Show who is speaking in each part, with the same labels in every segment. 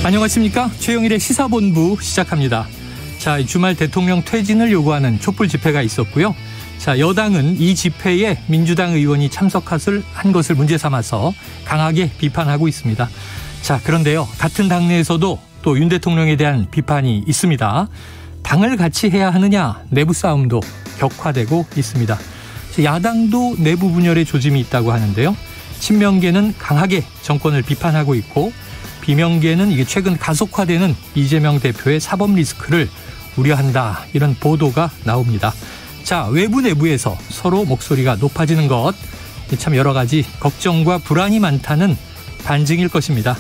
Speaker 1: 안녕하십니까. 최영일의 시사본부 시작합니다. 자, 주말 대통령 퇴진을 요구하는 촛불 집회가 있었고요. 자, 여당은 이 집회에 민주당 의원이 참석한 것을 문제 삼아서 강하게 비판하고 있습니다. 자, 그런데요. 같은 당내에서도 또 윤 대통령에 대한 비판이 있습니다. 당을 같이 해야 하느냐, 내부 싸움도 격화되고 있습니다. 야당도 내부 분열의 조짐이 있다고 하는데요. 친명계는 강하게 정권을 비판하고 있고, 비명계는 이게 최근 가속화되는 이재명 대표의 사법 리스크를 우려한다, 이런 보도가 나옵니다. 자, 외부 내부에서 서로 목소리가 높아지는 것, 참 여러 가지 걱정과 불안이 많다는 반증일 것입니다.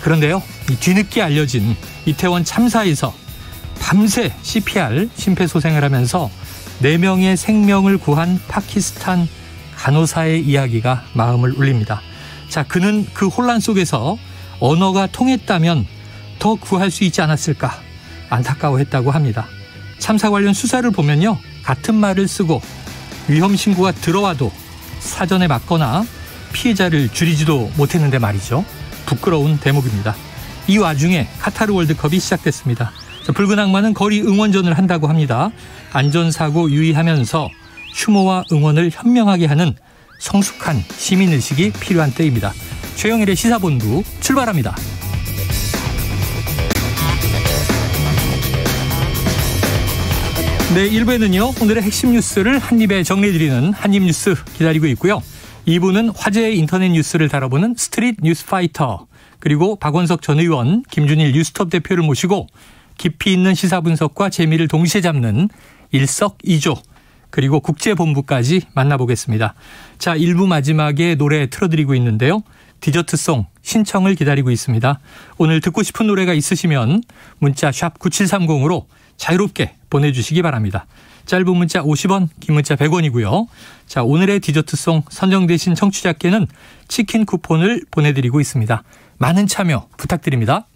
Speaker 1: 그런데요, 뒤늦게 알려진 이태원 참사에서 밤새 CPR 심폐소생을 하면서 4명의 생명을 구한 파키스탄 간호사의 이야기가 마음을 울립니다. 자, 그는 그 혼란 속에서 언어가 통했다면 더 구할 수 있지 않았을까 안타까워했다고 합니다. 참사 관련 수사를 보면요, 같은 말을 쓰고 위험 신고가 들어와도 사전에 막거나 피해자를 줄이지도 못했는데 말이죠. 부끄러운 대목입니다. 이 와중에 카타르 월드컵이 시작됐습니다. 자, 붉은 악마는 거리 응원전을 한다고 합니다. 안전사고 유의하면서 추모와 응원을 현명하게 하는 성숙한 시민의식이 필요한 때입니다. 최영일의 시사본부 출발합니다. 네, 1부에는요, 오늘의 핵심 뉴스를 한입에 정리해드리는 한입뉴스 기다리고 있고요. 2부는 화제의 인터넷 뉴스를 다뤄보는 스트릿 뉴스파이터, 그리고 박원석 전 의원, 김준일 뉴스톱 대표를 모시고 깊이 있는 시사 분석과 재미를 동시에 잡는 일석이조, 그리고 국제본부까지 만나보겠습니다. 자, 1부 마지막에 노래 틀어드리고 있는데요. 디저트송 신청을 기다리고 있습니다. 오늘 듣고 싶은 노래가 있으시면 문자 샵 9730으로 자유롭게 보내주시기 바랍니다. 짧은 문자 50원, 긴 문자 100원이고요. 자, 오늘의 디저트송 선정되신 청취자께는 치킨 쿠폰을 보내드리고 있습니다. 많은 참여 부탁드립니다.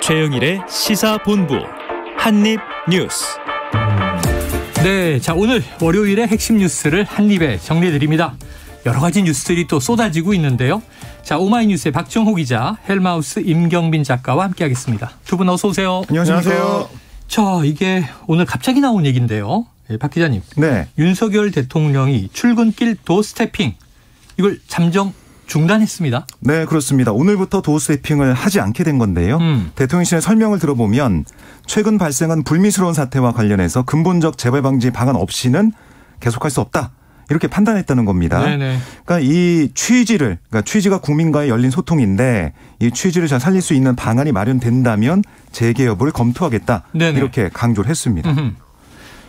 Speaker 2: 최영일의 시사본부 한입뉴스.
Speaker 1: 네, 자, 오늘 월요일의 핵심 뉴스를 한입에 정리해드립니다. 여러 가지 뉴스들이 또 쏟아지고 있는데요. 자, 오마이뉴스의 박정호 기자, 헬마우스 임경빈 작가와 함께하겠습니다. 두 분 어서 오세요.
Speaker 3: 안녕하세요.
Speaker 1: 자, 이게 오늘 갑자기 나온 얘기인데요. 예, 박 기자님.
Speaker 3: 네.
Speaker 1: 윤석열 대통령이 출근길 도어스태핑, 이걸 잠정 중단했습니다.
Speaker 3: 네, 그렇습니다. 오늘부터 도어스태핑을 하지 않게 된 건데요. 대통령실의 설명을 들어보면 최근 발생한 불미스러운 사태와 관련해서 근본적 재발 방지 방안 없이는 계속할 수 없다, 이렇게 판단했다는 겁니다.
Speaker 1: 네네.
Speaker 3: 그러니까 이 취지가 국민과의 열린 소통인데 이 취지를 잘 살릴 수 있는 방안이 마련된다면 재개 여부를 검토하겠다. 네네. 이렇게 강조를 했습니다.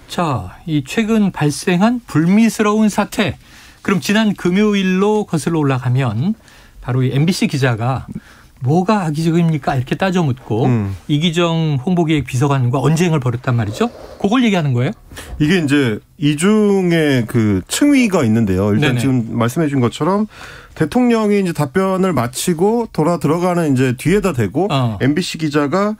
Speaker 1: 자, 이 최근 발생한 불미스러운 사태. 그럼 지난 금요일로 거슬러 올라가면 바로 이 MBC 기자가 뭐가 악의적입니까? 이렇게 따져 묻고 이기정 홍보기획 비서관과 언쟁을 벌였단 말이죠. 그걸 얘기하는 거예요?
Speaker 4: 이게 이제 이중의 그 층위가 있는데요. 일단
Speaker 1: 네네.
Speaker 4: 지금 말씀해 주신 것처럼 대통령이 이제 답변을 마치고 돌아 들어가는 이제 뒤에다 대고 MBC가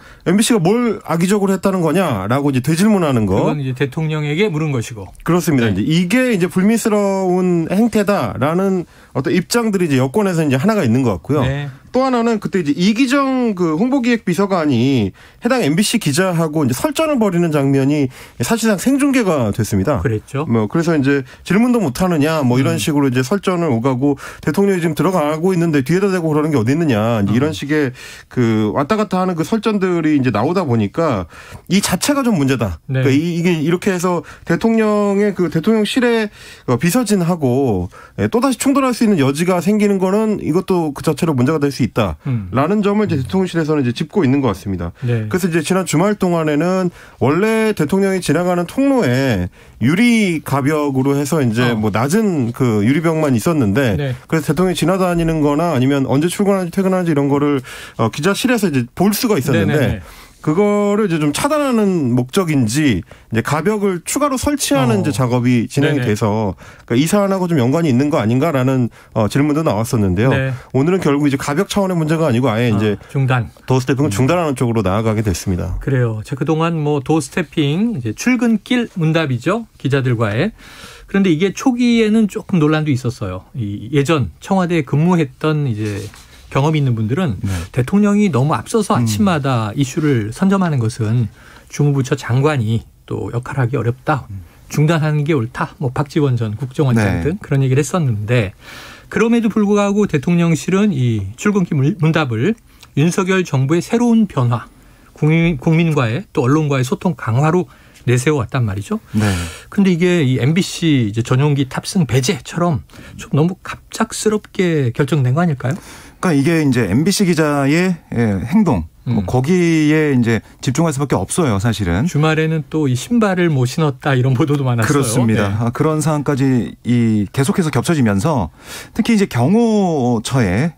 Speaker 4: 뭘 악의적으로 했다는 거냐라고 이제 되질문하는 거.
Speaker 1: 그건 이제 대통령에게 물은 것이고.
Speaker 4: 그렇습니다.
Speaker 1: 네.
Speaker 4: 이제 이게 이제 불미스러운 행태다라는 어떤 입장들이 이제 여권에서 이제 하나가 있는 것 같고요. 네. 또 하나는 그때 이제 이기정 그 홍보기획 비서관이 해당 MBC 기자하고 이제 설전을 벌이는 장면이 사실상 생중계가 됐습니다.
Speaker 1: 그랬죠.
Speaker 4: 그래서 이제 질문도 못 하느냐, 이런 식으로 이제 설전을 오가고 대통령이 지금 들어가고 있는데 뒤에다 대고 그러는 게 어디 있느냐, 이제 이런 식의 그 왔다 갔다 하는 그 설전들이 이제 나오다 보니까 이 자체가 좀 문제다.
Speaker 1: 네.
Speaker 4: 그러니까 이게 이렇게 해서 대통령의 그 대통령실의 비서진하고 또다시 충돌할 수 있는 여지가 생기는 거는 이것도 그 자체로 문제가 될 수 있다라는 점을 이제 대통령실에서는 이제 짚고 있는 것 같습니다. 네. 그래서 이제 지난 주말 동안에는 원래 대통령이 지나가는 통로에 유리 가벽으로 해서 이제 낮은 그 유리벽만 있었는데 네. 그래서 대통령이 지나다니는 거나 아니면 언제 출근하는지 퇴근하는지 이런 거를 기자실에서 이제 볼 수가 있었는데 네네. 그거를 이제 좀 차단하는 목적인지 이제 가벽을 추가로 설치하는 이제 작업이 진행이 네네. 돼서 그러니까 이 사안하고 좀 연관이 있는 거 아닌가라는 질문도 나왔었는데요. 네. 오늘은 결국 이제 가벽 차원의 문제가 아니고 아예 이제
Speaker 1: 중단.
Speaker 4: 도어스태핑을 중단하는 쪽으로 나아가게 됐습니다.
Speaker 1: 그래요. 자, 그동안 도어스태핑 이제 출근길 문답이죠. 기자들과의. 그런데 이게 초기에는 조금 논란도 있었어요. 예전 청와대에 근무했던 이제 경험이 있는 분들은 대통령이 너무 앞서서 아침마다 이슈를 선점하는 것은 주무부처 장관이 또 역할하기 어렵다. 중단하는 게 옳다. 뭐 박지원 전 국정원장 등 그런 얘기를 했었는데 그럼에도 불구하고 대통령실은 이 출근길 문답을 윤석열 정부의 새로운 변화, 국민과의 또 언론과의 소통 강화로 내세워왔단 말이죠. 그런데 이게 이 MBC 이제 전용기 탑승 배제처럼 좀 너무 갑작스럽게 결정된 거 아닐까요?
Speaker 3: 그러니까 이게 이제 MBC 기자의 행동. 거기에 이제 집중할 수밖에 없어요, 사실은.
Speaker 1: 주말에는 또 이 신발을 못 신었다 이런 보도도 많았어요.
Speaker 3: 그렇습니다. 네. 그런 상황까지 계속해서 겹쳐지면서 특히 이제 경호처에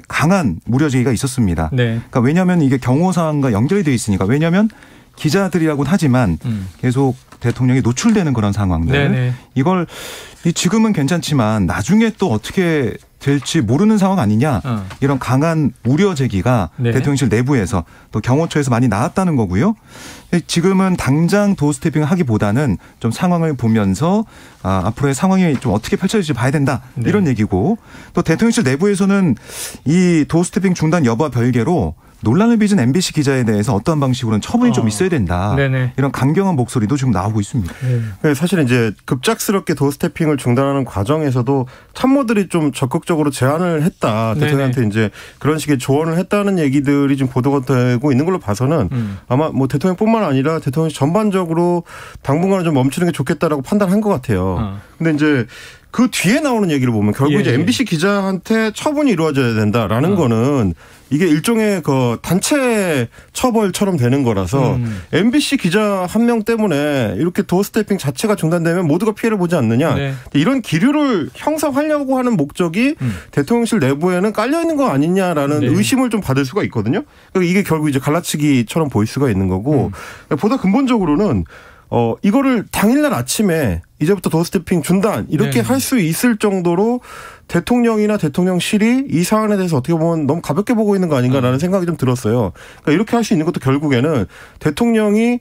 Speaker 3: 강한 우려 제기가 있었습니다. 네. 그러니까 왜냐하면 이게 경호 사항과 연결이 돼 있으니까. 왜냐하면 기자들이라고는 하지만 계속 대통령이 노출되는 그런 상황들. 네네. 이걸 지금은 괜찮지만 나중에 또 어떻게 될지 모르는 상황 아니냐. 이런 강한 우려 제기가 대통령실 내부에서 또 경호처에서 많이 나왔다는 거고요. 지금은 당장 도어스태핑을 하기보다는 좀 상황을 보면서 앞으로의 상황이 좀 어떻게 펼쳐질지 봐야 된다. 이런 얘기고 또 대통령실 내부에서는 이 도어스태핑 중단 여부와 별개로 논란을 빚은 MBC 기자에 대해서 어떠한 방식으로는 처분이 좀 있어야 된다. 네네. 이런 강경한 목소리도 지금 나오고 있습니다.
Speaker 4: 네. 사실 이제 급작스럽게 도어스태핑을 중단하는 과정에서도 참모들이 좀 적극적으로 제안을 했다. 대통령한테 이제 그런 식의 조언을 했다는 얘기들이 좀 보도가 되고 있는 걸로 봐서는 아마 뭐 대통령뿐만 아니라 대통령이 전반적으로 당분간은 좀 멈추는 게 좋겠다라고 판단한 것 같아요. 근데 이제 그 뒤에 나오는 얘기를 보면 결국 이제 MBC 기자한테 처분이 이루어져야 된다라는 거는 이게 일종의 그 단체 처벌처럼 되는 거라서 MBC 기자 한 명 때문에 이렇게 도어스태핑 자체가 중단되면 모두가 피해를 보지 않느냐. 네. 이런 기류를 형성하려고 하는 목적이 대통령실 내부에는 깔려 있는 거 아니냐라는 의심을 좀 받을 수가 있거든요. 이게 결국 이제 갈라치기처럼 보일 수가 있는 거고 보다 근본적으로는 이거를 당일날 아침에 이제부터 도어스태핑 중단 이렇게 할 수 있을 정도로 대통령이나 대통령실이 이 사안에 대해서 어떻게 보면 너무 가볍게 보고 있는 거 아닌가라는 생각이 좀 들었어요. 그러니까 이렇게 할 수 있는 것도 결국에는 대통령이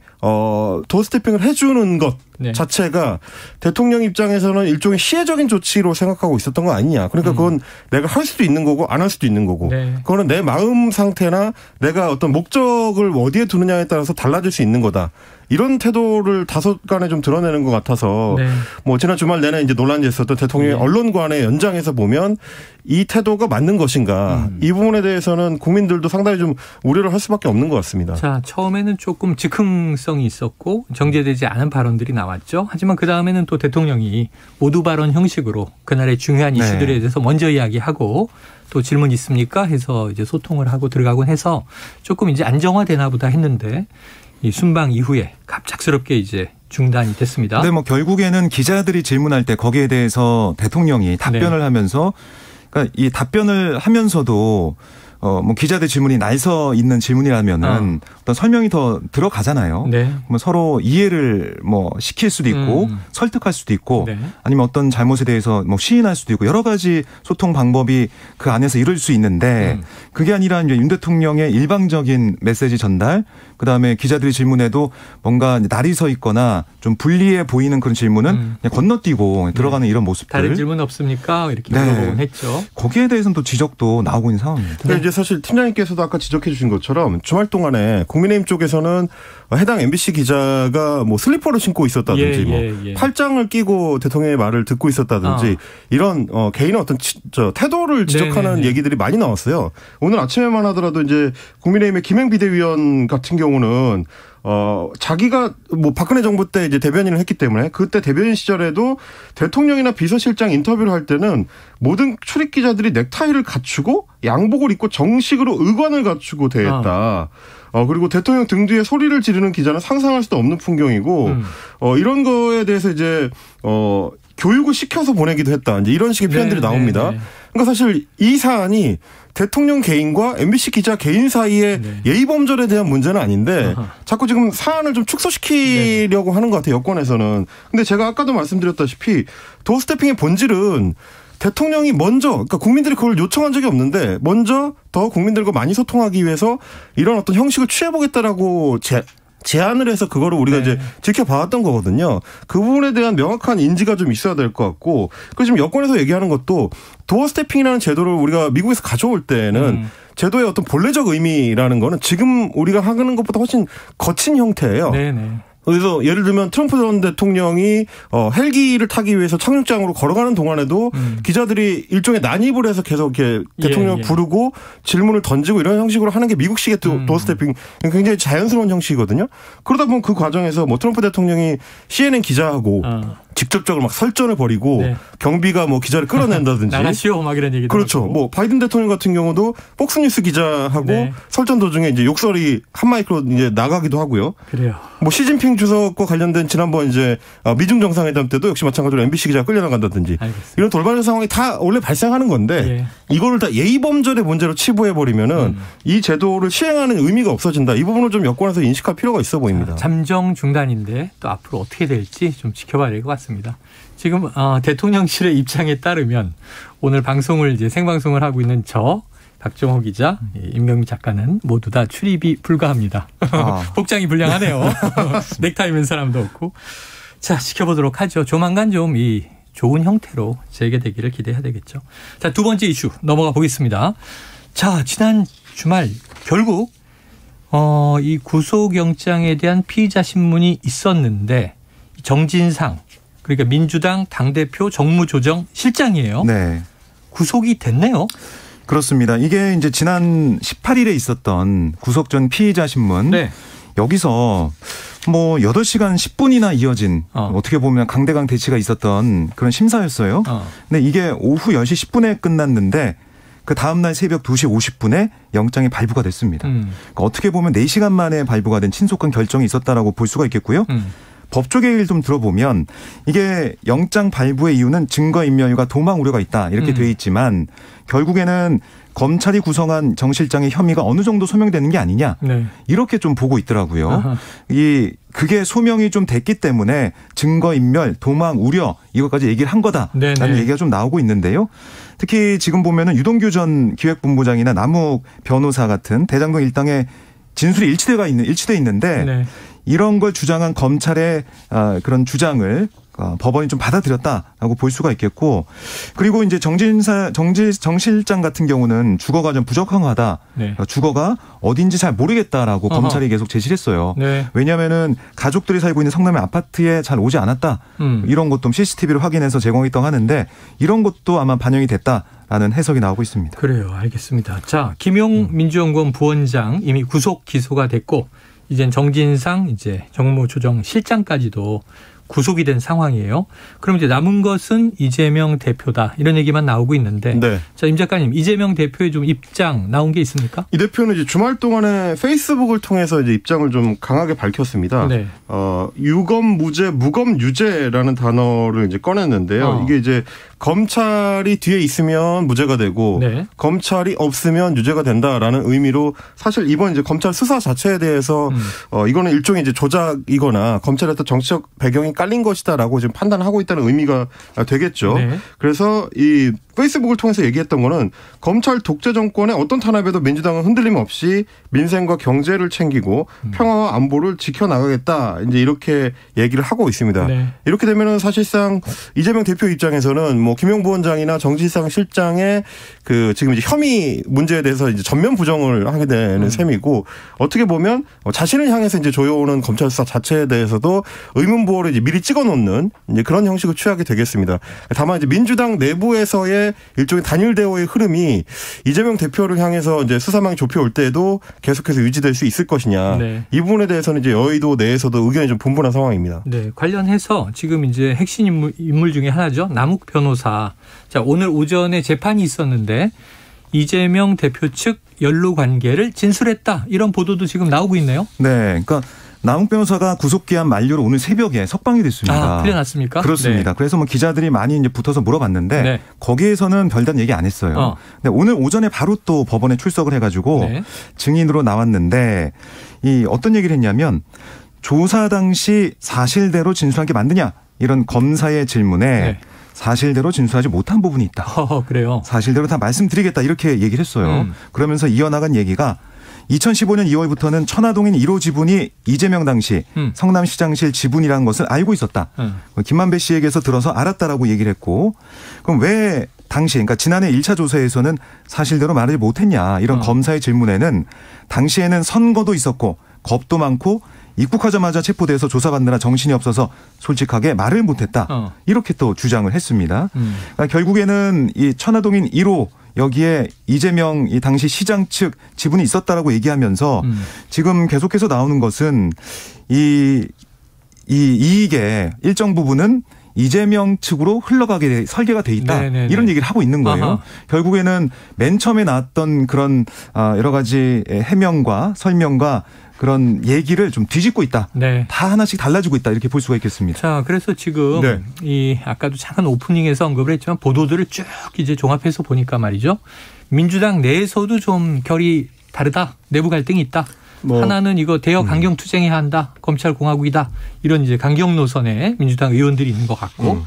Speaker 4: 도어스태핑을 해주는 것 자체가 대통령 입장에서는 일종의 시혜적인 조치로 생각하고 있었던 거 아니냐. 그러니까 그건 내가 할 수도 있는 거고 안 할 수도 있는 거고 그거는 내 마음 상태나 내가 어떤 목적을 어디에 두느냐에 따라서 달라질 수 있는 거다. 이런 태도를 다소간에 좀 드러내는 것 같아서 뭐 지난 주말 내내 이제 논란이 있었던 대통령의 언론관의 연장에서 보면 이 태도가 맞는 것인가 이 부분에 대해서는 국민들도 상당히 좀 우려를 할 수밖에 없는 것 같습니다.
Speaker 1: 자, 처음에는 조금 즉흥성이 있었고 정제되지 않은 발언들이 나왔죠. 하지만 그 다음에는 또 대통령이 모두 발언 형식으로 그날의 중요한 이슈들에 대해서 먼저 이야기하고 또 질문 있습니까? 해서 이제 소통을 하고 들어가곤 해서 조금 이제 안정화되나 보다 했는데 이 순방 이후에 갑작스럽게 이제 중단이 됐습니다.
Speaker 3: 네, 뭐 결국에는 기자들이 질문할 때 거기에 대해서 대통령이 답변을 하면서 그러니까 이 답변을 하면서도 뭐 기자들 질문이 날서 있는 질문이라면은 어떤 설명이 더 들어가잖아요. 그러면 서로 이해를 뭐 시킬 수도 있고 설득할 수도 있고 아니면 어떤 잘못에 대해서 뭐 시인할 수도 있고 여러 가지 소통 방법이 그 안에서 이룰 수 있는데 그게 아니라 이제 윤 대통령의 일방적인 메시지 전달 그다음에 기자들이 질문해도 뭔가 날이 서 있거나 좀 불리해 보이는 그런 질문은 그냥 건너뛰고 들어가는 이런 모습들.
Speaker 1: 다른 질문 없습니까? 이렇게 물어보곤 했죠.
Speaker 3: 거기에 대해서는 또 지적도 나오고 있는 상황입니다.
Speaker 4: 이제 사실 팀장님께서도 아까 지적해 주신 것처럼 주말 동안에 국민의힘 쪽에서는 해당 MBC 기자가 뭐 슬리퍼를 신고 있었다든지 팔짱을 끼고 대통령의 말을 듣고 있었다든지 이런 개인의 어떤 태도를 지적하는 얘기들이 많이 나왔어요. 오늘 아침에만 하더라도 이제 국민의힘의 김행 비대위원 같은 경우는 자기가 뭐 박근혜 정부 때 이제 대변인을 했기 때문에 그때 대변인 시절에도 대통령이나 비서실장 인터뷰를 할 때는 모든 출입 기자들이 넥타이를 갖추고 양복을 입고 정식으로 의관을 갖추고 대했다. 그리고 대통령 등 뒤에 소리를 지르는 기자는 상상할 수도 없는 풍경이고 이런 거에 대해서 이제 교육을 시켜서 보내기도 했다. 이제 이런 식의 표현들이 나옵니다. 그러니까 사실 이 사안이 대통령 개인과 MBC 기자 개인 사이의 예의 범절에 대한 문제는 아닌데 자꾸 지금 사안을 좀 축소시키려고 하는 것 같아요. 여권에서는. 근데 제가 아까도 말씀드렸다시피 도어스태핑의 본질은 대통령이 먼저 그러니까 국민들이 그걸 요청한 적이 없는데 먼저 더 국민들과 많이 소통하기 위해서 이런 어떤 형식을 취해보겠다라고 제안을 해서 그거를 우리가 이제 지켜봐왔던 거거든요. 그 부분에 대한 명확한 인지가 좀 있어야 될 것 같고, 그 지금 여권에서 얘기하는 것도 도어 스태핑이라는 제도를 우리가 미국에서 가져올 때는 제도의 어떤 본래적 의미라는 거는 지금 우리가 하는 것보다 훨씬 거친 형태예요.
Speaker 1: 네네.
Speaker 4: 그래서 예를 들면 트럼프 전 대통령이 헬기를 타기 위해서 착륙장으로 걸어가는 동안에도 기자들이 일종의 난입을 해서 계속 이렇게 대통령을 부르고 질문을 던지고 이런 형식으로 하는 게 미국식의 도어 스태핑, 굉장히 자연스러운 형식이거든요. 그러다 보면 그 과정에서 뭐 트럼프 대통령이 CNN 기자하고 직접적으로 막 설전을 벌이고 경비가 뭐 기자를 끌어낸다든지
Speaker 1: 나가시오 막 이런 얘기도
Speaker 4: 그렇죠.
Speaker 1: 하고.
Speaker 4: 뭐 바이든 대통령 같은 경우도 폭스뉴스 기자하고 설전 도중에 이제 욕설이 한 마이크로 이제 나가기도 하고요.
Speaker 1: 그래요.
Speaker 4: 뭐 시진핑 주석과 관련된 지난번 이제 미중 정상회담 때도 역시 마찬가지로 MBC 기자가 끌려나간다든지
Speaker 1: 알겠습니다.
Speaker 4: 이런 돌발 상황이 다 원래 발생하는 건데 이거를 다 예의범절의 문제로 치부해 버리면은 이 제도를 시행하는 의미가 없어진다. 이 부분을 좀 여권에서 인식할 필요가 있어 보입니다.
Speaker 1: 잠정 중단인데 또 앞으로 어떻게 될지 좀 지켜봐야 될 것 같습니다. 지금 대통령실의 입장에 따르면 오늘 방송을 이제 생방송을 하고 있는 저 박정호 기자, 임경미 작가는 모두 다 출입이 불가합니다. 복장이 불량하네요. 넥타이 맨 사람도 없고. 자, 지켜보도록 하죠. 조만간 좀 이 좋은 형태로 재개되기를 기대해야 되겠죠. 자, 두 번째 이슈 넘어가 보겠습니다. 자, 지난 주말 결국 이 구속영장에 대한 피의자 신문이 있었는데 정진상, 그러니까 민주당 당대표 정무조정실장이에요.
Speaker 3: 네.
Speaker 1: 구속이 됐네요.
Speaker 3: 그렇습니다. 이게 이제 지난 18일에 있었던 구속 전 피의자 신문. 여기서 뭐 8시간 10분이나 이어진 어떻게 보면 강대강 대치가 있었던 그런 심사였어요. 근데 이게 오후 10시 10분에 끝났는데 그 다음날 새벽 2시 50분에 영장이 발부가 됐습니다. 그러니까 어떻게 보면 4시간 만에 발부가 된 신속한 결정이 있었다라고 볼 수가 있겠고요. 법조계 얘기를 좀 들어보면 이게 영장 발부의 이유는 증거인멸과 도망 우려가 있다 이렇게 돼 있지만 결국에는 검찰이 구성한 정 실장의 혐의가 어느 정도 소명되는 게 아니냐 이렇게 좀 보고 있더라고요. 그게 소명이 좀 됐기 때문에 증거인멸, 도망 우려 이것까지 얘기를 한 거다라는 얘기가 좀 나오고 있는데요. 특히 지금 보면은 유동규 전 기획본부장이나 남욱 변호사 같은 대장동 일당의 진술이 일치돼 있는데 이런 걸 주장한 검찰의 그런 주장을 법원이 좀 받아들였다라고 볼 수가 있겠고, 그리고 이제 정 실장 같은 경우는 주거가 좀 부적합하다. 주거가 어딘지 잘 모르겠다라고 검찰이 계속 제시를 했어요. 왜냐하면은 가족들이 살고 있는 성남의 아파트에 잘 오지 않았다. 이런 것도 CCTV를 확인해서 제공했다고 하는데 이런 것도 아마 반영이 됐다라는 해석이 나오고 있습니다.
Speaker 1: 그래요. 알겠습니다. 자, 김용 민주연구원 부원장 이미 구속 기소가 됐고 이젠 정진상 이제 정무조정실장까지도 구속이 된 상황이에요. 그럼 이제 남은 것은 이재명 대표다 이런 얘기만 나오고 있는데, 자, 임 작가님, 이재명 대표의 좀 입장 나온 게 있습니까? 이
Speaker 4: 대표는 이제 주말 동안에 페이스북을 통해서 이제 입장을 좀 강하게 밝혔습니다. 유검 무죄, 무검 유죄라는 단어를 이제 꺼냈는데요. 이게 이제 검찰이 뒤에 있으면 무죄가 되고 검찰이 없으면 유죄가 된다라는 의미로 사실 이번 이제 검찰 수사 자체에 대해서 이거는 일종의 이제 조작이거나 검찰에서 정치적 배경이 깔린 것이다라고 지금 판단하고 있다는 의미가 되겠죠. 그래서 이 페이스북을 통해서 얘기했던 거는 검찰 독재 정권의 어떤 탄압에도 민주당은 흔들림 없이 민생과 경제를 챙기고 평화와 안보를 지켜나가겠다. 이제 이렇게 얘기를 하고 있습니다. 이렇게 되면은 사실상 이재명 대표 입장에서는 뭐 김용 부원장이나 정진상 실장의 그 지금 이제 혐의 문제에 대해서 이제 전면 부정을 하게 되는 셈이고, 어떻게 보면 자신을 향해서 이제 조여오는 검찰 수사 자체에 대해서도 의문부호를 이제 미리 찍어놓는 이제 그런 형식을 취하게 되겠습니다. 다만 이제 민주당 내부에서의 일종의 단일 대오의 흐름이 이재명 대표를 향해서 이제 수사망이 좁혀올 때에도 계속해서 유지될 수 있을 것이냐. 이 부분에 대해서는 이제 여의도 내에서도 의견이 좀 분분한 상황입니다.
Speaker 1: 관련해서 지금 이제 핵심 인물 중에 하나죠. 남욱 변호사. 자, 오늘 오전에 재판이 있었는데 이재명 대표 측 연루 관계를 진술했다. 이런 보도도 지금 나오고 있네요.
Speaker 3: 그러니까 남욱 변호사가 구속기한 만료로 오늘 새벽에 석방이 됐습니다.
Speaker 1: 풀려났습니까?
Speaker 3: 그렇습니다. 그래서 뭐 기자들이 많이 이제 붙어서 물어봤는데 거기에서는 별다른 얘기 안 했어요. 근데 오늘 오전에 바로 또 법원에 출석을 해가지고 증인으로 나왔는데 이 어떤 얘기를 했냐면 조사 당시 사실대로 진술한 게 맞느냐 이런 검사의 질문에 사실대로 진술하지 못한 부분이 있다.
Speaker 1: 그래요?
Speaker 3: 사실대로 다 말씀드리겠다 이렇게 얘기를 했어요. 그러면서 이어나간 얘기가 2015년 2월부터는 천화동인 1호 지분이 이재명 당시 성남시장실 지분이라는 것을 알고 있었다. 김만배 씨에게서 들어서 알았다라고 얘기를 했고 그럼 왜 당시 그러니까 지난해 1차 조사에서는 사실대로 말을 못했냐 이런 검사의 질문에는 당시에는 선거도 있었고 겁도 많고 입국하자마자 체포돼서 조사받느라 정신이 없어서 솔직하게 말을 못했다. 이렇게 또 주장을 했습니다. 그러니까 결국에는 이 천화동인 1호 여기에 이재명 이 당시 시장 측 지분이 있었다라고 얘기하면서 지금 계속해서 나오는 것은 이 이익의 일정 부분은 이재명 측으로 흘러가게 설계가 돼 있다. 네네네. 이런 얘기를 하고 있는 거예요. 아하. 결국에는 맨 처음에 나왔던 그런 여러 가지 해명과 설명과 그런 얘기를 좀 뒤집고 있다. 네. 다 하나씩 달라지고 있다. 이렇게 볼 수가 있겠습니다.
Speaker 1: 자, 그래서 지금 네. 이 아까도 잠깐 오프닝에서 언급을 했지만 보도들을 쭉 이제 종합해서 보니까 말이죠. 민주당 내에서도 좀 결이 다르다. 내부 갈등이 있다. 하나는 이거 대여 강경 투쟁해야 한다. 검찰 공화국이다. 이런 이제 강경 노선에 민주당 의원들이 있는 것 같고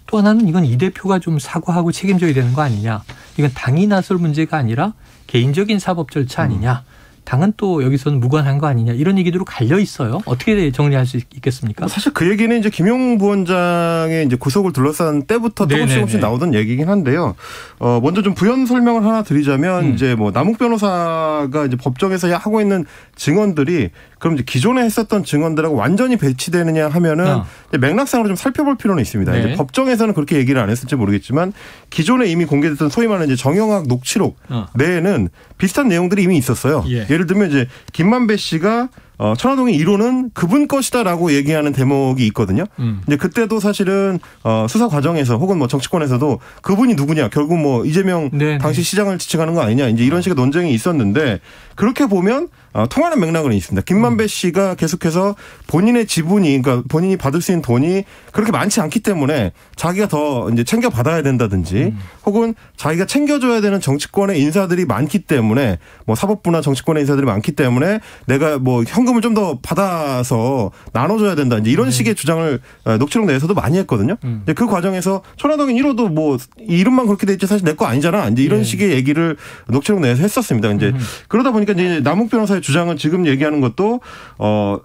Speaker 1: 또 하나는 이건 이 대표가 좀 사과하고 책임져야 되는 거 아니냐. 이건 당이 나설 문제가 아니라 개인적인 사법 절차 아니냐. 당은 또 여기서는 무관한 거 아니냐 이런 얘기들로 갈려 있어요. 어떻게 정리할 수 있겠습니까?
Speaker 4: 사실 그 얘기는 이제 김용 부원장의 이제 구속을 둘러싼 때부터 조금씩 나오던 얘기긴 한데요. 먼저 좀 부연 설명을 하나 드리자면 이제 뭐 남욱 변호사가 이제 법정에서 하고 있는 증언들이 그럼 이제 기존에 했었던 증언들하고 완전히 배치되느냐 하면은 맥락상으로 좀 살펴볼 필요는 있습니다. 네. 이제 법정에서는 그렇게 얘기를 안 했을지 모르겠지만 기존에 이미 공개됐던 소위 말하는 이제 정영학 녹취록 내에는 비슷한 내용들이 이미 있었어요. 예를 들면 이제 김만배 씨가 천화동인 1호는 그분 것이다라고 얘기하는 대목이 있거든요. 이제 그때도 사실은 수사 과정에서 혹은 뭐 정치권에서도 그분이 누구냐 결국 뭐 이재명 당시 시장을 지칭하는 거 아니냐 이제 이런 식의 논쟁이 있었는데 그렇게 보면 통하는 맥락은 있습니다. 김만배 씨가 계속해서 본인의 지분이 그러니까 본인이 받을 수 있는 돈이 그렇게 많지 않기 때문에 자기가 더 이제 챙겨 받아야 된다든지 혹은 자기가 챙겨줘야 되는 정치권의 인사들이 많기 때문에 뭐 사법부나 정치권의 인사들이 많기 때문에 내가 뭐 현금을 좀 더 받아서 나눠줘야 된다. 이제 이런 식의 주장을 녹취록 내에서도 많이 했거든요. 이제 그 과정에서 천화동인 1호도 뭐 이름만 그렇게 돼 있지 사실 내 거 아니잖아. 이제 이런 식의 얘기를 녹취록 내에서 했었습니다. 이제 그러다 보니까 이제 남욱 변호사의 주장은 지금 얘기하는 것도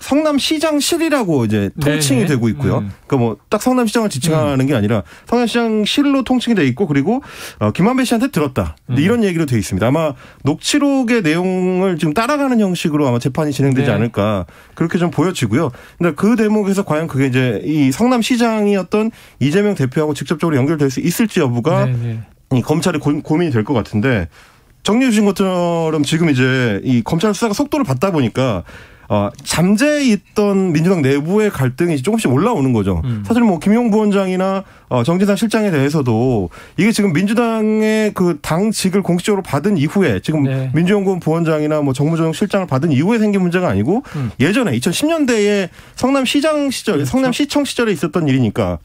Speaker 4: 성남시장실이라고 이제 통칭이 되고 있고요. 그러니까 뭐 딱 성남시장을 지칭하는 게 아니라 성남시장실로 통칭이 돼 있고 그리고 김만배 씨한테 들었다. 이런 얘기로 돼 있습니다. 아마 녹취록의 내용을 지금 따라가는 형식으로 아마 재판이 진행되지 않을까 그렇게 좀 보여지고요. 근데 그 대목에서 과연 그게 이제 이 성남시장이었던 이재명 대표하고 직접적으로 연결될 수 있을지 여부가 이 검찰의 고민이 될 것 같은데 정리해 주신 것처럼 지금 이제 이 검찰 수사가 속도를 받다 보니까 잠재해 있던 민주당 내부의 갈등이 조금씩 올라오는 거죠. 사실 뭐 김용 부원장이나 정진상 실장에 대해서도 이게 지금 민주당의 그 당직을 공식적으로 받은 이후에 지금 민주연구원 부원장이나 뭐 정무조정 실장을 받은 이후에 생긴 문제가 아니고 예전에 2010년대에 성남시장 시절, 그렇죠. 성남시청 시절에 있었던 일이니까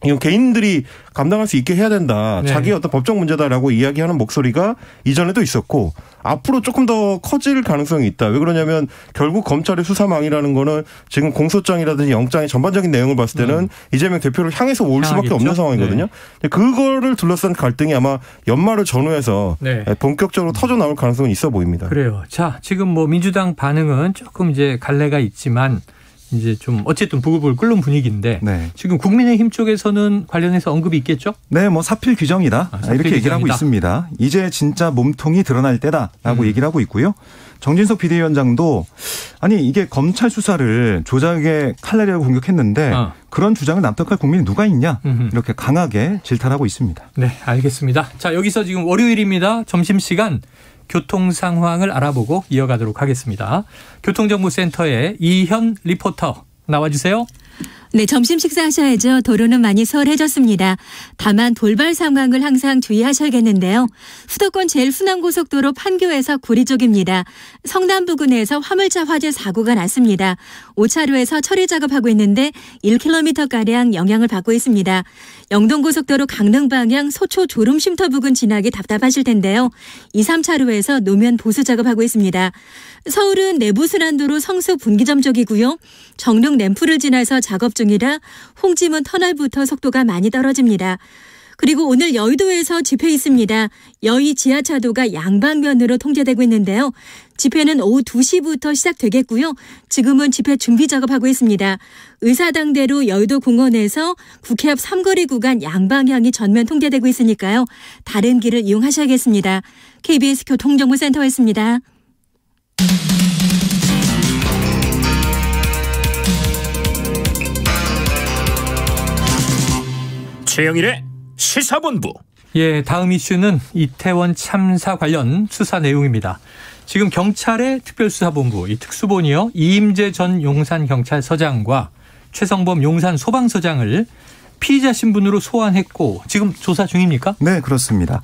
Speaker 4: 이건 개인들이 감당할 수 있게 해야 된다. 자기의 어떤 법적 문제다라고 이야기하는 목소리가 이전에도 있었고 앞으로 조금 더 커질 가능성이 있다. 왜 그러냐면 결국 검찰의 수사망이라는 거는 지금 공소장이라든지 영장의 전반적인 내용을 봤을 때는 이재명 대표를 향해서 올 수밖에 없는 상황이거든요. 그거를 둘러싼 갈등이 아마 연말을 전후해서 본격적으로 터져 나올 가능성은 있어 보입니다.
Speaker 1: 그래요. 자, 지금 뭐 민주당 반응은 조금 이제 갈래가 있지만 이제 좀 어쨌든 부글부글 끓는 분위기인데 지금 국민의힘 쪽에서는 관련해서 언급이 있겠죠?
Speaker 3: 네, 뭐 사필 규정이다. 사필 이렇게 규정이다. 얘기를 하고 있습니다. 이제 진짜 몸통이 드러날 때다라고 얘기를 하고 있고요. 정진석 비대위원장도 아니 이게 검찰 수사를 조작의 칼날이라고 공격했는데 그런 주장을 납득할 국민이 누가 있냐 이렇게 강하게 질타하고 있습니다.
Speaker 1: 네, 알겠습니다. 자, 여기서 지금 월요일입니다. 점심시간. 교통 상황을 알아보고 이어가도록 하겠습니다. 교통정보센터의 이현 리포터 나와주세요.
Speaker 5: 네, 점심 식사하셔야죠. 도로는 많이 수월해졌습니다. 다만 돌발 상황을 항상 주의하셔야겠는데요. 수도권 제일순환고속도로 판교에서 구리 쪽입니다. 성남 부근에서 화물차 화재 사고가 났습니다. 5차로에서 처리 작업하고 있는데 1km가량 영향을 받고 있습니다. 영동고속도로 강릉 방향 소초 졸음쉼터 부근 지나기 답답하실 텐데요. 2, 3차로에서 노면 보수 작업하고 있습니다. 서울은 내부순환도로 성수 분기점 쪽이고요. 정릉 램프를 지나서 작업 중이라 홍지문 터널부터 속도가 많이 떨어집니다. 그리고 오늘 여의도에서 집회 있습니다. 여의 지하차도가 양방면으로 통제되고 있는데요. 집회는 오후 2시부터 시작되겠고요. 지금은 집회 준비 작업하고 있습니다. 의사당대로 여의도 공원에서 국회 앞 삼거리 구간 양방향이 전면 통제되고 있으니까요. 다른 길을 이용하셔야겠습니다. KBS 교통정보센터였습니다.
Speaker 2: 최영일의 시사본부.
Speaker 1: 예, 다음 이슈는 이태원 참사 관련 수사 내용입니다. 지금 경찰의 특별수사본부, 이 특수본이요, 이임재 전 용산경찰서장과 최성범 용산소방서장을 피의자 신분으로 소환했고 지금 조사 중입니까?
Speaker 3: 네, 그렇습니다.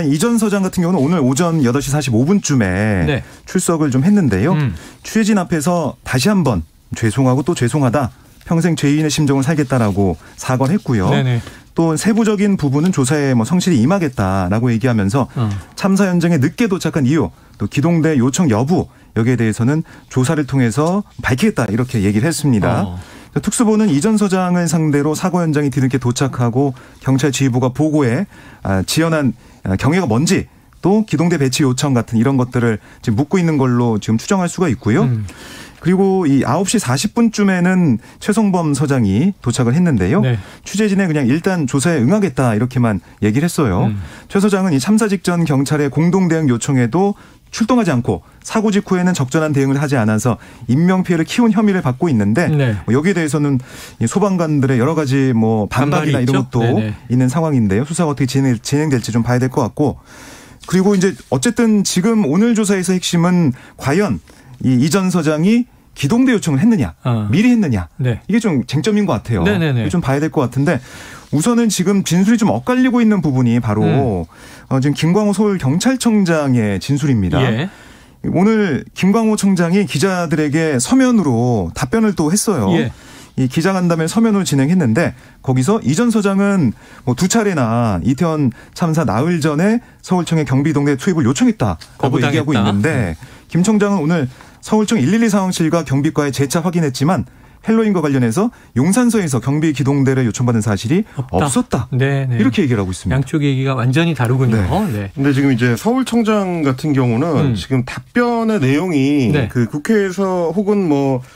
Speaker 3: 이 전 서장 같은 경우는 오늘 오전 8시 45분쯤에
Speaker 1: 네.
Speaker 3: 출석을 좀 했는데요. 취재진 앞에서 다시 한번 죄송하고 또 죄송하다. 평생 죄인의 심정을 살겠다라고 사과를 했고요.
Speaker 1: 네네.
Speaker 3: 또 세부적인 부분은 조사에 성실히 임하겠다라고 얘기하면서 참사 현장에 늦게 도착한 이유, 또 기동대 요청 여부 여기에 대해서는 조사를 통해서 밝히겠다 이렇게 얘기를 했습니다. 특수본은 이 전 서장을 상대로 사고 현장에 뒤늦게 도착하고 경찰 지휘부가 보고에 지연한 경위가 뭔지 또 기동대 배치 요청 같은 이런 것들을 지금 묻고 있는 걸로 지금 추정할 수가 있고요. 그리고 이 9시 40분쯤에는 최성범 서장이 도착을 했는데요. 네. 취재진에 그냥 일단 조사에 응하겠다 이렇게만 얘기를 했어요. 최 서장은 이 참사 직전 경찰의 공동대응 요청에도 출동하지 않고 사고 직후에는 적절한 대응을 하지 않아서 인명피해를 키운 혐의를 받고 있는데 네. 여기에 대해서는 소방관들의 여러 가지 반박이나 이런 것도 네네. 있는 상황인데요. 수사가 어떻게 진행될지 좀 봐야 될 것 같고 그리고 이제 어쨌든 지금 오늘 조사에서 핵심은 과연 이 전 서장이 기동대 요청을 했느냐, 미리 했느냐, 네. 이게 좀 쟁점인 것 같아요. 네네네. 좀 봐야 될 것 같은데 우선은 지금 진술이 좀 엇갈리고 있는 부분이 바로 지금 김광호 서울경찰청장의 진술입니다. 예. 오늘 김광호 청장이 기자들에게 서면으로 답변을 또 했어요. 예. 이 기자간담회 서면으로 진행했는데 거기서 이 전 서장은 두 차례나 이태원 참사 나흘 전에 서울청의 경비동대 투입을 요청했다라고 얘기하고 있는데 김 청장은 오늘 서울청 112 상황실과 경비과에 재차 확인했지만 헬로윈과 관련해서 용산서에서 경비 기동대를 요청받은 사실이 없었다. 네네. 이렇게 얘기를 하고 있습니다.
Speaker 1: 양쪽 얘기가 완전히 다르군요.
Speaker 4: 네. 네. 근데 지금 이제 서울청장 같은 경우는 지금 답변의 내용이 네. 그 국회에서 혹은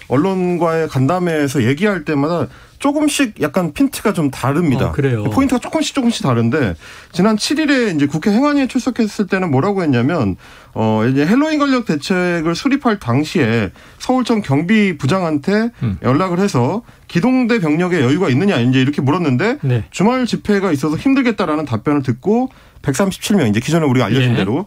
Speaker 4: 언론과의 간담회에서 얘기할 때마다 조금씩 약간 핀트가 좀 다릅니다.
Speaker 1: 그래요.
Speaker 4: 포인트가 조금씩 다른데 지난 7일에 이제 국회 행안위에 출석했을 때는 뭐라고 했냐면 이제 헬로윈 관련 대책을 수립할 당시에 서울청 경비부장한테 연락을 해서 기동대 병력에 여유가 있느냐 이제 이렇게 물었는데 네. 주말 집회가 있어서 힘들겠다라는 답변을 듣고 137명 이제 기존에 우리가 알려준 대로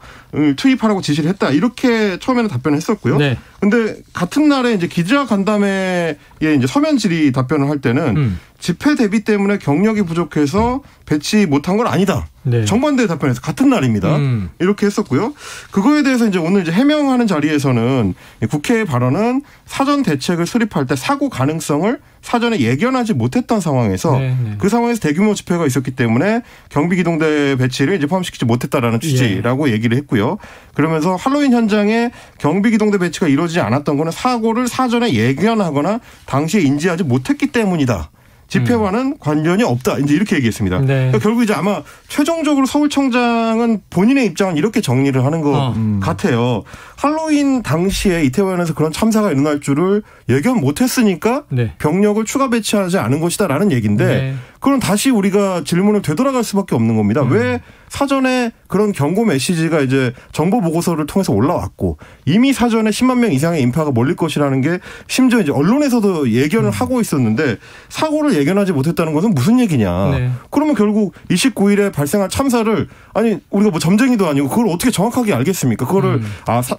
Speaker 4: 투입하라고 지시를 했다. 이렇게 처음에는 답변을 했었고요. 네. 근데 같은 날에 이제 기자 간담회에 이제 서면 질의 답변을 할 때는 집회 대비 때문에 경력이 부족해서 배치 못한 건 아니다. 네. 정반대 답변에서 같은 날입니다. 이렇게 했었고요. 그거에 대해서 이제 오늘 이제 해명하는 자리에서는 국회의 발언은 사전 대책을 수립할 때 사고 가능성을 사전에 예견하지 못했던 상황에서 그 상황에서 대규모 집회가 있었기 때문에 경비기동대 배치를 이제 포함시키지 못했다라는 취지라고 얘기를 했고요. 그러면서 할로윈 현장에 경비기동대 배치가 이루어지지 않았던 거는 사고를 사전에 예견하거나 당시에 인지하지 못했기 때문이다. 집회와는 관련이 없다. 이제 이렇게 얘기했습니다. 네. 그러니까 결국 이제 아마 최종적으로 서울청장은 본인의 입장은 이렇게 정리를 하는 것 같아요. 할로윈 당시에 이태원에서 그런 참사가 일어날 줄을 예견 못했으니까 네. 병력을 추가 배치하지 않은 것이다라는 얘기인데 네. 그럼 다시 우리가 질문을 되돌아갈 수밖에 없는 겁니다. 왜 사전에 그런 경고 메시지가 이제 정보 보고서를 통해서 올라왔고 이미 사전에 10만 명 이상의 인파가 몰릴 것이라는 게 심지어 이제 언론에서도 예견을 하고 있었는데 사고를 예견하지 못했다는 것은 무슨 얘기냐. 네. 그러면 결국 29일에 발생한 참사를 아니 우리가 점쟁이도 아니고 그걸 어떻게 정확하게 알겠습니까? 그거를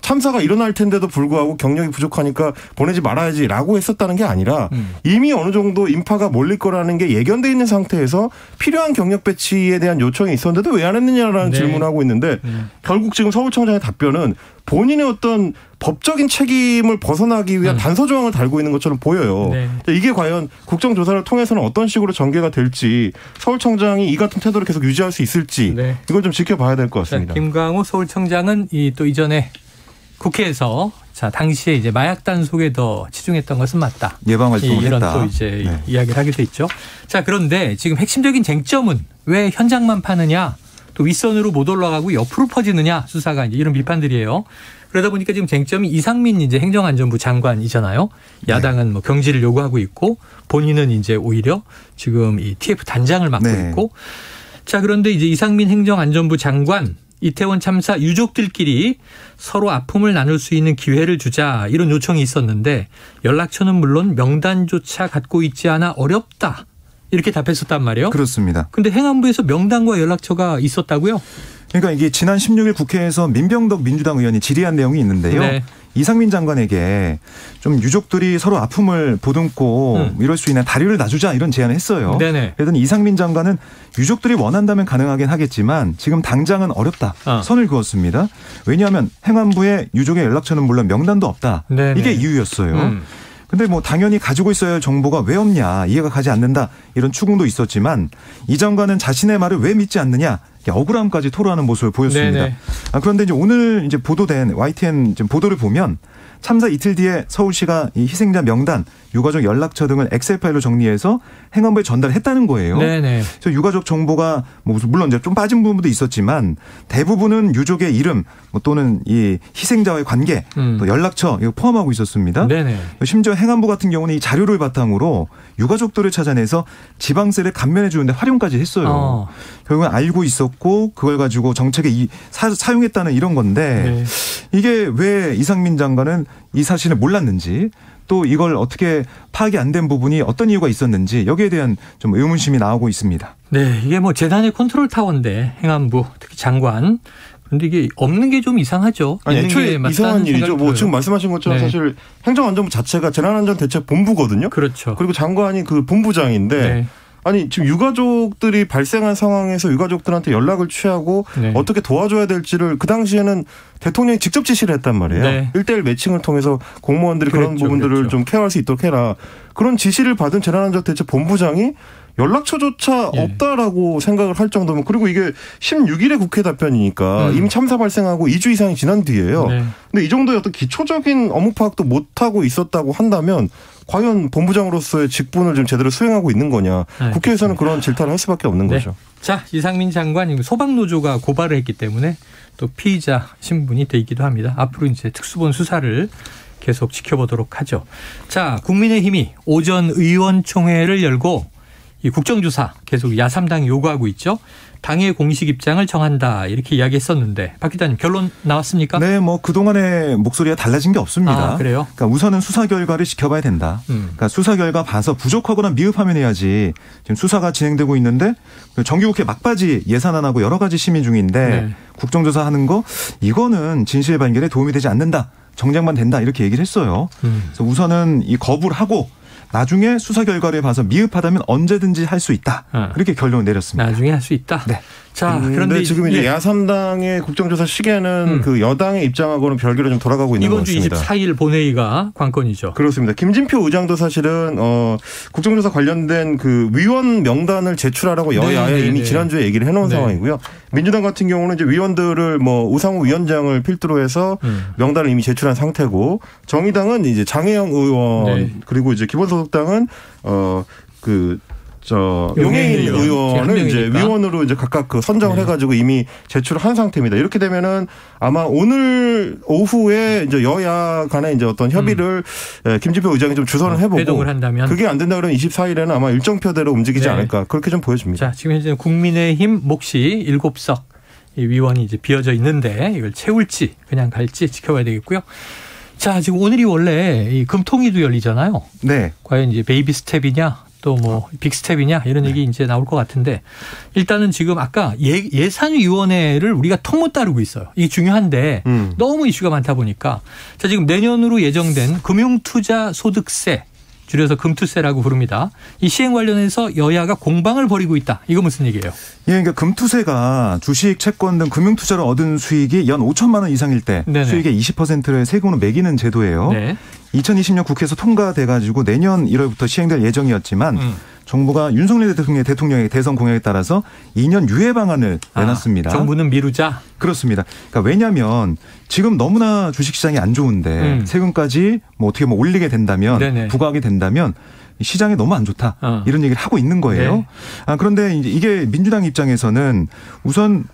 Speaker 4: 참사가 일어날 텐데도 불구하고 경력이 부족하니까 보내지 말아야지라고 했었다는 게 아니라 이미 어느 정도 인파가 몰릴 거라는 게 예견돼 있는 상태에서 필요한 경력 배치에 대한 요청이 있었는데도 왜 안 했느냐라는 네. 질문을 하고 있는데 결국 지금 서울청장의 답변은 본인의 어떤 법적인 책임을 벗어나기 위한 단서 조항을 달고 있는 것처럼 보여요. 네. 이게 과연 국정조사를 통해서는 어떤 식으로 전개가 될지 서울청장이 이 같은 태도를 계속 유지할 수 있을지 네. 이걸 좀 지켜봐야 될 것 같습니다.
Speaker 1: 김광호 서울청장은 또 이전에 국회에서 자, 당시에 이제 마약 단속에 더 치중했던 것은 맞다.
Speaker 3: 예방 활동을
Speaker 1: 이런
Speaker 3: 했다.
Speaker 1: 또 이제 이야기를 하기도 했죠. 자, 그런데 지금 핵심적인 쟁점은 왜 현장만 파느냐, 또 윗선으로 못 올라가고 옆으로 퍼지느냐, 수사가 이제 이런 비판들이에요. 그러다 보니까 지금 쟁점이 이상민 이제 행정안전부 장관이잖아요. 야당은 뭐 경질을 요구하고 있고 본인은 이제 오히려 지금 이 TF 단장을 맡고 있고. 자, 그런데 이제 이상민 행정안전부 장관, 이태원 참사 유족들끼리 서로 아픔을 나눌 수 있는 기회를 주자, 이런 요청이 있었는데 연락처는 물론 명단조차 갖고 있지 않아 어렵다, 이렇게 답했었단 말이에요.
Speaker 3: 그렇습니다.
Speaker 1: 근데 행안부에서 명단과 연락처가 있었다고요?
Speaker 3: 그러니까 이게 지난 16일 국회에서 민병덕 민주당 의원이 질의한 내용이 있는데요.
Speaker 1: 네.
Speaker 3: 이상민 장관에게 좀 유족들이 서로 아픔을 보듬고 이럴 수 있는 다리를 놔주자, 이런 제안을 했어요.
Speaker 1: 네네.
Speaker 3: 그랬더니 이상민 장관은 유족들이 원한다면 가능하긴 하겠지만 지금 당장은 어렵다, 선을 그었습니다. 왜냐하면 행안부에 유족의 연락처는 물론 명단도 없다.
Speaker 1: 네네.
Speaker 3: 이게 이유였어요. 근데 뭐 당연히 가지고 있어야 할 정보가 왜 없냐, 이해가 가지 않는다, 이런 추궁도 있었지만 이 장관은 자신의 말을 왜 믿지 않느냐, 억울함까지 토로하는 모습을 보였습니다. 그런데 이제 오늘 이제 보도된 YTN 보도를 보면 참사 이틀 뒤에 서울시가 이 희생자 명단, 유가족 연락처 등을 엑셀 파일로 정리해서 행안부에 전달했다는 거예요.
Speaker 1: 네네.
Speaker 3: 그래서 유가족 정보가 뭐 물론 이제 좀 빠진 부분도 있었지만 대부분은 유족의 이름 또는 이 희생자와의 관계, 또 연락처 이거 포함하고 있었습니다.
Speaker 1: 네네.
Speaker 3: 심지어 행안부 같은 경우는 이 자료를 바탕으로 유가족들을 찾아내서 지방세를 감면해 주는데 활용까지 했어요. 결국은 알고 있었고 그걸 가지고 정책에 사용했다는 이런 건데 이게 왜 이상민 장관은 이 사실을 몰랐는지, 또 이걸 어떻게 파악이 안 된 부분이 어떤 이유가 있었는지, 여기에 대한 좀 의문심이 나오고 있습니다.
Speaker 1: 네, 이게 뭐 재단의 컨트롤 타워인데 행안부, 특히 장관. 그런데 이게 없는 게 좀 이상하죠.
Speaker 4: 아니, 애초에 이상한 일이죠. 뭐 지금 말씀하신 것처럼 사실 행정안전부 자체가 재난안전대책본부거든요.
Speaker 1: 그렇죠.
Speaker 4: 그리고 장관이 그 본부장인데 아니 지금 유가족들이 발생한 상황에서 유가족들한테 연락을 취하고 어떻게 도와줘야 될지를 그 당시에는 대통령이 직접 지시를 했단 말이에요. 1:1 매칭을 통해서 공무원들이 그런 부분들을 좀 케어할 수 있도록 해라. 그런 지시를 받은 재난안전대책본부장이 연락처조차 없다라고 생각을 할 정도면, 그리고 이게 16일에 국회 답변이니까 이미 참사 발생하고 2주 이상이 지난 뒤에요. 근데 이 정도의 어떤 기초적인 업무 파악도 못하고 있었다고 한다면 과연 본부장으로서의 직분을 좀 제대로 수행하고 있는 거냐. 국회에서는 그런 질타를 할 수밖에 없는 거죠.
Speaker 1: 자, 이상민 장관 소방노조가 고발을 했기 때문에 또 피의자 신분이 돼 있기도 합니다. 앞으로 이제 특수본 수사를 계속 지켜보도록 하죠. 자, 국민의힘이 오전 의원총회를 열고 이 국정조사 계속 야3당이 요구하고 있죠. 당의 공식 입장을 정한다, 이렇게 이야기했었는데 박 기자님, 결론 나왔습니까?
Speaker 3: 네, 뭐 그동안의 목소리가 달라진 게 없습니다.
Speaker 1: 그래요?
Speaker 3: 그러니까 우선은 수사 결과를 지켜봐야 된다. 그러니까 수사 결과 봐서 부족하거나 미흡하면 해야지. 지금 수사가 진행되고 있는데 정기국회 막바지 예산안하고 여러 가지 심의 중인데 국정조사 하는 거, 이거는 진실 발견에 도움이 되지 않는다, 정쟁만 된다, 이렇게 얘기를 했어요. 그래서 우선은 이 거부를 하고 나중에 수사 결과를 봐서 미흡하다면 언제든지 할 수 있다, 그렇게 결론을 내렸습니다.
Speaker 1: 나중에 할 수 있다.
Speaker 3: 네.
Speaker 1: 자, 그런데
Speaker 4: 지금 이제 야3당의 국정조사 시계는 그 여당의 입장하고는 별개로 좀 돌아가고 있는 것 같습니다.
Speaker 1: 이번 주 24일 본회의가 관건이죠.
Speaker 4: 그렇습니다. 김진표 의장도 사실은 국정조사 관련된 그 위원 명단을 제출하라고 여야에 이미 지난주에 얘기를 해놓은 상황이고요. 민주당 같은 경우는 이제 위원들을 뭐 우상호 위원장을 필두로 해서 명단을 이미 제출한 상태고, 정의당은 이제 장혜영 의원 그리고 이제 기본소속당은 용해인 의원을 이제 위원으로 이제 각각 그 선정을 해가지고 이미 제출한 상태입니다. 이렇게 되면은 아마 오늘 오후에 이제 여야 간에 이제 어떤 협의를 김진표 의장이 좀 주선을 해보고,
Speaker 1: 배동을 한다면,
Speaker 4: 그게 안 된다 그러면 24일에는 아마 일정표대로 움직이지 않을까, 그렇게 좀 보여집니다.
Speaker 1: 자, 지금 현재 국민의힘 몫이 7석 위원이 이제 비어져 있는데 이걸 채울지 그냥 갈지 지켜봐야 되겠고요. 자, 지금 오늘이 원래 이 금통위도 열리잖아요.
Speaker 3: 네.
Speaker 1: 과연 이제 베이비 스텝이냐, 또 뭐 빅스텝이냐, 이런 얘기 이제 나올 것 같은데, 일단은 지금 아까 예산위원회를 우리가 통 못 다루고 있어요. 이게 중요한데 너무 이슈가 많다 보니까, 자, 지금 내년으로 예정된 금융투자소득세, 줄여서 금투세라고 부릅니다. 이 시행 관련해서 여야가 공방을 벌이고 있다. 이거 무슨 얘기예요?
Speaker 3: 예, 그러니까 금투세가 주식, 채권 등 금융투자로 얻은 수익이 연 5천만 원 이상일 때 수익의 20%를 세금으로 매기는 제도예요. 2020년 국회에서 통과돼가지고 내년 1월부터 시행될 예정이었지만 정부가 윤석열 대통령의 대선 공약에 따라서 2년 유예 방안을 내놨습니다.
Speaker 1: 정부는 미루자?
Speaker 3: 그렇습니다. 그러니까 왜냐하면 지금 너무나 주식시장이 안 좋은데 세금까지 뭐 어떻게 뭐 올리게 된다면
Speaker 1: 네네.
Speaker 3: 부과하게 된다면 시장이 너무 안 좋다. 이런 얘기를 하고 있는 거예요. 네. 그런데 이제 이게 민주당 입장에서는 우선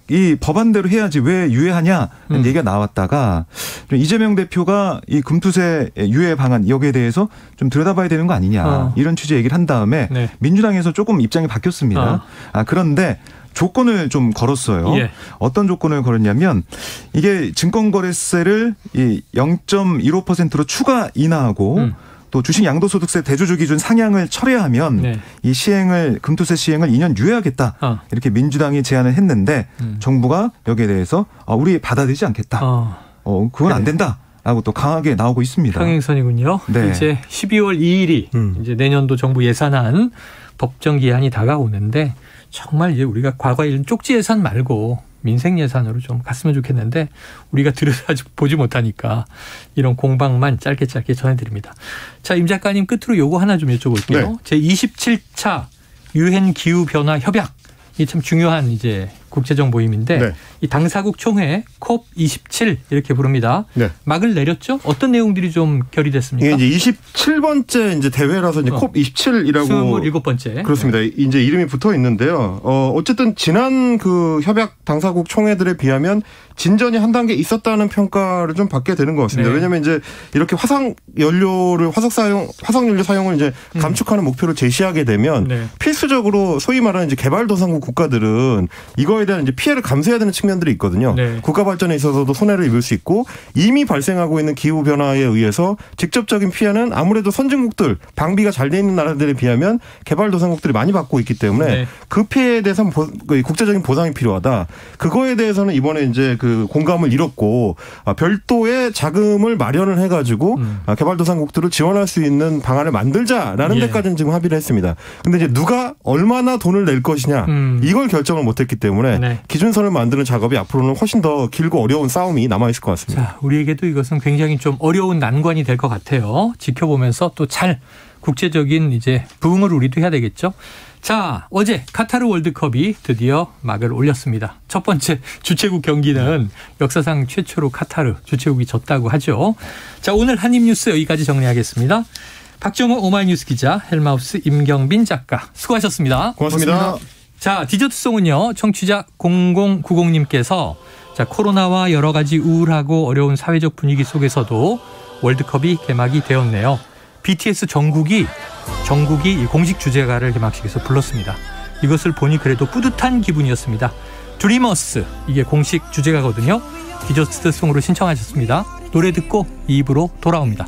Speaker 3: 이 법안대로 해야지 왜 유예하냐는 얘기가 나왔다가 이재명 대표가 이 금투세 유예 방안 여기에 대해서 좀 들여다봐야 되는 거 아니냐 이런 취지 얘기를 한 다음에 네. 민주당에서 조금 입장이 바뀌었습니다. 그런데 조건을 좀 걸었어요. 예. 어떤 조건을 걸었냐면 이게 증권거래세를 이 0.15%로 추가 인하하고 또 주식 양도소득세 대조주 기준 상향을 철회하면 네. 이 금투세 시행을 2년 유예하겠다. 이렇게 민주당이 제안을 했는데 정부가 여기에 대해서 우리 받아들이지 않겠다. 그건 안 된다라고 또 강하게 나오고 있습니다.
Speaker 1: 평행선이군요. 네. 이제 12월 2일이 이제 내년도 정부 예산안 법정 기한이 다가오는데 정말 이제 우리가 과거에 이런 쪽지 예산 말고 민생 예산으로 좀 갔으면 좋겠는데 우리가 들여다보지 못하니까 이런 공방만 짧게 전해드립니다. 자, 임 작가님 끝으로 요거 하나 좀 여쭤볼게요. 네. 제27차 유엔 기후 변화 협약 이 참 중요한 이제 국제적 모임인데 네. 이 당사국 총회 COP27 이렇게 부릅니다. 네. 막을 내렸죠? 어떤 내용들이 좀 결의됐습니까?
Speaker 4: 이게 이제 27번째 이제 대회라서 이제 COP27이라고
Speaker 1: 27번째.
Speaker 4: 그렇습니다. 네. 이제 이름이 붙어 있는데요. 어쨌든 지난 그 협약 당사국 총회들에 비하면 진전이 한 단계 있었다는 평가를 좀 받게 되는 것 같습니다. 네. 왜냐하면 이제 이렇게 화석 연료 사용을 이제 감축하는 목표를 제시하게 되면 네. 필수적으로 소위 말하는 이제 개발도상국 국가들은 이거에 대한 이제 피해를 감수해야 되는 측면들이 있거든요. 네. 국가 발전에 있어서도 손해를 입을 수 있고 이미 발생하고 있는 기후 변화에 의해서 직접적인 피해는 아무래도 선진국들 방비가 잘 돼 있는 나라들에 비하면 개발도상국들이 많이 받고 있기 때문에 네. 그 피해에 대해서는 국제적인 보상이 필요하다. 그거에 대해서는 이번에 이제 그 공감을 이뤘고 별도의 자금을 마련을 해가지고 개발도상국들을 지원할 수 있는 방안을 만들자라는 데까지는 지금 합의를 했습니다. 근데 이제 누가 얼마나 돈을 낼 것이냐 이걸 결정을 못했기 때문에 네. 기준선을 만드는 작업이 앞으로는 훨씬 더 길고 어려운 싸움이 남아있을 것 같습니다.
Speaker 1: 자, 우리에게도 이것은 굉장히 좀 어려운 난관이 될 것 같아요. 지켜보면서 또 잘 국제적인 이제 부응을 우리도 해야 되겠죠. 자, 어제 카타르 월드컵이 드디어 막을 올렸습니다. 첫 번째 주최국 경기는 역사상 최초로 카타르 주최국이 졌다고 하죠. 자, 오늘 한입뉴스 여기까지 정리하겠습니다. 박정호 오마이뉴스 기자, 헬마우스 임경빈 작가 수고하셨습니다.
Speaker 4: 고맙습니다.
Speaker 1: 자, 디저트송은요. 청취자 0090님께서 자, 코로나와 여러 가지 우울하고 어려운 사회적 분위기 속에서도 월드컵이 개막이 되었네요. BTS 정국이 공식 주제가를 개막식에서 불렀습니다. 이것을 보니 그래도 뿌듯한 기분이었습니다. 드리머스, 이게 공식 주제가거든요. 디저트송으로 신청하셨습니다. 노래 듣고 2부로 돌아옵니다.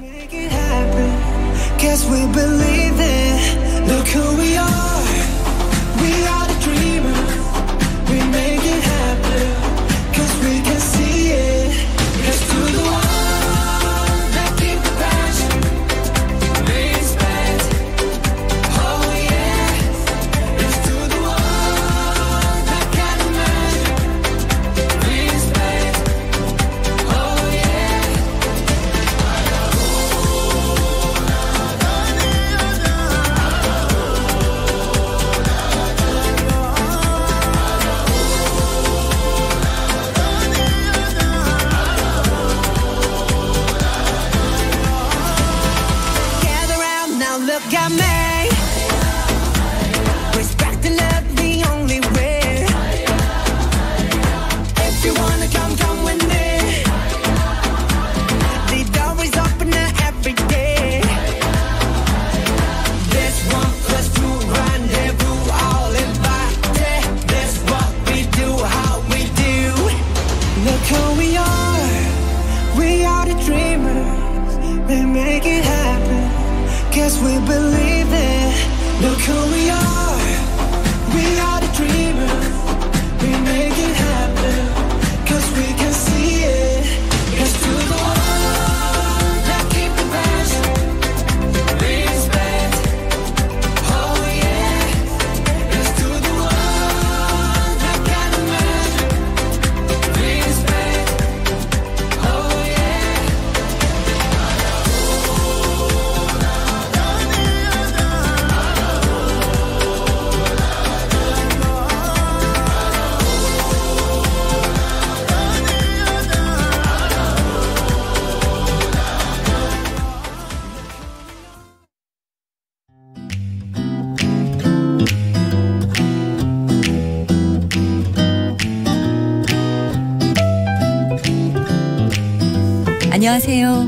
Speaker 6: 안녕하세요.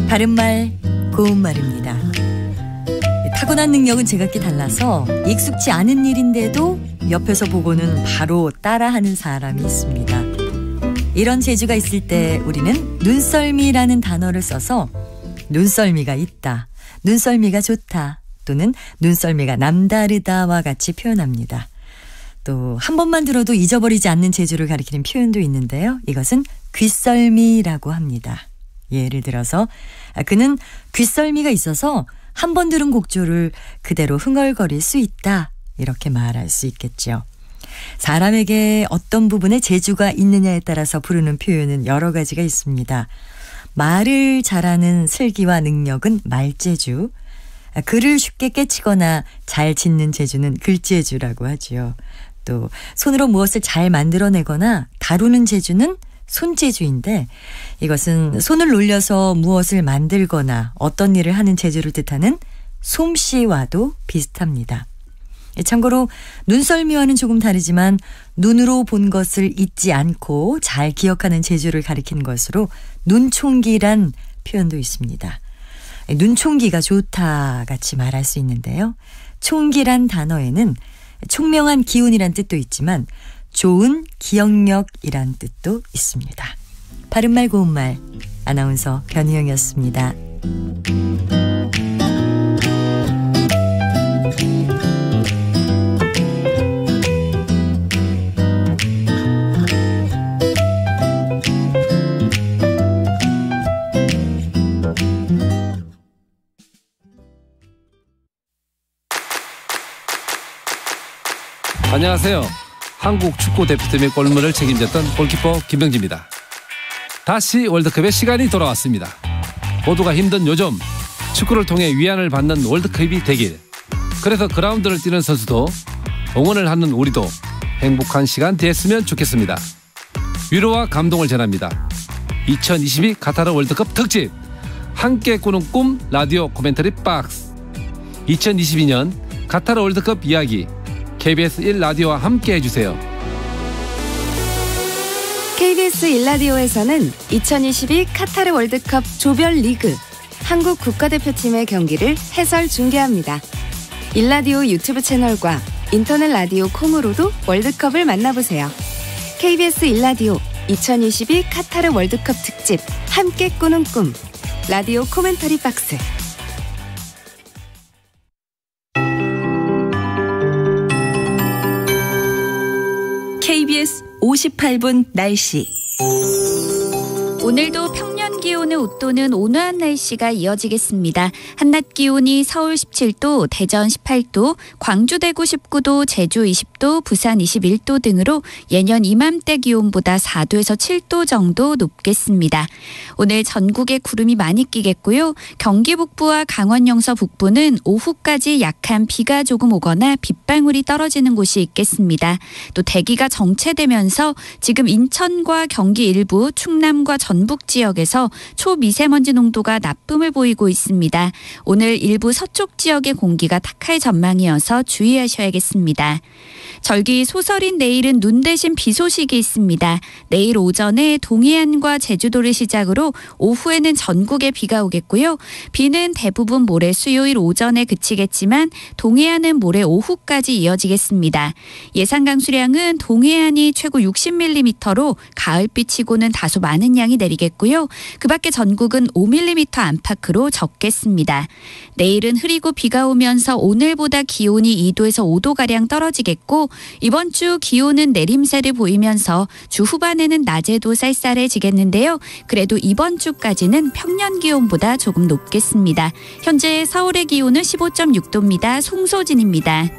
Speaker 6: 바른말 고운말입니다. 타고난 능력은 제각기 달라서 익숙지 않은 일인데도 옆에서 보고는 바로 따라하는 사람이 있습니다. 이런 재주가 있을 때 우리는 눈썰미라는 단어를 써서 눈썰미가 있다, 눈썰미가 좋다 또는 눈썰미가 남다르다와 같이 표현합니다. 또 한 번만 들어도 잊어버리지 않는 재주를 가리키는 표현도 있는데요. 이것은 귓썰미라고 합니다. 예를 들어서 그는 귓썰미가 있어서 한 번 들은 곡조를 그대로 흥얼거릴 수 있다, 이렇게 말할 수 있겠죠. 사람에게 어떤 부분에 재주가 있느냐에 따라서 부르는 표현은 여러 가지가 있습니다. 말을 잘하는 슬기와 능력은 말재주, 글을 쉽게 깨치거나 잘 짓는 재주는 글재주라고 하지요. 또 손으로 무엇을 잘 만들어내거나 다루는 재주는 손재주인데, 이것은 손을 놀려서 무엇을 만들거나 어떤 일을 하는 재주를 뜻하는 솜씨와도 비슷합니다. 참고로 눈썰미와는 조금 다르지만 눈으로 본 것을 잊지 않고 잘 기억하는 재주를 가리키는 것으로 눈총기란 표현도 있습니다. 눈총기가 좋다 같이 말할 수 있는데요. 총기란 단어에는 총명한 기운이란 뜻도 있지만 좋은 기억력이란 뜻도 있습니다. 바른말 고운말, 아나운서 변희영이었습니다.
Speaker 7: 안녕하세요. 한국 축구 대표팀의 골문을 책임졌던 골키퍼 김병지입니다. 다시 월드컵의 시간이 돌아왔습니다. 모두가 힘든 요즘 축구를 통해 위안을 받는 월드컵이 되길, 그래서 그라운드를 뛰는 선수도 응원을 하는 우리도 행복한 시간 됐으면 좋겠습니다. 위로와 감동을 전합니다. 2022 카타르 월드컵 특집 함께 꾸는 꿈 라디오 코멘터리 박스. 2022년 카타르 월드컵 이야기 KBS 1라디오와 함께 해주세요.
Speaker 8: KBS 1라디오에서는 2022 카타르 월드컵 조별리그 한국 국가대표팀의 경기를 해설 중계합니다. 1라디오 유튜브 채널과 인터넷 라디오 콩으로도 월드컵을 만나보세요. KBS 1라디오 2022 카타르 월드컵 특집 함께 꾸는 꿈 라디오 코멘터리 박스.
Speaker 6: KBS 58분 날씨.
Speaker 9: 오늘도 평년 기온을 웃도는 온화한 날씨가 이어지겠습니다. 한낮 기온이 서울 17도, 대전 18도, 광주 대구 19도, 제주 20도, 부산 21도 등으로 예년 이맘때 기온보다 4도에서 7도 정도 높겠습니다. 오늘 전국에 구름이 많이 끼겠고요. 경기 북부와 강원 영서 북부는 오후까지 약한 비가 조금 오거나 빗방울이 떨어지는 곳이 있겠습니다. 또 대기가 정체되면서 지금 인천과 경기 일부, 충남과 전북 지역에서 초미세먼지 농도가 나쁨을 보이고 있습니다. 오늘 일부 서쪽 지역의 공기가 탁할 전망이어서 주의하셔야겠습니다. 절기 소설인 내일은 눈 대신 비 소식이 있습니다. 내일 오전에 동해안과 제주도를 시작으로 오후에는 전국에 비가 오겠고요. 비는 대부분 모레 수요일 오전에 그치겠지만 동해안은 모레 오후까지 이어지겠습니다. 예상 강수량은 동해안이 최고 60mm로 가을비치고는 다소 많은 양이 내리겠고요. 그 밖에 전국은 5mm 안팎으로 적겠습니다. 내일은 흐리고 비가 오면서 오늘보다 기온이 2도에서 5도가량 떨어지겠고, 이번 주 기온은 내림세를 보이면서 주 후반에는 낮에도 쌀쌀해지겠는데요. 그래도 이번 주까지는 평년 기온보다 조금 높겠습니다. 현재 서울의 기온은 15.6도입니다. 송소진입니다.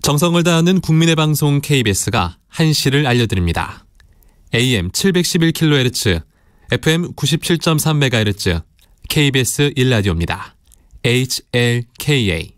Speaker 10: 정성을 다하는 국민의 방송 KBS가 한시를 알려드립니다. AM 711kHz, FM 97.3MHz, KBS 1라디오입니다. HLKA.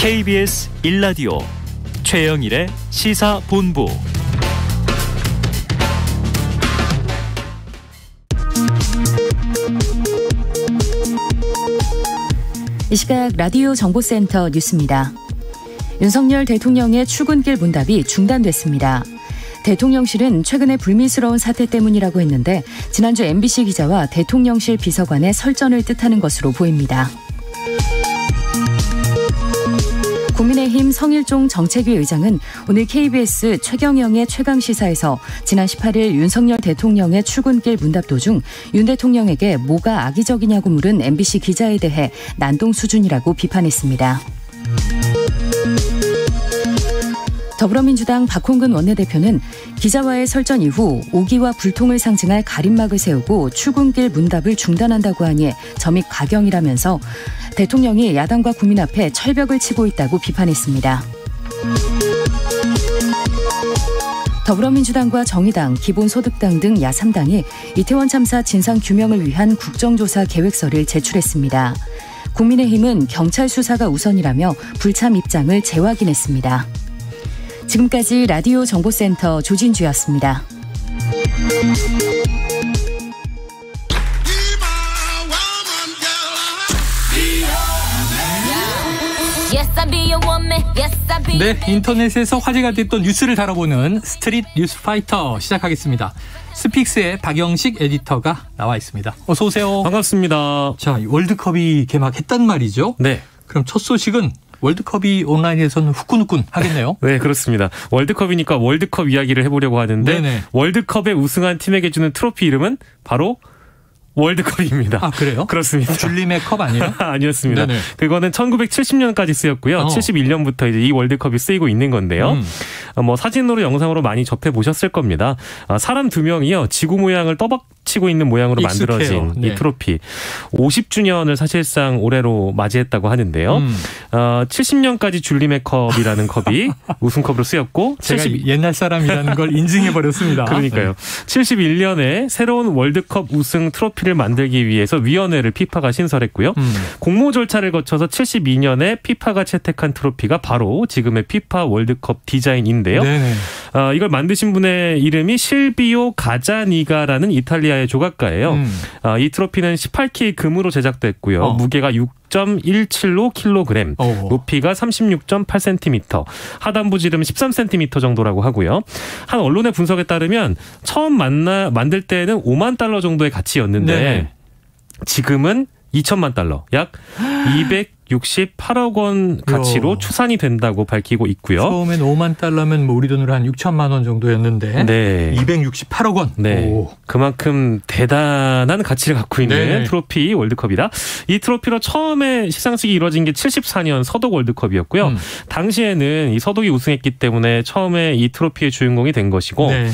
Speaker 11: KBS 1라디오 최영일의 시사본부.
Speaker 12: 이 시각 라디오 정보센터 뉴스입니다. 윤석열 대통령의 출근길 문답이 중단됐습니다. 대통령실은 최근에 불미스러운 사태 때문이라고 했는데 지난주 MBC 기자와 대통령실 비서관의 설전을 뜻하는 것으로 보입니다. 국민의힘 성일종 정책위 의장은 오늘 KBS 최경영의 최강시사에서 지난 18일 윤석열 대통령의 출근길 문답 도중 윤 대통령에게 뭐가 악의적이냐고 물은 MBC 기자에 대해 난동 수준이라고 비판했습니다. 더불어민주당 박홍근 원내대표는 기자와의 설전 이후 오기와 불통을 상징할 가림막을 세우고 출근길 문답을 중단한다고 하니 점이 가경이라면서 대통령이 야당과 국민 앞에 철벽을 치고 있다고 비판했습니다. 더불어민주당과 정의당, 기본소득당 등 야3당이 이태원 참사 진상규명을 위한 국정조사 계획서를 제출했습니다. 국민의힘은 경찰 수사가 우선이라며 불참 입장을 재확인했습니다. 지금까지 라디오 정보센터 조진주였습니다.
Speaker 1: 네, 인터넷에서 화제가 됐던 뉴스를 다뤄보는 스트릿 뉴스 파이터 시작하겠습니다. 스픽스의 박영식 에디터가 나와 있습니다. 어서 오세요.
Speaker 13: 반갑습니다.
Speaker 1: 자, 월드컵이 개막했단 말이죠.
Speaker 13: 네.
Speaker 1: 그럼 첫 소식은 월드컵이 온라인에서는 후끈후끈 하겠네요.
Speaker 13: 네, 그렇습니다. 월드컵이니까 월드컵 이야기를 해보려고 하는데
Speaker 1: 네네.
Speaker 13: 월드컵에 우승한 팀에게 주는 트로피 이름은 바로 월드컵입니다.
Speaker 1: 아, 그래요?
Speaker 13: 그렇습니다.
Speaker 1: 줄림의 컵 아니에요?
Speaker 13: 아니었습니다.
Speaker 1: 네네.
Speaker 13: 그거는 1970년까지 쓰였고요. 71년부터 이제 이 월드컵이 쓰이고 있는 건데요. 뭐 사진으로 영상으로 많이 접해 보셨을 겁니다. 사람 2명이요. 지구 모양을 떠박치고 있는 모양으로
Speaker 1: 익숙해요.
Speaker 13: 만들어진
Speaker 1: 네.
Speaker 13: 이 트로피. 50주년을 사실상 올해로 맞이했다고 하는데요. 70년까지 줄림의 컵이라는 컵이 우승컵으로 쓰였고
Speaker 1: 제가 옛날 사람이라는 걸 인증해 버렸습니다.
Speaker 13: 그러니까요. 71년에 새로운 월드컵 우승 트로피를 만들기 위해서 위원회를 피파가 신설했고요. 공모 절차를 거쳐서 72년에 피파가 채택한 트로피가 바로 지금의 피파 월드컵 디자인인데요. 이걸 만드신 분의 이름이 실비오 가자니가라는 이탈리아의 조각가예요. 이 트로피는 18K 금으로 제작됐고요. 무게가 6.17kg, 높이가 36.8cm, 하단부 지름 13cm 정도라고 하고요. 한 언론의 분석에 따르면 처음 만들 때는 5만 달러 정도의 가치였는데 지금은 2천만 달러, 약 268억 원 가치로 추산이 된다고 밝히고 있고요.
Speaker 1: 처음엔 5만 달러면 뭐 우리 돈으로 한 6천만 원 정도였는데
Speaker 13: 네.
Speaker 1: 268억 원.
Speaker 13: 네.
Speaker 1: 오.
Speaker 13: 그만큼 대단한 가치를 갖고 있는
Speaker 1: 네.
Speaker 13: 트로피 월드컵이다. 이 트로피로 처음에 시상식이 이루어진 게 74년 서독 월드컵이었고요. 당시에는 이 서독이 우승했기 때문에 처음에 이 트로피의 주인공이 된 것이고
Speaker 1: 네.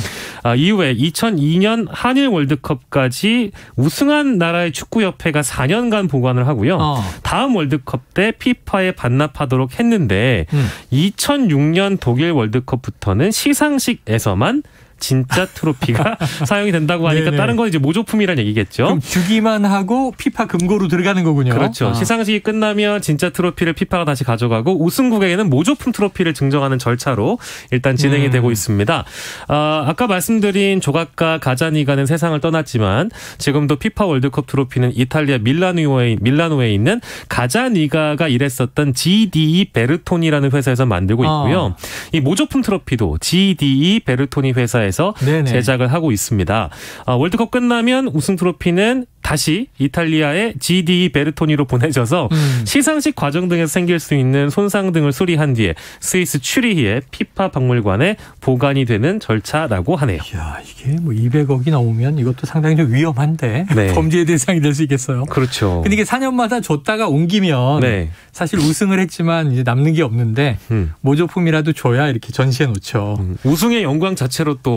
Speaker 13: 이후에 2002년 한일 월드컵까지 우승한 나라의 축구협회가 4년간 보관을 하고요. 다음 월드컵 때 피파에 반납하도록 했는데 2006년 독일 월드컵부터는 시상식에서만 진짜 트로피가 사용이 된다고 하니까
Speaker 1: 네네.
Speaker 13: 다른 건 이제 모조품이라는 얘기겠죠.
Speaker 1: 그럼 주기만 하고 피파 금고로 들어가는 거군요.
Speaker 13: 그렇죠. 시상식이 끝나면 진짜 트로피를 피파가 다시 가져가고 우승국에게는 모조품 트로피를 증정하는 절차로 일단 진행이 되고 있습니다. 아까 말씀드린 조각가 가자니가는 세상을 떠났지만 지금도 피파 월드컵 트로피는 이탈리아 밀라노에 있는 가자니가가 일했었던 GDE 베르토니라는 회사에서 만들고 있고요. 이 모조품 트로피도 GDE 베르토니 회사에서 제작을 하고 있습니다. 월드컵 끝나면 우승 트로피는 다시 이탈리아의 GDE 베르토니로 보내져서 시상식 과정 등에서 생길 수 있는 손상 등을 수리한 뒤에 스위스 츄리히의 피파 박물관에 보관이 되는 절차라고 하네요.
Speaker 1: 이야, 이게 뭐 200억이 넘으면 이것도 상당히 좀 위험한데
Speaker 13: 네.
Speaker 1: 범죄의 대상이 될 수 있겠어요.
Speaker 13: 그렇죠.
Speaker 1: 근데 이게 4년마다 줬다가 옮기면
Speaker 13: 네.
Speaker 1: 사실 우승을 했지만 이제 남는 게 없는데 모조품이라도 줘야 이렇게 전시해 놓죠.
Speaker 13: 우승의 영광 자체로 또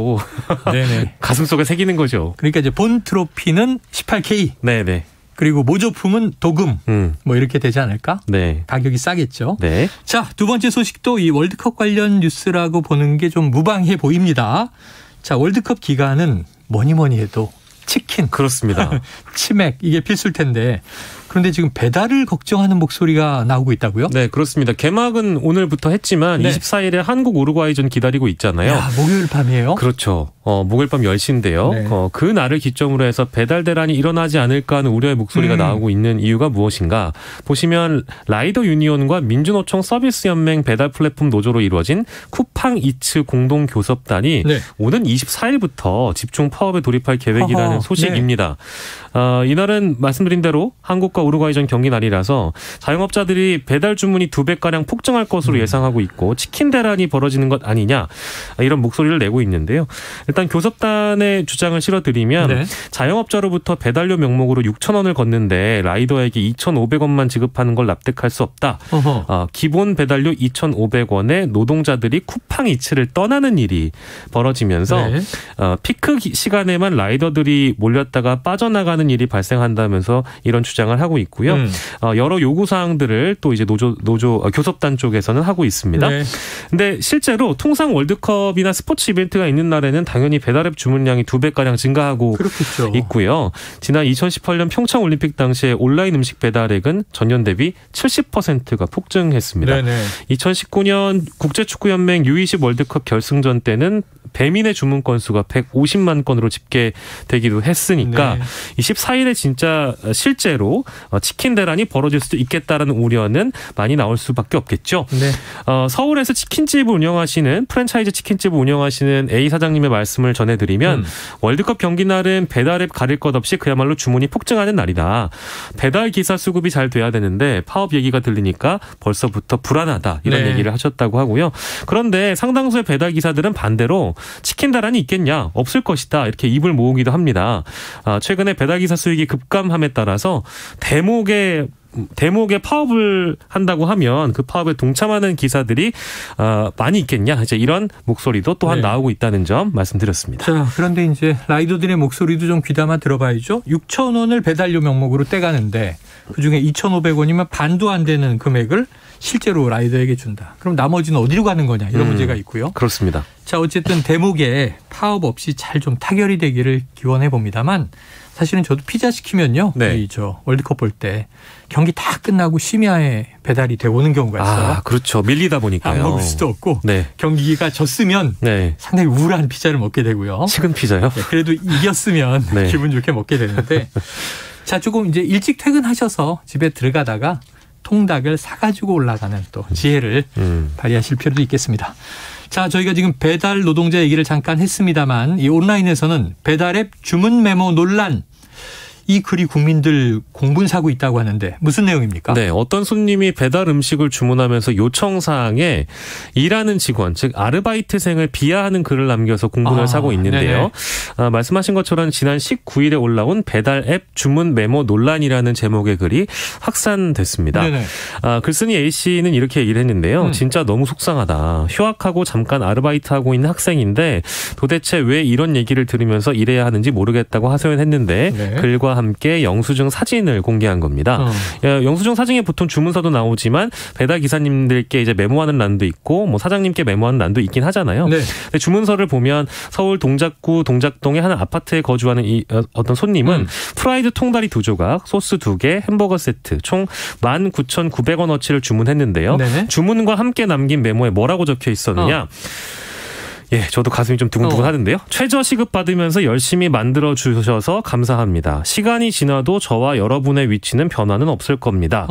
Speaker 1: 네네.
Speaker 13: 가슴속에 새기는 거죠.
Speaker 1: 그러니까 이제 본 트로피는 18K.
Speaker 13: 네네.
Speaker 1: 그리고 모조품은 도금. 뭐 이렇게 되지 않을까?
Speaker 13: 네.
Speaker 1: 가격이 싸겠죠.
Speaker 13: 네.
Speaker 1: 자, 두 번째 소식도 이 월드컵 관련 뉴스라고 보는 게 좀 무방해 보입니다. 자, 월드컵 기간은 뭐니 해도 치킨.
Speaker 13: 그렇습니다.
Speaker 1: 치맥 이게 필수일 텐데 그런데 지금 배달을 걱정하는 목소리가 나오고 있다고요?
Speaker 13: 네, 그렇습니다. 개막은 오늘부터 했지만 네. 24일에 한국 우루과이전 기다리고 있잖아요.
Speaker 1: 야, 목요일 밤이에요?
Speaker 13: 그렇죠. 목요일 밤 10시인데요. 네. 그 날을 기점으로 해서 배달 대란이 일어나지 않을까 하는 우려의 목소리가 나오고 있는 이유가 무엇인가? 보시면 라이더 유니온과 민주노총 서비스연맹 배달 플랫폼 노조로 이루어진 쿠팡이츠 공동교섭단이 네. 오는 24일부터 집중 파업에 돌입할 계획이라는 소식입니다. 네. 이날은 말씀드린 대로 한국과 우루과이전 경기 날이라서 자영업자들이 배달 주문이 2배가량 폭증할 것으로 예상하고 있고 치킨 대란이 벌어지는 것 아니냐 이런 목소리를 내고 있는데요. 일단 교섭단의 주장을 실어드리면 네. 자영업자로부터 배달료 명목으로 6,000원을 걷는데 라이더에게 2,500원만 지급하는 걸 납득할 수 없다. 기본 배달료 2,500원에 노동자들이 쿠팡이츠를 떠나는 일이 벌어지면서 네. 피크 시간에만 라이더들이 몰렸다가 빠져나가는 일이 발생한다면서 이런 주장을 하고 있고요. 여러 요구 사항들을 또 이제 교섭단 쪽에서는 하고 있습니다. 네. 근데 실제로 통상 월드컵이나 스포츠 이벤트가 있는 날에는 당연히 배달앱 주문량이 2배가량 증가하고 그렇겠죠. 있고요. 지난 2018년 평창 올림픽 당시에 온라인 음식 배달액은 전년 대비 70%가 폭증했습니다. 네네. 2019년 국제축구연맹 U20 월드컵 결승전 때는 배민의 주문 건수가 150만 건으로 집계되기도 했으니까 네. 24일에 진짜 실제로 치킨 대란이 벌어질 수도 있겠다라는 우려는 많이 나올 수밖에 없겠죠. 네. 서울에서 치킨집을 운영하시는 프랜차이즈 치킨집을 운영하시는 A 사장님의 말씀을 전해드리면 월드컵 경기 날은 배달앱 가릴 것 없이 그야말로 주문이 폭증하는 날이다. 배달 기사 수급이 잘 돼야 되는데 파업 얘기가 들리니까 벌써부터 불안하다 이런 네. 얘기를 하셨다고 하고요. 그런데 상당수의 배달 기사들은 반대로 치킨 대란이 있겠냐? 없을 것이다. 이렇게 입을 모으기도 합니다. 최근에 배달기사 수익이 급감함에 따라서 대목의 파업을 한다고 하면 그 파업에 동참하는 기사들이 많이 있겠냐? 이제 이런 목소리도 또한 네. 나오고 있다는 점 말씀드렸습니다.
Speaker 1: 자, 그런데 이제 라이더들의 목소리도 좀 귀담아 들어봐야죠. 6,000원을 배달료 명목으로 떼가는데 그중에 2,500원이면 반도 안 되는 금액을 실제로 라이더에게 준다. 그럼 나머지는 어디로 가는 거냐 이런 문제가 있고요.
Speaker 13: 그렇습니다.
Speaker 1: 자, 어쨌든 대목에 파업 없이 잘 좀 타결이 되기를 기원해 봅니다만 사실은 저도 피자 시키면요. 네. 월드컵 볼 때 경기 다 끝나고 심야에 배달이 되어 오는 경우가 있어요.
Speaker 13: 그렇죠. 밀리다 보니까요.
Speaker 1: 안 먹을 수도 없고
Speaker 13: 네.
Speaker 1: 경기가 졌으면 네. 상당히 우울한 피자를 먹게 되고요.
Speaker 13: 식은 피자요?
Speaker 1: 네, 그래도 이겼으면 네. 기분 좋게 먹게 되는데 자, 조금 이제 일찍 퇴근하셔서 집에 들어가다가 통닭을 사가지고 올라가는 또 지혜를 발휘하실 필요도 있겠습니다. 자, 저희가 지금 배달 노동자 얘기를 잠깐 했습니다만 이 온라인에서는 배달앱 주문 메모 논란 이 글이 국민들 공분사고 있다고 하는데 무슨 내용입니까?
Speaker 13: 네, 어떤 손님이 배달 음식을 주문하면서 요청사항에 일하는 직원, 즉 아르바이트생을 비하하는 글을 남겨서 공분을 사고 있는데요. 말씀하신 것처럼 지난 19일에 올라온 배달 앱 주문 메모 논란이라는 제목의 글이 확산됐습니다. 글쓴이 A씨는 이렇게 얘기를 했는데요. 진짜 너무 속상하다. 휴학하고 잠깐 아르바이트하고 있는 학생인데 도대체 왜 이런 얘기를 들으면서 일해야 하는지 모르겠다고 하소연했는데 네. 글과 함께 영수증 사진을 공개한 겁니다. 영수증 사진에 보통 주문서도 나오지만 배달 기사님들께 이제 메모하는欄도 있고 뭐 사장님께 메모하는欄도 있긴 하잖아요. 네. 근데 주문서를 보면 서울 동작구 동작동의 한 아파트에 거주하는 이 어떤 손님은 프라이드 통다리 2조각, 소스 2개, 햄버거 세트 총 19,900원어치를 주문했는데요. 네네. 주문과 함께 남긴 메모에 뭐라고 적혀 있었느냐? 예, 저도 가슴이 좀 두근두근 하는데요. 최저 시급 받으면서 열심히 만들어 주셔서 감사합니다. 시간이 지나도 저와 여러분의 위치는 변화는 없을 겁니다.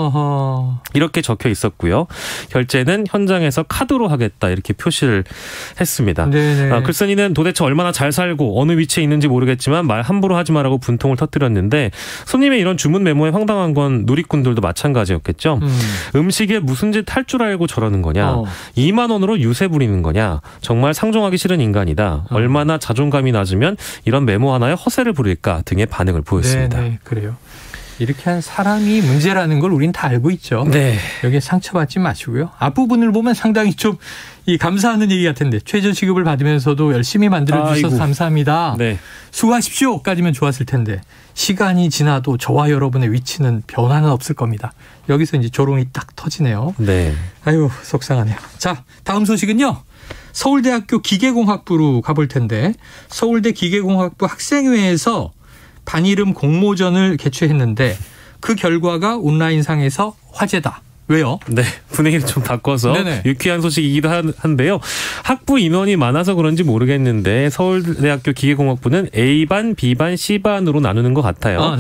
Speaker 13: 이렇게 적혀 있었고요. 결제는 현장에서 카드로 하겠다 이렇게 표시를 했습니다. 글쓴이는 도대체 얼마나 잘 살고 어느 위치에 있는지 모르겠지만 말 함부로 하지 말라고 분통을 터뜨렸는데 손님의 이런 주문 메모에 황당한 건 누리꾼들도 마찬가지였겠죠. 음식에 무슨 짓 할 줄 알고 저러는 거냐. 2만 원으로 유세 부리는 거냐. 정말 상종하기 싫은 인간이다. 얼마나 자존감이 낮으면 이런 메모 하나에 허세를 부릴까 등의 반응을 보였습니다.
Speaker 1: 네, 그래요. 이렇게 한 사람이 문제라는 걸 우린 다 알고 있죠. 네. 여기에 상처받지 마시고요. 앞부분을 보면 상당히 좀 감사하는 얘기 같은데 최저시급을 받으면서도 열심히 만들어주셔서 감사합니다. 네. 수고하십시오까지면 좋았을 텐데 시간이 지나도 저와 여러분의 위치는 변화는 없을 겁니다. 여기서 이제 조롱이 딱 터지네요. 네. 아유, 속상하네요. 자, 다음 소식은요. 서울대학교 기계공학부로 가볼 텐데 서울대 기계공학부 학생회에서 반이름 공모전을 개최했는데 그 결과가 온라인상에서 화제다. 왜요?
Speaker 13: 네, 분위기를 좀 바꿔서
Speaker 1: 네네.
Speaker 13: 유쾌한 소식이기도 한데요. 학부 인원이 많아서 그런지 모르겠는데 서울대학교 기계공학부는 A반, B반, C반으로 나누는 것 같아요.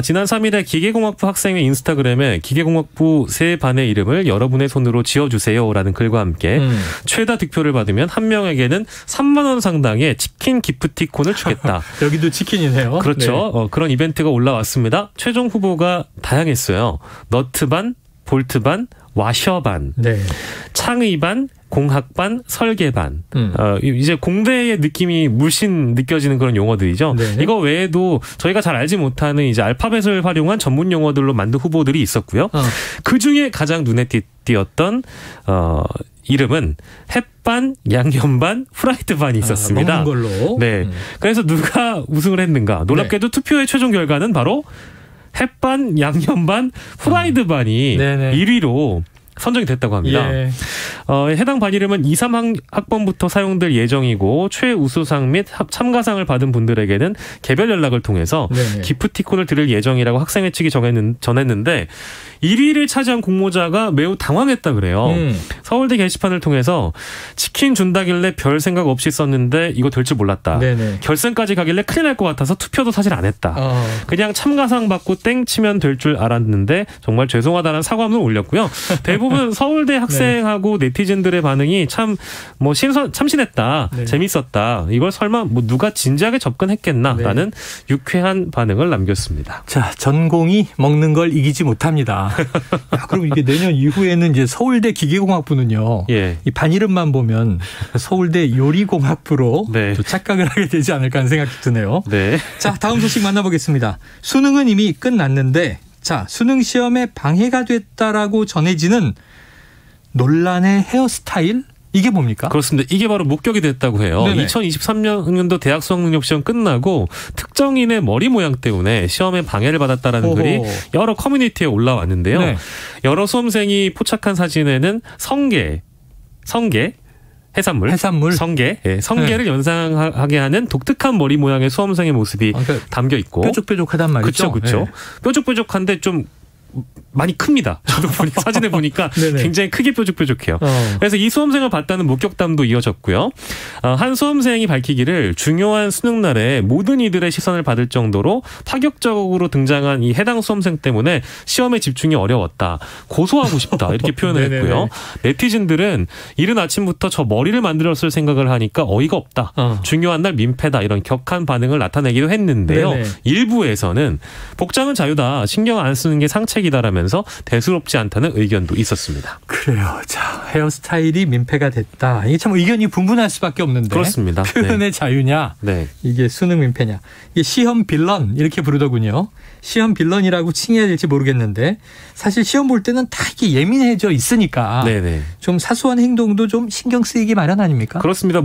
Speaker 13: 지난 3일에 기계공학부 학생의 인스타그램에 기계공학부 세 반의 이름을 여러분의 손으로 지어주세요라는 글과 함께 최다 득표를 받으면 한 명에게는 3만 원 상당의 치킨 기프티콘을 주겠다.
Speaker 1: 여기도 치킨이네요.
Speaker 13: 그렇죠.
Speaker 1: 네.
Speaker 13: 그런 이벤트가 올라왔습니다. 최종 후보가 다양했어요. 너트반, 볼트반, 와셔반, 창의반, 공학반, 설계반. 이제 공대의 느낌이 물씬 느껴지는 그런 용어들이죠. 이거 외에도 저희가 잘 알지 못하는 이제 알파벳을 활용한 전문 용어들로 만든 후보들이 있었고요. 그 중에 가장 눈에 띄었던 이름은 햇반, 양념반, 후라이드반이 있었습니다.
Speaker 1: 먹는 걸로.
Speaker 13: 네. 그래서 누가 우승을 했는가? 놀랍게도 투표의 최종 결과는 바로 햇반, 양념반, 후라이드반이 1위로 선정이 됐다고 합니다. 해당 반 이름은 2, 3학번부터 사용될 예정이고 최우수상 및 참가상을 받은 분들에게는 개별 연락을 통해서 기프티콘을 드릴 예정이라고 학생회 측이 전했는데 1위를 차지한 공모자가 매우 당황했다 그래요. 서울대 게시판을 통해서 치킨 준다길래 별 생각 없이 썼는데 이거 될 줄 몰랐다. 결승까지 가길래 큰일 날 것 같아서 투표도 사실 안 했다. 그냥 참가상 받고 땡 치면 될 줄 알았는데 정말 죄송하다는 사과문을 올렸고요. 대부분 서울대 학생하고 네티즌들의 반응이 참 참신했다. 재밌었다. 이걸 설마 누가 진지하게 접근했겠나라는 유쾌한 반응을 남겼습니다.
Speaker 1: 자, 전공이 먹는 걸 이기지 못합니다. 그럼 이게 내년 이후에는 이제 서울대 기계공학부는요. 이 반 이름만 보면 서울대 요리공학부로 또 착각을 하게 되지 않을까 하는 생각이 드네요. 자, 다음 소식 만나보겠습니다. 수능은 이미 끝났는데 자, 수능 시험에 방해가 됐다라고 전해지는 논란의 헤어스타일? 이게 뭡니까?
Speaker 13: 그렇습니다. 이게 바로 목격이 됐다고 해요. 2023년도 대학 수학능력시험 끝나고 특정인의 머리 모양 때문에 시험에 방해를 받았다라는 글이 여러 커뮤니티에 올라왔는데요. 여러 수험생이 포착한 사진에는 성게, 해산물, 성게를 연상하게 하는 독특한 머리 모양의 수험생의 모습이 담겨 있고
Speaker 1: 뾰족뾰족하단 말이죠.
Speaker 13: 그렇죠. 뾰족뾰족한데 좀 많이 큽니다. 저도 사진을 보니까 굉장히 크게 뾰족뾰족해요. 그래서 이 수험생을 봤다는 목격담도 이어졌고요. 한 수험생이 밝히기를 중요한 수능날에 모든 이들의 시선을 받을 정도로 파격적으로 등장한 이 해당 수험생 때문에 시험에 집중이 어려웠다. 고소하고 싶다. 이렇게 표현을 했고요. 네티즌들은 이른 아침부터 저 머리를 만들었을 생각을 하니까 어이가 없다. 중요한 날 민폐다. 이런 격한 반응을 나타내기도 했는데요. 일부에서는 복장은 자유다. 신경 안 쓰는 게 상책이다라면서 대수롭지 않다는 의견도 있었습니다.
Speaker 1: 그래요. 자, 헤어스타일이 민폐가 됐다. 이게 참 의견이 분분할 수밖에 없는데.
Speaker 13: 그렇습니다.
Speaker 1: 표현의 자유냐, 이게 수능 민폐냐. 이게 시험 빌런 이렇게 부르더군요. 시험 빌런이라고 칭해야 될지 모르겠는데 사실 시험 볼 때는 다 이게 예민해져 있으니까 좀 사소한 행동도 좀 신경 쓰이기 마련 아닙니까?
Speaker 13: 그렇습니다.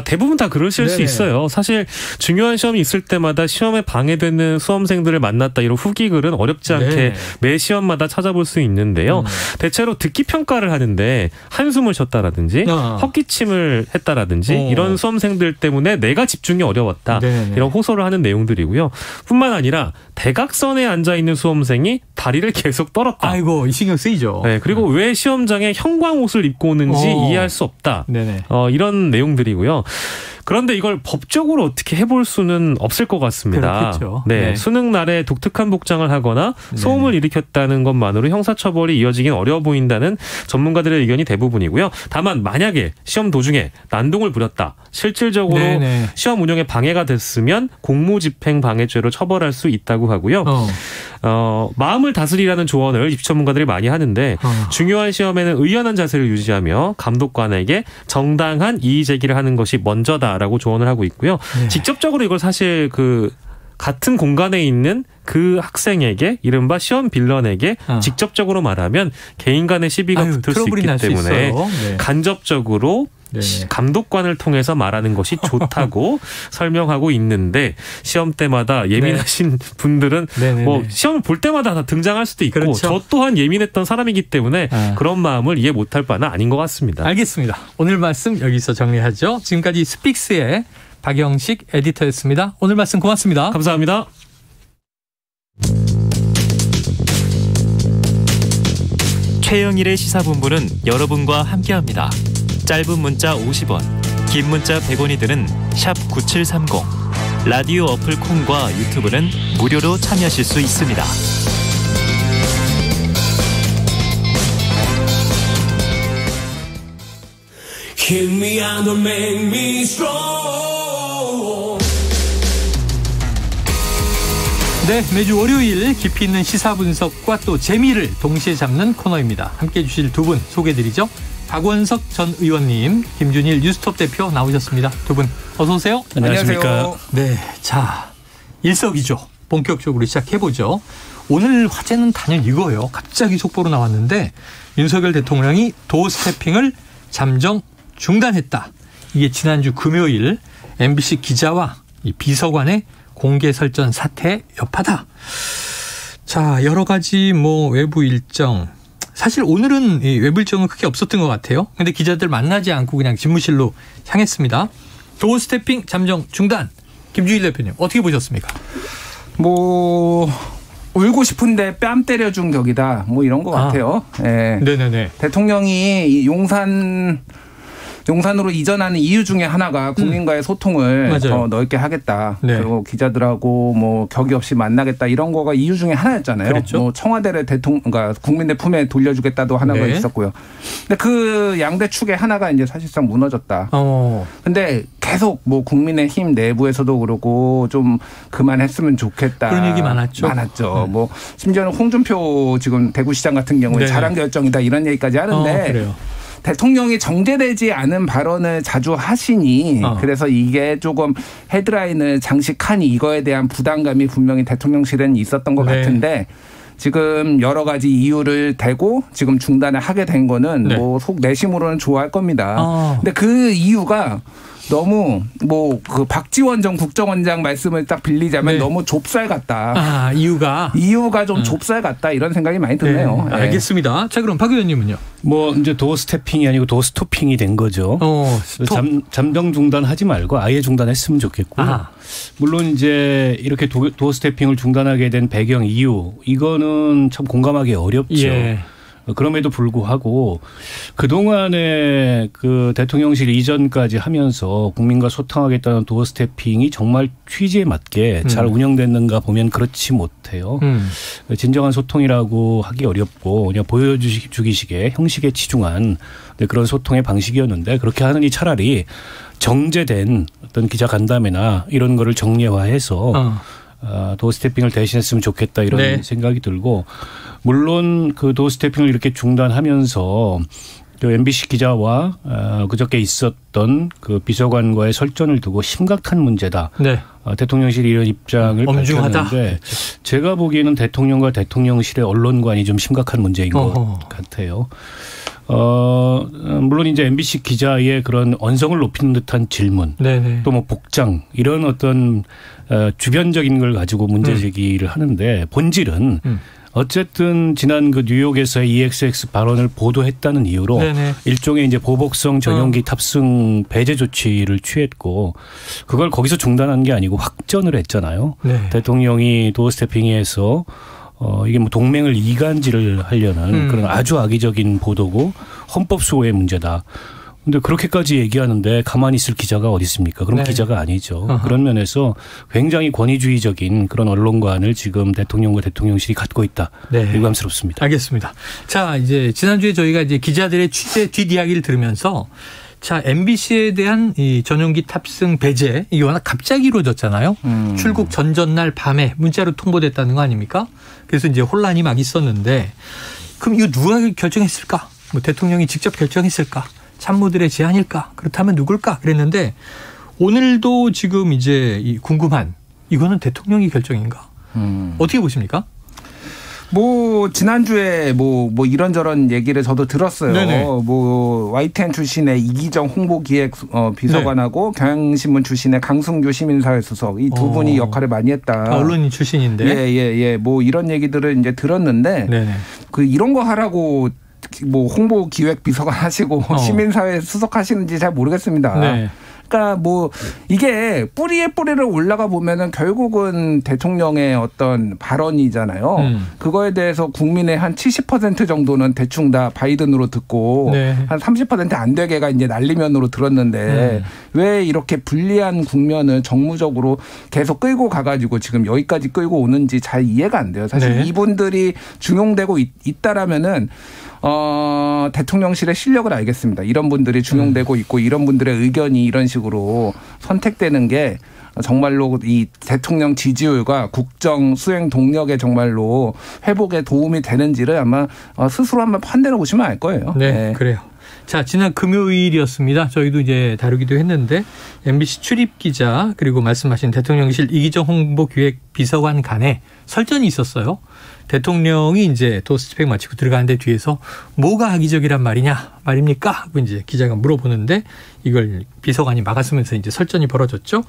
Speaker 13: 대부분 다 그러실 수 있어요. 사실 중요한 시험이 있을 때마다 시험에 방해되는 수험생들을 만났다 이런 후기글은 어렵지 않게 매 시험마다 찾아볼 수 있는데요. 대체로 듣기 평가를 하는데 한숨을 쉬었다라든지 헛기침을 했다라든지 이런 수험생들 때문에 내가 집중이 어려웠다. 이런 호소를 하는 내용들이고요. 뿐만 아니라 대각선에 앉아있는 수험생이 다리를 계속 떨었다.
Speaker 1: 아이고, 이 신경 쓰이죠.
Speaker 13: 그리고 왜 시험장에 형광옷을 입고 오는지 이해할 수 없다. 이런 내용들이고요. 그런데 이걸 법적으로 어떻게 해볼 수는 없을 것 같습니다.
Speaker 1: 그렇겠죠.
Speaker 13: 수능 날에 독특한 복장을 하거나 소음을 일으켰다는 것만으로 형사처벌이 이어지긴 어려워 보인다는 전문가들의 의견이 대부분이고요. 다만 만약에 시험 도중에 난동을 부렸다. 실질적으로 시험 운영에 방해가 됐으면 공무집행 방해죄로 처벌할 수 있다고 하고요. 마음을 다스리라는 조언을 입시 전문가들이 많이 하는데 중요한 시험에는 의연한 자세를 유지하며 감독관에게 정당한 이의 제기를 하는 것이 먼저다라고 조언을 하고 있고요. 직접적으로 이걸 사실 같은 공간에 있는 그 학생에게 이른바 시험 빌런에게 직접적으로 말하면 개인 간의 시비가 붙을 수 있기 때문에 간접적으로 감독관을 통해서 말하는 것이 좋다고 설명하고 있는데 시험 때마다 예민하신 분들은 시험을 볼 때마다 다 등장할 수도 있고 저 또한 예민했던 사람이기 때문에 그런 마음을 이해 못할 바는 아닌 것 같습니다.
Speaker 1: 알겠습니다. 오늘 말씀 여기서 정리하죠. 지금까지 스픽스의 박영식 에디터였습니다. 오늘 말씀 고맙습니다.
Speaker 13: 감사합니다.
Speaker 11: 최영일의 시사본부는 여러분과 함께합니다. 짧은 문자 50원, 긴 문자 100원이 드는 샵 9730. 라디오 어플 콩과 유튜브는 무료로 참여하실 수 있습니다.
Speaker 1: 네, 매주 월요일 깊이 있는 시사 분석과 또 재미를 동시에 잡는 코너입니다. 함께해 주실 두 분 소개해드리죠. 박원석 전 의원님, 김준일 뉴스톱 대표 나오셨습니다. 두 분 어서 오세요.
Speaker 14: 안녕하십니까.
Speaker 1: 네, 자 일석이조 본격적으로 시작해보죠. 오늘 화제는 단연 이거예요. 갑자기 속보로 나왔는데 윤석열 대통령이 도어 스태핑을 잠정 중단했다. 이게 지난주 금요일 MBC 기자와 이 비서관의 공개 설전 사태 여파다. 자, 여러 가지 외부 일정. 사실 오늘은 이 외부 일정은 크게 없었던 것 같아요. 근데 기자들 만나지 않고 그냥 집무실로 향했습니다. 도어 스태핑 잠정 중단. 김주일 대표님 어떻게 보셨습니까?
Speaker 14: 울고 싶은데 뺨 때려준 격이다. 이런 것 같아요. 네.
Speaker 1: 네네네.
Speaker 14: 대통령이 용산으로 이전하는 이유 중에 하나가 국민과의 소통을 더 넓게 하겠다. 네. 그리고 기자들하고 격이 없이 만나겠다. 이런 거가 이유 중에 하나였잖아요.
Speaker 1: 그렇죠.
Speaker 14: 청와대를 그러니까 국민들 품에 돌려주겠다도 하나가 있었고요. 근데 그 양대 축의 하나가 이제 사실상 무너졌다. 근데 계속 국민의힘 내부에서도 그러고 좀 그만했으면 좋겠다.
Speaker 1: 그런 얘기 많았죠.
Speaker 14: 심지어는 홍준표 지금 대구시장 같은 경우에 잘한 결정이다 이런 얘기까지 하는데.
Speaker 1: 그래요.
Speaker 14: 대통령이 정제되지 않은 발언을 자주 하시니 그래서 이게 조금 헤드라인을 장식하니 이거에 대한 부담감이 분명히 대통령실에는 있었던 것 같은데 지금 여러 가지 이유를 대고 지금 중단을 하게 된 거는 속 내심으로는 좋아할 겁니다. 근데 그 이유가 너무 그 박지원 전 국정원장 말씀을 딱 빌리자면 너무 좁쌀 같다.
Speaker 1: 이유가
Speaker 14: 좀 좁쌀 같다 이런 생각이 많이 드네요.
Speaker 1: 네, 알겠습니다. 자, 그럼 박 의원님은요?
Speaker 15: 이제 도어 스태핑이 아니고 도어 스토핑이 된 거죠. 잠정 중단하지 말고 아예 중단했으면 좋겠고요. 물론 이제 이렇게 도어 스태핑을 중단하게 된 배경 이유 이거는 참 공감하기 어렵죠. 그럼에도 불구하고 그동안에 그 대통령실 이전까지 하면서 국민과 소통하겠다는 도어 스태핑이 정말 취지에 맞게 잘 운영됐는가 보면 그렇지 못해요. 진정한 소통이라고 하기 어렵고 그냥 보여주기식의 형식에 치중한 그런 소통의 방식이었는데 그렇게 하느니 차라리 정제된 어떤 기자 간담회나 이런 거를 정례화해서 도어 스태핑을 대신했으면 좋겠다 이런 생각이 들고 물론 그 도어 스태핑을 이렇게 중단하면서 MBC 기자와 그저께 있었던 그 비서관과의 설전을 두고 심각한 문제다. 대통령실이 이런 입장을 밝혔는데 제가 보기에는 대통령과 대통령실의 언론관이 좀 심각한 문제인 것 같아요. 물론 이제 MBC 기자의 그런 언성을 높이는 듯한 질문, 또 복장 이런 어떤 주변적인 걸 가지고 문제 제기를 하는데 본질은 어쨌든 지난 그 뉴욕에서의 EXX 발언을 보도했다는 이유로 일종의 이제 보복성 전용기 탑승 배제 조치를 취했고 그걸 거기서 중단한 게 아니고 확전을 했잖아요. 대통령이 도어 스태핑에서 이게 동맹을 이간질을 하려는 그런 아주 악의적인 보도고 헌법 수호의 문제다. 근데 그렇게까지 얘기하는데 가만히 있을 기자가 어디 있습니까? 그럼 기자가 아니죠. 그런 면에서 굉장히 권위주의적인 그런 언론관을 지금 대통령과 대통령실이 갖고 있다. 유감스럽습니다.
Speaker 1: 알겠습니다. 자, 이제 지난주에 저희가 이제 기자들의 취재 뒷이야기를 들으면서 자, MBC에 대한 이 전용기 탑승 배제 이게 워낙 갑자기 이루어졌잖아요. 출국 전전날 밤에 문자로 통보됐다는 거 아닙니까? 그래서 이제 혼란이 막 있었는데 그럼 이거 누가 결정했을까? 대통령이 직접 결정했을까? 참모들의 제안일까? 그렇다면 누굴까? 그랬는데 오늘도 지금 이제 궁금한 이거는 대통령이 결정인가? 어떻게 보십니까?
Speaker 14: 지난주에 이런저런 얘기를 저도 들었어요. YTN 출신의 이기정 홍보기획 비서관하고 경향신문 출신의 강승규 시민사회 수석 이 두 분이 역할을 많이 했다.
Speaker 1: 언론인 출신인데.
Speaker 14: 이런 얘기들을 이제 들었는데 이런 거 하라고 홍보 기획 비서관 하시고 시민사회 수석 하시는지 잘 모르겠습니다. 그러니까 뭐 이게 뿌리에 뿌리를 올라가 보면은 결국은 대통령의 어떤 발언이잖아요. 그거에 대해서 국민의 한 70% 정도는 대충 다 바이든으로 듣고 네. 한 30% 안 되게가 이제 날리면으로 들었는데 왜 이렇게 불리한 국면을 정무적으로 계속 끌고 가가지고 지금 여기까지 끌고 오는지 잘 이해가 안 돼요. 사실 네. 이분들이 중용되고 있다라면은 대통령실의 실력을 알겠습니다. 이런 분들이 중용되고 있고 이런 분들의 의견이 이런 식으로 선택되는 게 정말로 이 대통령 지지율과 국정 수행 동력에 정말로 회복에 도움이 되는지를 아마 스스로 한번 판단해 보시면 알 거예요.
Speaker 1: 네, 네. 그래요. 자, 지난 금요일이었습니다. 저희도 이제 다루기도 했는데 MBC 출입 기자 그리고 말씀하신 대통령실 이기정 홍보기획 비서관 간에 설전이 있었어요. 대통령이 이제 도스집행 마치고 들어가는데 뒤에서 뭐가 악의적이란 말입니까? 하고 이제 기자가 물어보는데 이걸 비서관이 막았으면서 이제 설전이 벌어졌죠.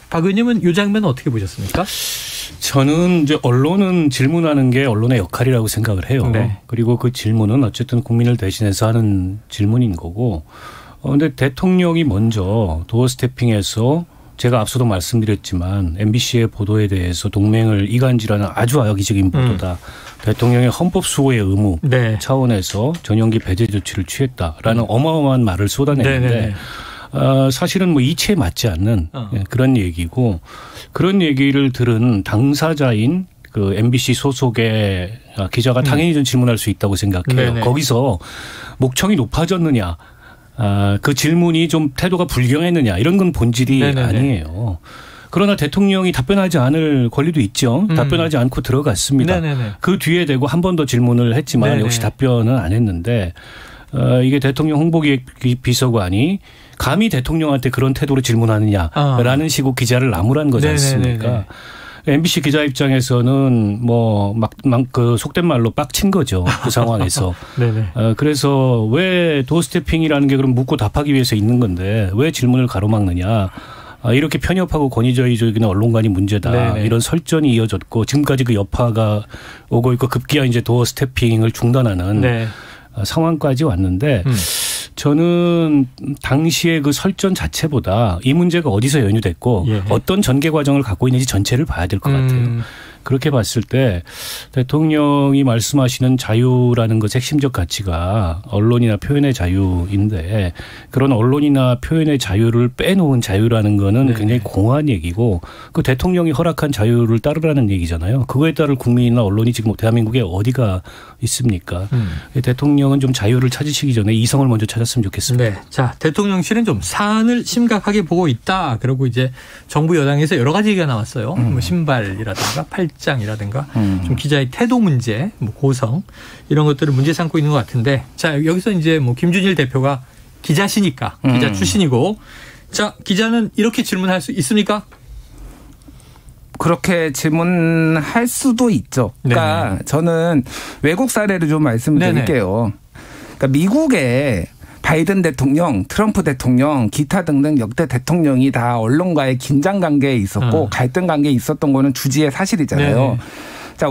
Speaker 1: 박 의원님은 이 장면 어떻게 보셨습니까?
Speaker 15: 저는 이제 언론은 질문하는 게 언론의 역할이라고 생각을 해요. 네. 그리고 그 질문은 어쨌든 국민을 대신해서 하는 질문인 거고. 근데 대통령이 먼저 도어 스태핑에서 제가 앞서도 말씀드렸지만 MBC의 보도에 대해서 동맹을 이간질하는 아주 악의적인 보도다. 대통령의 헌법 수호의 의무 네. 차원에서 전용기 배제 조치를 취했다라는 어마어마한 말을 쏟아내는데 사실은 뭐 이치에 맞지 않는 그런 얘기고 그런 얘기를 들은 당사자인 그 MBC 소속의 기자가 당연히 좀 질문할 수 있다고 생각해요. 네네. 거기서 목청이 높아졌느냐. 그 질문이 좀 태도가 불경했느냐 이런 건 본질이 네네네. 아니에요. 그러나 대통령이 답변하지 않을 권리도 있죠. 답변하지 않고 들어갔습니다. 네네네. 그 뒤에 대고 한 번 더 질문을 했지만 네네. 역시 답변은 안 했는데 이게 대통령 홍보기획 비서관이 감히 대통령한테 그런 태도로 질문하느냐라는 식으로 기자를 나무란 거지 않습니까? 네네네. MBC 기자 입장에서는 뭐 막 그 속된 말로 빡친 거죠. 그 상황에서. 그래서 왜 도어스태핑이라는 게 그럼 묻고 답하기 위해서 있는 건데 왜 질문을 가로막느냐. 이렇게 편협하고 권위주의적인 언론관이 문제다. 네네. 이런 설전이 이어졌고 지금까지 그 여파가 오고 있고 급기야 이제 도어스태핑을 중단하는 네. 상황까지 왔는데 저는 당시에 그 설전 자체보다 이 문제가 어디서 연유됐고 예. 어떤 전개 과정을 갖고 있는지 전체를 봐야 될 것 같아요. 그렇게 봤을 때 대통령이 말씀하시는 자유라는 것의 핵심적 가치가 언론이나 표현의 자유인데 그런 언론이나 표현의 자유를 빼놓은 자유라는 거는 네. 굉장히 공허한 얘기고 그 대통령이 허락한 자유를 따르라는 얘기잖아요. 그거에 따른 국민이나 언론이 지금 대한민국에 어디가 있습니까? 대통령은 좀 자유를 찾으시기 전에 이성을 먼저 찾았으면 좋겠습니다. 네.
Speaker 1: 자, 대통령실은 좀 사안을 심각하게 보고 있다. 그리고 이제 정부 여당에서 여러 가지 얘기가 나왔어요. 뭐 신발이라든가 팔짱이라든가 좀 기자의 태도 문제, 뭐 고성 이런 것들을 문제 삼고 있는 것 같은데 자, 여기서 이제 뭐 김준일 대표가 기자시니까 기자 출신이고 자, 기자는 이렇게 질문할 수 있습니까?
Speaker 14: 그렇게 질문할 수도 있죠. 그러니까 네네. 저는 외국 사례를 좀 말씀드릴게요. 그러니까 미국의 바이든 대통령, 트럼프 대통령, 기타 등등 역대 대통령이 다 언론과의 긴장 관계에 있었고 갈등 관계에 있었던 거는 주지의 사실이잖아요. 네네. 자,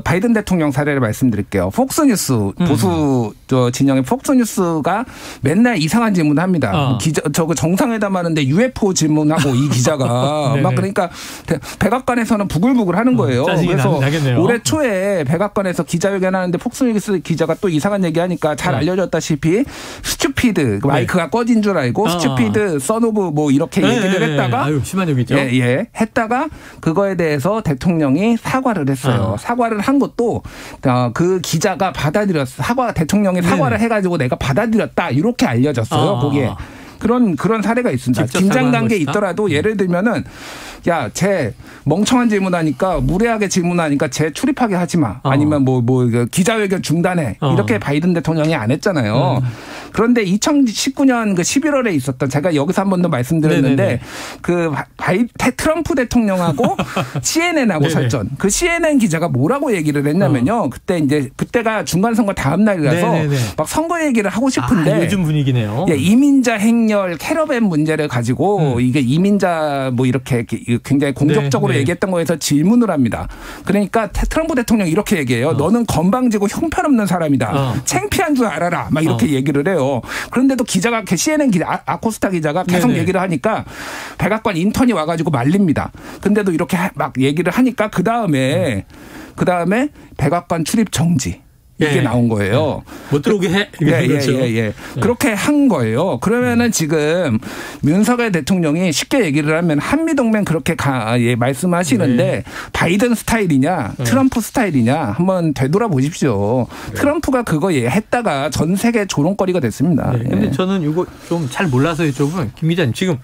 Speaker 14: 바이든 대통령 사례를 말씀드릴게요. 폭스뉴스 보수 진영의 폭스뉴스가 맨날 이상한 질문을 합니다. 기자 저거 정상회담 하는데 UFO 질문하고 이 기자가 막 그러니까 백악관에서는 부글부글 하는 거예요. 그래서 나겠네요. 올해 초에 백악관에서 기자회견하는데 폭스뉴스 기자가 또 이상한 얘기하니까 잘 알려졌다시피 스튜피드 마이크가 꺼진 줄 알고 스튜피드 선 오브 뭐 이렇게 얘기를 했다가
Speaker 1: 아유, 심한 얘기죠.
Speaker 14: 예, 했다가 그거에 대해서 대통령이 사과를 했어요. 사과를 한 것도 그 기자가 받아들였어. 대통령이 사과를 해가지고 내가 받아들였다 이렇게 알려졌어요. 거기에 그런 사례가 있습니다. 긴장 관계 있더라도 예를 들면은 야, 쟤 멍청한 질문하니까 무례하게 질문하니까 쟤 출입하게 하지 마. 아니면 뭐 기자회견 중단해. 이렇게 바이든 대통령이 안 했잖아요. 그런데 2019년 그 11월에 있었던 제가 여기서 한 번 더 말씀드렸는데 네네네. 그 트럼프 대통령하고 CNN하고 설전. 그 CNN 기자가 뭐라고 얘기를 했냐면요. 그때가 중간선거 다음 날이라서 네네네. 막 선거 얘기를 하고 싶은데
Speaker 1: 요즘 분위기네요.
Speaker 14: 예, 이민자 행렬 캐러밴 문제를 가지고 이게 이민자 뭐 이렇게 굉장히 공격적으로 얘기했던 거에서 질문을 합니다. 그러니까 트럼프 대통령이 이렇게 얘기해요. 너는 건방지고 형편없는 사람이다. 창피한 줄 알아라. 막 이렇게 얘기를 해요. 그런데도 기자가 CNN 기자 아코스타 기자가 계속 얘기를 하니까 백악관 인턴이 와가지고 말립니다. 근데도 이렇게 막 얘기를 하니까 그 다음에 백악관 출입 정지. 이게 나온 거예요.
Speaker 1: 못 들어오게 해. 그렇죠.
Speaker 14: 그렇게 한 거예요. 그러면은 지금 윤석열 대통령이 쉽게 얘기를 하면 한미동맹 그렇게 말씀하시는데 바이든 스타일이냐 트럼프 스타일이냐 한번 되돌아보십시오. 트럼프가 그거 했다가 전 세계 조롱거리가 됐습니다.
Speaker 1: 근데 저는 이거 좀 잘 몰라서 여쭤보면 김 기자님 지금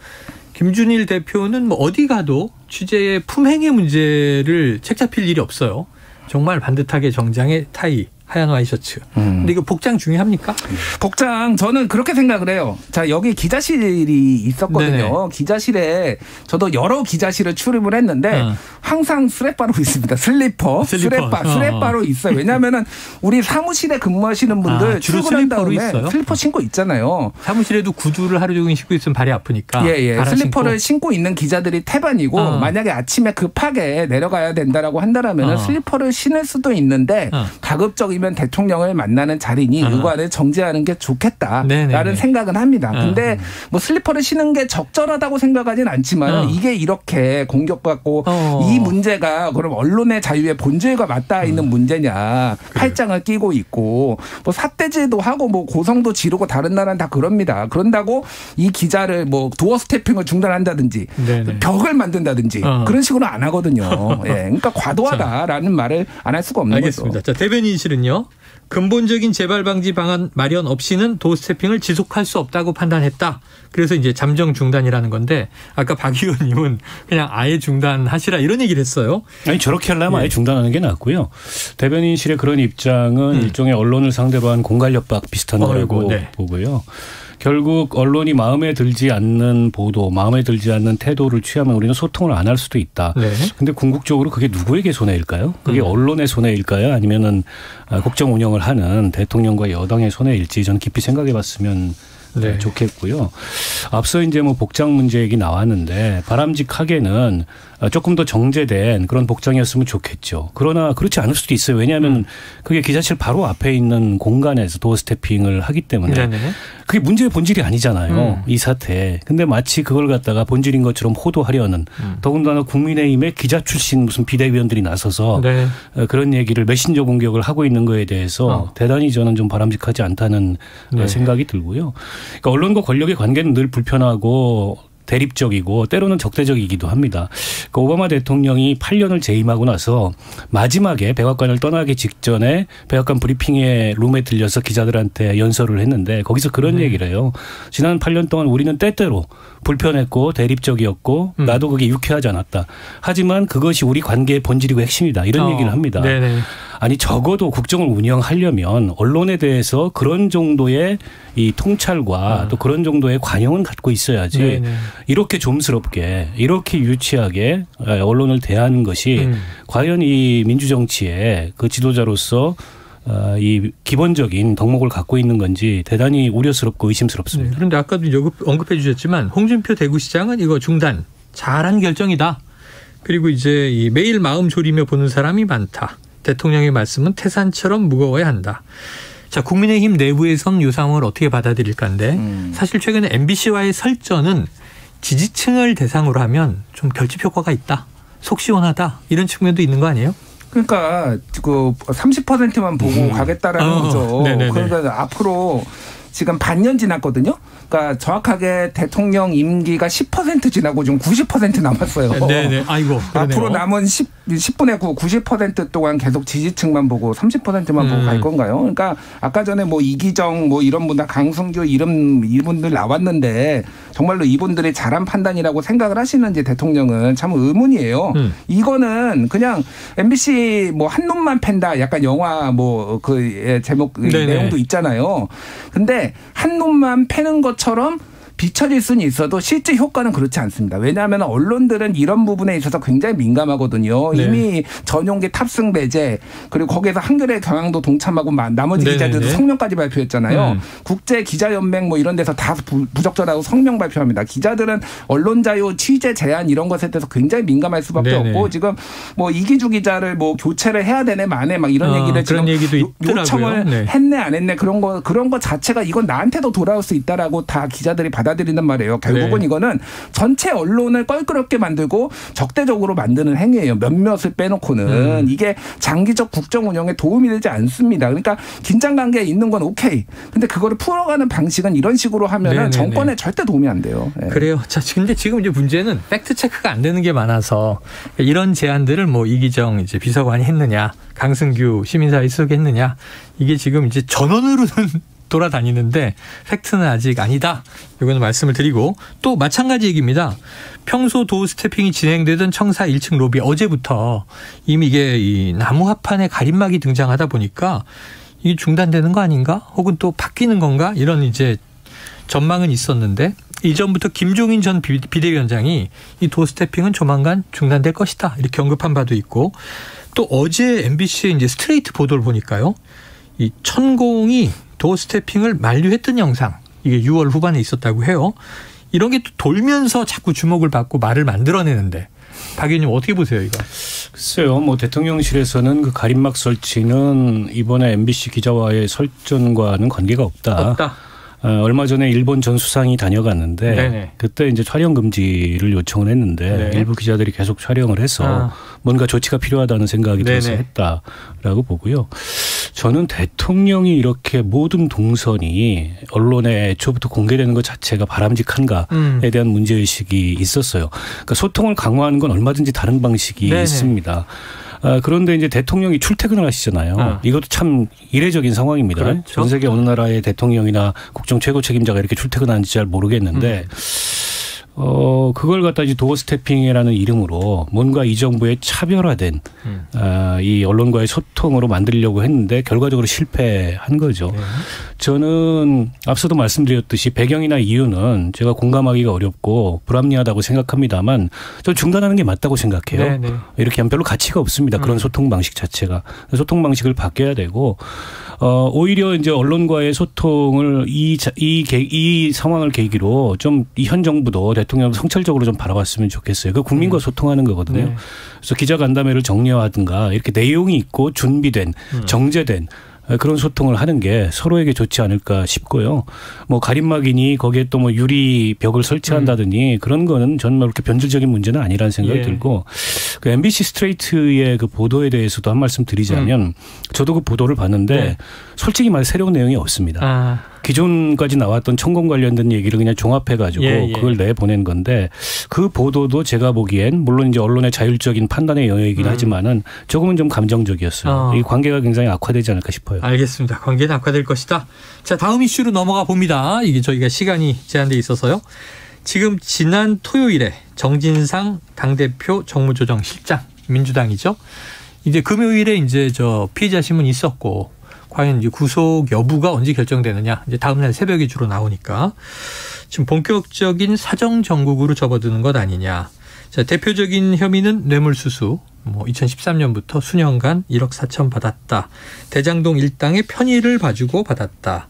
Speaker 1: 김준일 대표는 뭐 어디 가도 취재의 품행의 문제를 책 잡힐 일이 없어요. 정말 반듯하게 정장에 타이. 하얀 와이셔츠. 근데 이거 복장 중요합니까?
Speaker 14: 복장 저는 그렇게 생각을 해요. 자 여기 기자실이 있었거든요. 네네. 기자실에 저도 여러 기자실을 출입을 했는데 항상 스레빠로 있습니다. 스레빠로 있어요. 왜냐하면은 우리 사무실에 근무하시는 분들 출근한 다음에 슬리퍼 신고 있잖아요.
Speaker 1: 사무실에도 구두를 하루 종일 신고 있으면 발이 아프니까.
Speaker 14: 슬리퍼를 신고 있는 기자들이 태반이고 만약에 아침에 급하게 내려가야 된다라고 한다라면 슬리퍼를 신을 수도 있는데 가급적 이면 대통령을 만나는 자리니 의관을 정지하는 게 좋겠다라는 생각은 합니다. 근데 뭐 슬리퍼를 신는 게 적절하다고 생각하진 않지만 이게 이렇게 공격받고 이 문제가 그럼 언론의 자유의 본질과 맞닿아 있는 문제냐. 팔짱을 끼고 있고 뭐 삿대질도 하고 뭐 고성도 지르고 다른 나라는 다 그럽니다. 그런다고 이 기자를 뭐 도어 스태핑을 중단한다든지 벽을 만든다든지 그런 식으로 안 하거든요. 그러니까 과도하다라는 말을 안 할 수가 없는 거죠.
Speaker 1: 알겠습니다. 자, 대변인실은요. 근본적인 재발 방지 방안 마련 없이는 도어 스태핑을 지속할 수 없다고 판단했다. 그래서 이제 잠정 중단이라는 건데 아까 박 의원님은 그냥 아예 중단하시라 이런 얘기를 했어요.
Speaker 15: 아니 저렇게 하려면 아예 중단하는 게 낫고요. 대변인실의 그런 입장은 일종의 언론을 상대로 한 공갈협박 비슷한 거라고 보고요. 결국 언론이 마음에 들지 않는 보도, 마음에 들지 않는 태도를 취하면 우리는 소통을 안 할 수도 있다. 그런데 궁극적으로 그게 누구에게 손해일까요? 그게 언론의 손해일까요? 아니면은 국정 운영을 하는 대통령과 여당의 손해일지 저는 깊이 생각해 봤으면 좋겠고요. 앞서 이제 뭐 복장 문제 얘기 나왔는데 바람직하게는 조금 더 정제된 그런 복장이었으면 좋겠죠. 그러나 그렇지 않을 수도 있어요. 왜냐하면 그게 기자실 바로 앞에 있는 공간에서 도어 스태핑을 하기 때문에 그게 문제의 본질이 아니잖아요. 이 사태. 근데 마치 그걸 갖다가 본질인 것처럼 호도하려는 더군다나 국민의힘의 기자 출신 무슨 비대위원들이 나서서 그런 얘기를 메신저 공격을 하고 있는 거에 대해서 대단히 저는 좀 바람직하지 않다는 생각이 들고요. 그러니까 언론과 권력의 관계는 늘 불편하고 대립적이고 때로는 적대적이기도 합니다. 그 오바마 대통령이 8년을 재임하고 나서 마지막에 백악관을 떠나기 직전에 백악관 브리핑에 룸에 들려서 기자들한테 연설을 했는데 거기서 그런 얘기를 해요. 지난 8년 동안 우리는 때때로 불편했고 대립적이었고 나도 그게 유쾌하지 않았다. 하지만 그것이 우리 관계의 본질이고 핵심이다. 이런 얘기를 합니다. 아니 적어도 국정을 운영하려면 언론에 대해서 그런 정도의 이 통찰과 또 그런 정도의 관용은 갖고 있어야지 이렇게 좀스럽게 이렇게 유치하게 언론을 대하는 것이 과연 이 민주정치의 그 지도자로서 이 기본적인 덕목을 갖고 있는 건지 대단히 우려스럽고 의심스럽습니다.
Speaker 1: 그런데 아까도 언급해 주셨지만 홍준표 대구시장은 이거 중단 잘한 결정이다. 그리고 이제 이 매일 마음 졸이며 보는 사람이 많다. 대통령의 말씀은 태산처럼 무거워야 한다. 자, 국민의힘 내부에선 이 상황을 어떻게 받아들일까인데 사실 최근에 MBC와의 설전은 지지층을 대상으로 하면 좀 결집 효과가 있다. 속 시원하다. 이런 측면도 있는 거 아니에요?
Speaker 14: 그러니까 그 30%만 보고 가겠다라는 거죠. 그러니까 앞으로 지금 반년 지났거든요. 그러니까 정확하게 대통령 임기가 10% 지나고 지금 90% 남았어요.
Speaker 1: 네네. 아이고. 그러네요.
Speaker 14: 앞으로 남은 10분의 9, 90% 동안 계속 지지층만 보고 30%만 보고 갈 건가요? 그러니까 아까 전에 뭐 이기정 뭐 이런 분들 강승규 이분들 나왔는데 정말로 이분들이 잘한 판단이라고 생각을 하시는지 대통령은 참 의문이에요. 이거는 그냥 MBC 뭐 한 놈만 팬다. 약간 영화 뭐 그 제목 내용도 있잖아요. 근데 한 놈만 패는 것처럼 비춰질 수는 있어도 실제 효과는 그렇지 않습니다. 왜냐하면 언론들은 이런 부분에 있어서 굉장히 민감하거든요. 네. 이미 전용기 탑승 배제 그리고 거기에서 한겨레 경향도 동참하고 나머지 기자들도 성명까지 발표했잖아요. 국제 기자연맹 뭐 이런 데서 다 부적절하고 성명 발표합니다. 기자들은 언론 자유, 취재 제한 이런 것에 대해서 굉장히 민감할 수밖에 없고 지금 뭐 이기주 기자를 뭐 교체를 해야 되네 마네 막 이런 얘기를 지금 요청을 했네 안 했네 그런 거 자체가 이건 나한테도 돌아올 수 있다라고 다 기자들이 받아들인단 말이에요. 결국은 이거는 전체 언론을 껄끄럽게 만들고 적대적으로 만드는 행위예요. 몇몇을 빼놓고는 이게 장기적 국정 운영에 도움이 되지 않습니다. 그러니까 긴장 관계에 있는 건 오케이. 근데 그거를 풀어가는 방식은 이런 식으로 하면은 정권에 절대 도움이 안 돼요. 네.
Speaker 1: 그래요. 자, 근데 지금 이제 문제는 팩트 체크가 안 되는 게 많아서 이런 제안들을 뭐 이기정 이제 비서관이 했느냐, 강승규 시민사회 수석이 했느냐, 이게 지금 이제 전원으로는 돌아다니는데 팩트는 아직 아니다. 이거는 말씀을 드리고 또 마찬가지 얘기입니다. 평소 도어 스태핑이 진행되던 청사 1층 로비 어제부터 이미 이게 이 나무 합판에 가림막이 등장하다 보니까 이게 중단되는 거 아닌가? 혹은 또 바뀌는 건가? 이런 이제 전망은 있었는데 이전부터 김종인 전 비대위원장이 이 도어 스태핑은 조만간 중단될 것이다. 이렇게 언급한 바도 있고 또 어제 MBC의 이제 스트레이트 보도를 보니까요. 이 천공이 도어 스태핑을 만류했던 영상 이게 6월 후반에 있었다고 해요. 이런 게 또 돌면서 자꾸 주목을 받고 말을 만들어내는데 박 의원님 어떻게 보세요 이거?
Speaker 15: 글쎄요. 뭐 대통령실에서는 그 가림막 설치는 이번에 MBC 기자와의 설전과는 관계가 없다. 얼마 전에 일본 전 수상이 다녀갔는데 네네. 그때 이제 촬영 금지를 요청을 했는데 일부 기자들이 계속 촬영을 해서 뭔가 조치가 필요하다는 생각이 들어서 했다라고 보고요. 저는 대통령이 이렇게 모든 동선이 언론에 애초부터 공개되는 것 자체가 바람직한가에 대한 문제의식이 있었어요. 그러니까 소통을 강화하는 건 얼마든지 다른 방식이 있습니다. 그런데 이제 대통령이 출퇴근을 하시잖아요. 이것도 참 이례적인 상황입니다. 그렇죠? 전 세계 어느 나라의 대통령이나 국정 최고 책임자가 이렇게 출퇴근하는지 잘 모르겠는데 그걸 갖다 이제 도어 스태핑이라는 이름으로 뭔가 이 정부의 차별화된 이 언론과의 소통으로 만들려고 했는데 결과적으로 실패한 거죠. 저는 앞서도 말씀드렸듯이 배경이나 이유는 제가 공감하기가 어렵고 불합리하다고 생각합니다만 저 중단하는 게 맞다고 생각해요. 이렇게 하면 별로 가치가 없습니다. 그런 소통 방식 자체가. 소통 방식을 바뀌어야 되고 오히려 이제 언론과의 소통을 이 상황을 계기로 좀 이 현 정부도 대통령 성찰적으로 좀 바라봤으면 좋겠어요. 그 국민과 소통하는 거거든요. 그래서 기자간담회를 정례화하든가 이렇게 내용이 있고 준비된 정제된 그런 소통을 하는 게 서로에게 좋지 않을까 싶고요. 뭐 가림막이니 거기에 또 뭐 유리 벽을 설치한다더니 그런 거는 저는 그렇게 변질적인 문제는 아니라는 생각이 들고 그 MBC 스트레이트의 그 보도에 대해서도 한 말씀 드리자면 저도 그 보도를 봤는데 솔직히 말해 새로운 내용이 없습니다. 기존까지 나왔던 천공 관련된 얘기를 그냥 종합해가지고 그걸 내보낸 건데 그 보도도 제가 보기엔 물론 이제 언론의 자율적인 판단의 영역이긴 하지만은 조금은 좀 감정적이었어요. 이 관계가 굉장히 악화되지 않을까 싶어요.
Speaker 1: 알겠습니다. 관계는 악화될 것이다. 자, 다음 이슈로 넘어가 봅니다. 이게 저희가 시간이 제한돼 있어서요. 지금 지난 토요일에 정진상 당대표 정무조정실장 민주당이죠. 이제 금요일에 이제 저 피의자 신문이 있었고 과연 이제 구속 여부가 언제 결정되느냐. 이제 다음 날 새벽에 주로 나오니까 지금 본격적인 사정 정국으로 접어드는 것 아니냐. 자, 대표적인 혐의는 뇌물수수. 뭐 2013년부터 수년간 1억 4천 받았다. 대장동 일당의 편의를 봐주고 받았다.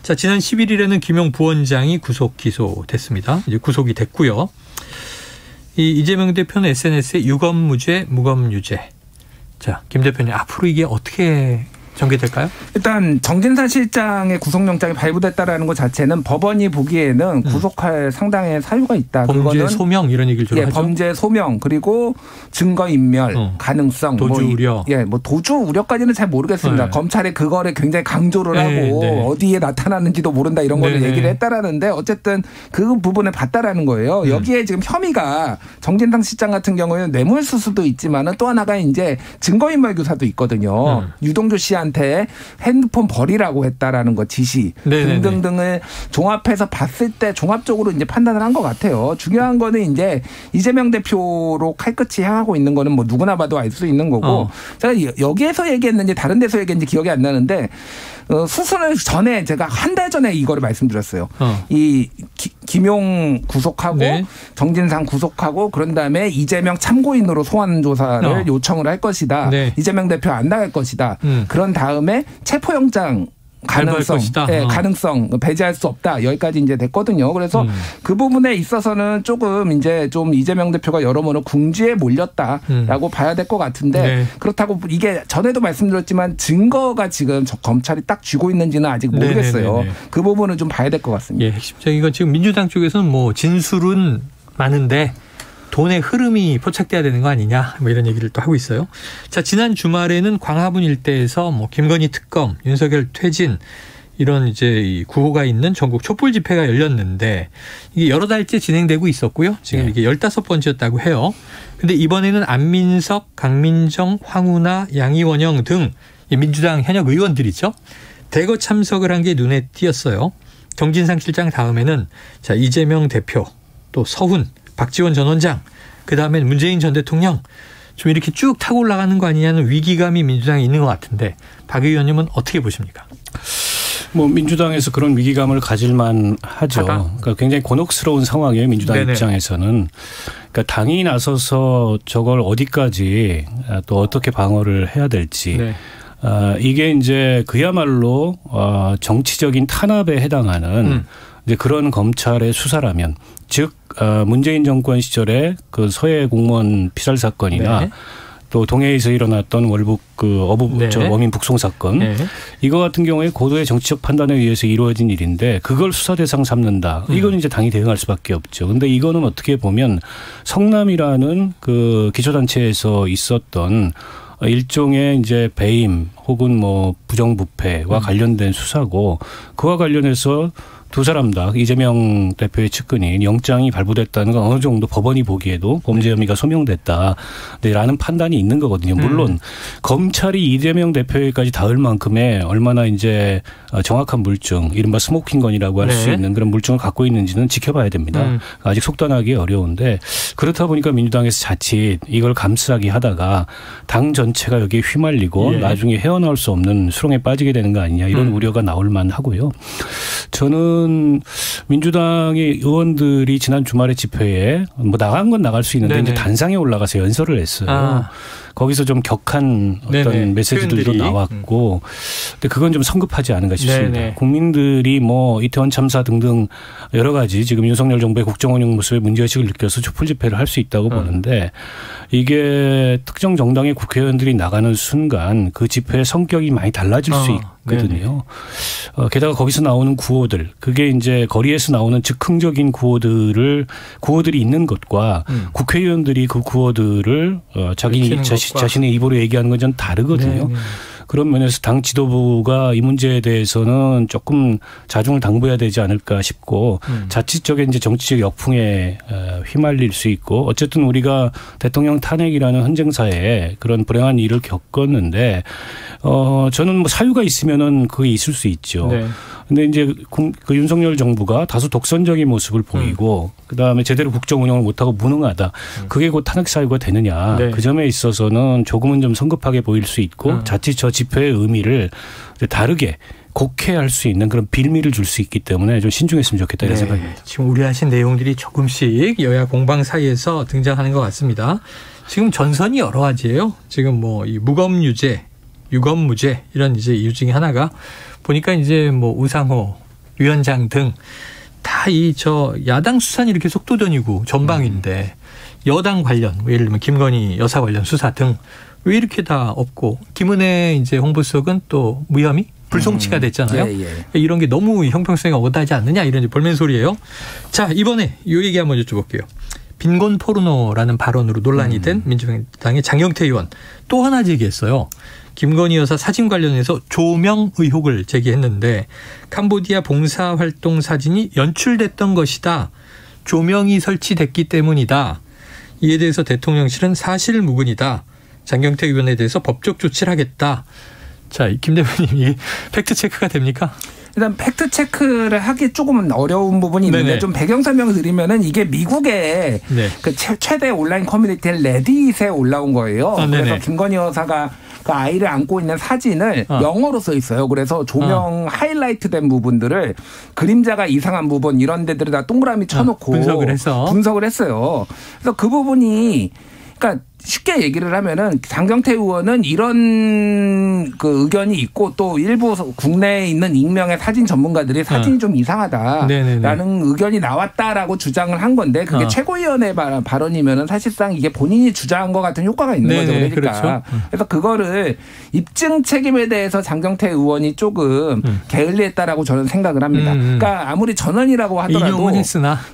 Speaker 1: 자, 지난 11일에는 김용 부원장이 구속 기소됐습니다. 이제 구속이 됐고요. 이재명 대표는 SNS에 유검무죄, 무검유죄. 자, 김 대표님 앞으로 이게 어떻게 전개될까요?
Speaker 14: 일단 정진상 실장의 구속영장이 발부됐다라는 것 자체는 법원이 보기에는 구속할 상당의 사유가 있다.
Speaker 1: 범죄
Speaker 14: 그거는
Speaker 1: 소명 이런 얘기를 주로 하죠.
Speaker 14: 범죄 소명 그리고 증거인멸 가능성.
Speaker 1: 도주 우려.
Speaker 14: 뭐 도주 우려까지는 잘 모르겠습니다. 검찰이 그거를 굉장히 강조를 하고 어디에 나타나는지도 모른다 이런 거를 얘기를 했다라는데 어쨌든 그 부분을 봤다라는 거예요. 여기에 지금 혐의가 정진상 실장 같은 경우에는 뇌물수수도 있지만은 또 하나가 이제 증거인멸 교사도 있거든요. 유동규 씨한테 핸드폰 버리라고 했다라는 거 지시 등등등을 종합해서 봤을 때 종합적으로 이제 판단을 한 것 같아요. 중요한 거는 이제 이재명 대표로 칼끝이 향하고 있는 거는 뭐 누구나 봐도 알 수 있는 거고 제가 여기에서 얘기했는지 다른 데서 얘기했는지 기억이 안 나는데 수순을 전에 제가 한 달 전에 이거를 말씀드렸어요. 이 김용 구속하고 네. 정진상 구속하고 그런 다음에 이재명 참고인으로 소환 조사를 요청을 할 것이다. 네. 이재명 대표 안 나갈 것이다. 그런 다음에 체포영장 가능성, 네, 가능성 배제할 수 없다. 여기까지 이제 됐거든요. 그래서 그 부분에 있어서는 조금 이제 좀 이재명 대표가 여러모로 궁지에 몰렸다라고 봐야 될 것 같은데 네. 그렇다고 이게 전에도 말씀드렸지만 증거가 지금 검찰이 딱 쥐고 있는지는 아직 모르겠어요. 네네네네. 그 부분은 좀 봐야 될 것 같습니다.
Speaker 1: 예, 핵심적인 건 지금 민주당 쪽에서는 뭐 진술은 많은데 돈의 흐름이 포착돼야 되는 거 아니냐 뭐 이런 얘기를 또 하고 있어요. 자, 지난 주말에는 광화문 일대에서 뭐 김건희 특검, 윤석열 퇴진 이런 이제 구호가 있는 전국 촛불 집회가 열렸는데 이게 여러 달째 진행되고 있었고요. 지금 이게 15번째였다고 해요. 근데 이번에는 안민석, 강민정, 황운하, 양이원영 등 민주당 현역 의원들이죠. 대거 참석을 한 게 눈에 띄었어요. 정진상 실장 다음에는 자, 이재명 대표, 또 서훈, 박지원 전 원장, 그다음엔 문재인 전 대통령 좀 이렇게 쭉 타고 올라가는 거 아니냐는 위기감이 민주당에 있는 것 같은데 박 의원님은 어떻게 보십니까?
Speaker 15: 뭐 민주당에서 그런 위기감을 가질만 하죠. 그러니까 굉장히 곤혹스러운 상황이에요. 민주당 네네. 입장에서는. 그러니까 당이 나서서 저걸 어디까지 또 어떻게 방어를 해야 될지. 네. 이게 이제 그야말로 정치적인 탄압에 해당하는 이제 그런 검찰의 수사라면, 즉 문재인 정권 시절에 그 서해 공무원 피살 사건이나 네. 또 동해에서 일어났던 월북 어민 북송 사건 네. 이거 같은 경우에 고도의 정치적 판단에 의해서 이루어진 일인데 그걸 수사 대상 삼는다. 이건 이제 당이 대응할 수밖에 없죠. 그런데 이거는 어떻게 보면 성남이라는 그 기초단체에서 있었던 일종의 이제 배임 혹은 뭐 부정부패와 관련된 수사고 그와 관련해서 두 사람 다 이재명 대표의 측근인 영장이 발부됐다는 건 어느 정도 법원이 보기에도 범죄 혐의가 소명됐다라는 판단이 있는 거거든요. 물론 검찰이 이재명 대표에까지 닿을 만큼의 얼마나 이제 정확한 물증, 이른바 스모킹건이라고 할 수 있는 그런 물증을 갖고 있는지는 지켜봐야 됩니다. 아직 속단하기 어려운데 그렇다 보니까 민주당에서 자칫 이걸 감싸기 하다가 당 전체가 여기에 휘말리고 나중에 헤어나올 수 없는 수렁에 빠지게 되는 거 아니냐 이런 우려가 나올 만하고요. 저는 민주당의 의원들이 지난 주말에 집회에 뭐 나간 건 나갈 수 있는데 이제 단상에 올라가서 연설을 했어요. 거기서 좀 격한 어떤 메시지들도 표현들이. 나왔고, 근데 그건 좀 성급하지 않은가 싶습니다. 네네. 국민들이 뭐 이태원 참사 등등 여러 가지 지금 윤석열 정부의 국정 운영 모습에 문제의식을 느껴서 촛불 집회를 할 수 있다고 보는데 이게 특정 정당의 국회의원들이 나가는 순간 그 집회의 성격이 많이 달라질 수 있거든요. 게다가 거기서 나오는 구호들, 그게 이제 거리에서 나오는 즉흥적인 구호들이 있는 것과 국회의원들이 그 구호들을 자신의 입으로 얘기하는 건 좀 다르거든요. 그런 면에서 당 지도부가 이 문제에 대해서는 조금 자중을 당부해야 되지 않을까 싶고 자칫적인 이제 정치적 역풍에 휘말릴 수 있고 어쨌든 우리가 대통령 탄핵이라는 헌정사에 그런 불행한 일을 겪었는데 저는 뭐 사유가 있으면은 그게 있을 수 있죠. 근데 이제 그 윤석열 정부가 다소 독선적인 모습을 보이고 그다음에 제대로 국정 운영을 못하고 무능하다. 그게 곧 탄핵 사유가 되느냐. 그 점에 있어서는 조금은 좀 성급하게 보일 수 있고 자칫 저 집회의 의미를 다르게 곡해할 수 있는 그런 빌미를 줄 수 있기 때문에 좀 신중했으면 좋겠다 이런 생각입니다.
Speaker 1: 지금 우려하신 내용들이 조금씩 여야 공방 사이에서 등장하는 것 같습니다. 지금 전선이 여러 가지예요. 지금 뭐 이 무검유죄, 유검무죄 이런 이제 이유 중에 하나가 보니까 이제 뭐 우상호 위원장 등 다 야당 수사는 이렇게 속도전이고 전방인데 여당 관련 예를 들면 김건희 여사 관련 수사 등 왜 이렇게 다 없고 김은혜 이제 홍보수석은 또 무혐의 불송치가 됐잖아요. 이런 게 너무 형평성이 어긋나지 않느냐 이런 볼멘 소리예요. 자, 이번에 이 얘기 한번 여쭤볼게요. 빈곤 포르노라는 발언으로 논란이 된 민주당의 장경태 의원 또 하나 제기했어요. 김건희 여사 사진 관련해서 조명 의혹을 제기했는데 캄보디아 봉사활동 사진이 연출됐던 것이다. 조명이 설치됐기 때문이다. 이에 대해서 대통령실은 사실무근이다. 장경태 의원에 대해서 법적 조치를 하겠다. 자, 김 대표님 이게 팩트체크가 됩니까?
Speaker 14: 일단 팩트체크를 하기 조금은 어려운 부분이 있는데 좀 배경 설명을 드리면은 이게 미국의 그 최대 온라인 커뮤니티인 레딧에 올라온 거예요. 그래서 김건희 여사가 그 아이를 안고 있는 사진을 영어로 써 있어요. 그래서 조명 하이라이트된 부분들을 그림자가 이상한 부분 이런 데들에다 동그라미 쳐놓고
Speaker 1: 분석을
Speaker 14: 했어요. 그래서 그 부분이 그러니까 쉽게 얘기를 하면은 장경태 의원은 이런 그 의견이 있고 또 일부 국내에 있는 익명의 사진 전문가들이 사진이 좀 이상하다라는 의견이 나왔다라고 주장을 한 건데 그게 최고위원회 발언이면은 사실상 이게 본인이 주장한 것 같은 효과가 있는 거죠. 그러니까
Speaker 1: 그렇죠.
Speaker 14: 그래서 그거를 입증 책임에 대해서 장경태 의원이 조금 게을리했다라고 저는 생각을 합니다. 그러니까 아무리 전원이라고 하더라도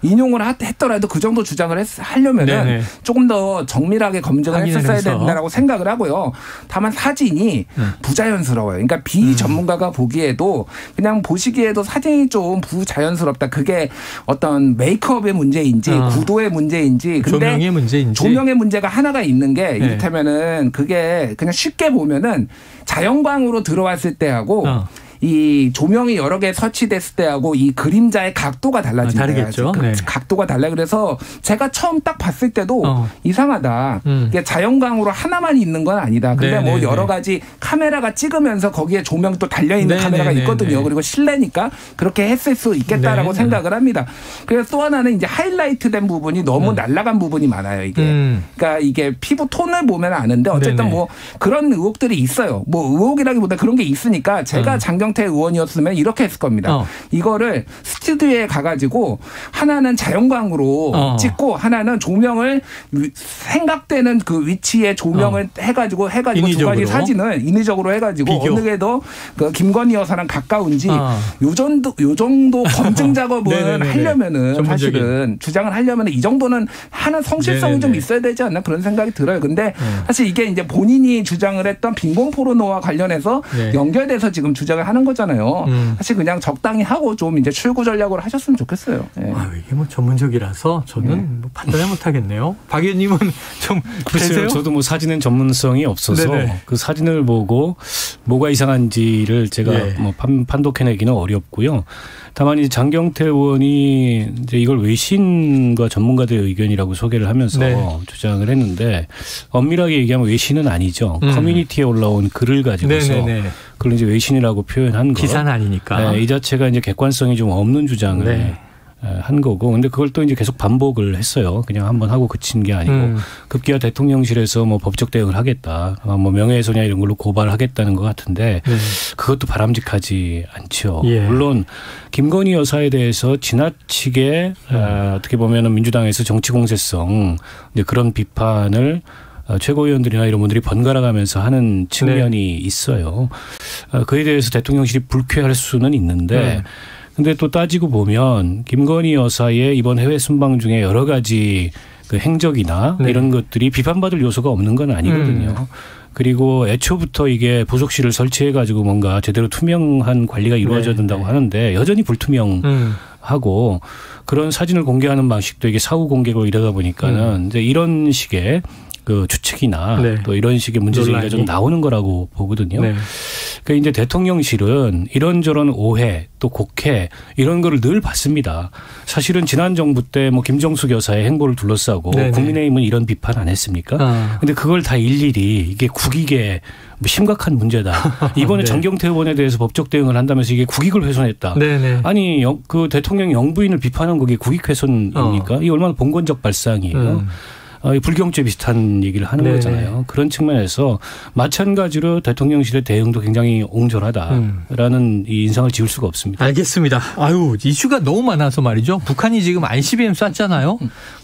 Speaker 14: 인용을 했더라도 그 정도 주장을 하려면은 조금 더 정밀하게 검증을 했었어야 된다라고 생각을 하고요. 다만 사진이 부자연스러워요. 그러니까 비전문가가 보기에도 그냥 보시기에도 사진이 좀 부자연스럽다. 그게 어떤 메이크업의 문제인지 구도의 문제인지 근데
Speaker 1: 조명의 문제인지
Speaker 14: 조명의 문제가 하나가 있는 게 이를테면은 그게 그냥 쉽게 보면은 자연광으로 들어왔을 때하고 이 조명이 여러 개 설치됐을 때하고 이 그림자의 각도가 달라집니다.
Speaker 1: 다르겠죠.
Speaker 14: 각도가 달라요. 그래서 제가 처음 딱 봤을 때도 이상하다. 이게 자연광으로 하나만 있는 건 아니다. 근데 뭐 여러 가지 카메라가 찍으면서 거기에 조명 또 달려있는 카메라가 있거든요. 그리고 실내니까 그렇게 했을 수 있겠다라고 생각을 합니다. 그래서 또 하나는 이제 하이라이트된 부분이 너무 날아간 부분이 많아요. 이게. 그러니까 이게 피부 톤을 보면 아는데 어쨌든 뭐 그런 의혹들이 있어요. 뭐 의혹이라기보다 그런 게 있으니까 제가 장경태 의원이었으면 이렇게 했을 겁니다. 이거를 스튜디오에 가가지고 하나는 자연광으로 찍고 하나는 조명을 생각되는 그 위치에 조명을 해가지고 두 가지 사진을 인위적으로 해가지고 어느 게 더 그 김건희 여사랑 가까운지 요 정도 검증 작업을 하려면은 사실은 주장을 하려면은 이 정도는 하는 성실성이 좀 있어야 되지 않나 그런 생각이 들어요. 근데 사실 이게 이제 본인이 주장을 했던 빈곤 포르노와 관련해서 연결돼서 지금 주장을 하는 거잖아요. 사실 그냥 적당히 하고 좀 이제 출구 전략으로 하셨으면 좋겠어요.
Speaker 1: 이게 뭐 전문적이라서 저는 뭐 판단을 못하겠네요. 박 의원님은 좀
Speaker 15: 글쎄요. 저도 뭐 사진은 전문성이 없어서 그 사진을 보고 뭐가 이상한지를 제가 뭐 판독해내기는 어렵고요. 다만 이제 장경태 의원이 이제 이걸 외신과 전문가들의 의견이라고 소개를 하면서 주장을 했는데 엄밀하게 얘기하면 외신은 아니죠. 커뮤니티에 올라온 글을 가지고서 그걸 이제 외신이라고 표현한 거.
Speaker 1: 기사는 아니니까.
Speaker 15: 이 자체가 이제 객관성이 좀 없는 주장을 한 거고. 근데 그걸 또 이제 계속 반복을 했어요. 그냥 한번 하고 그친 게 아니고 급기야 대통령실에서 뭐 법적 대응을 하겠다. 뭐 명예훼손이나 이런 걸로 고발을 하겠다는 것 같은데 그것도 바람직하지 않죠. 물론 김건희 여사에 대해서 지나치게 어떻게 보면은 민주당에서 정치 공세성 이제 그런 비판을 최고위원들이나 이런 분들이 번갈아 가면서 하는 측면이 있어요. 그에 대해서 대통령실이 불쾌할 수는 있는데 근데 또 따지고 보면 김건희 여사의 이번 해외 순방 중에 여러 가지 그 행적이나 이런 것들이 비판받을 요소가 없는 건 아니거든요. 그리고 애초부터 이게 부속실을 설치해가지고 뭔가 제대로 투명한 관리가 이루어져야 된다고 하는데 여전히 불투명하고 그런 사진을 공개하는 방식도 이게 사후 공개고 이러다 보니까는 이제 이런 식의 그 추측이나 또 이런 식의 문제제기가 좀 나오는 거라고 보거든요. 그러니까 이제 대통령실은 이런저런 오해 또 곡해 이런 거를 늘 받습니다. 사실은 지난 정부 때 뭐 김정숙 여사의 행보를 둘러싸고 국민의힘은 이런 비판 안 했습니까? 근데 그걸 다 일일이 이게 국익에 심각한 문제다. 이번에 장경태 의원에 대해서 법적 대응을 한다면서 이게 국익을 훼손했다. 아니 그 대통령 영부인을 비판한 그게 국익 훼손입니까? 이게 얼마나 봉건적 발상이에요. 불경죄 비슷한 얘기를 하는 거잖아요. 그런 측면에서 마찬가지로 대통령실의 대응도 굉장히 옹졸하다라는 이 인상을 지울 수가 없습니다.
Speaker 1: 알겠습니다. 이슈가 너무 많아서 말이죠. 북한이 지금 ICBM 쐈잖아요.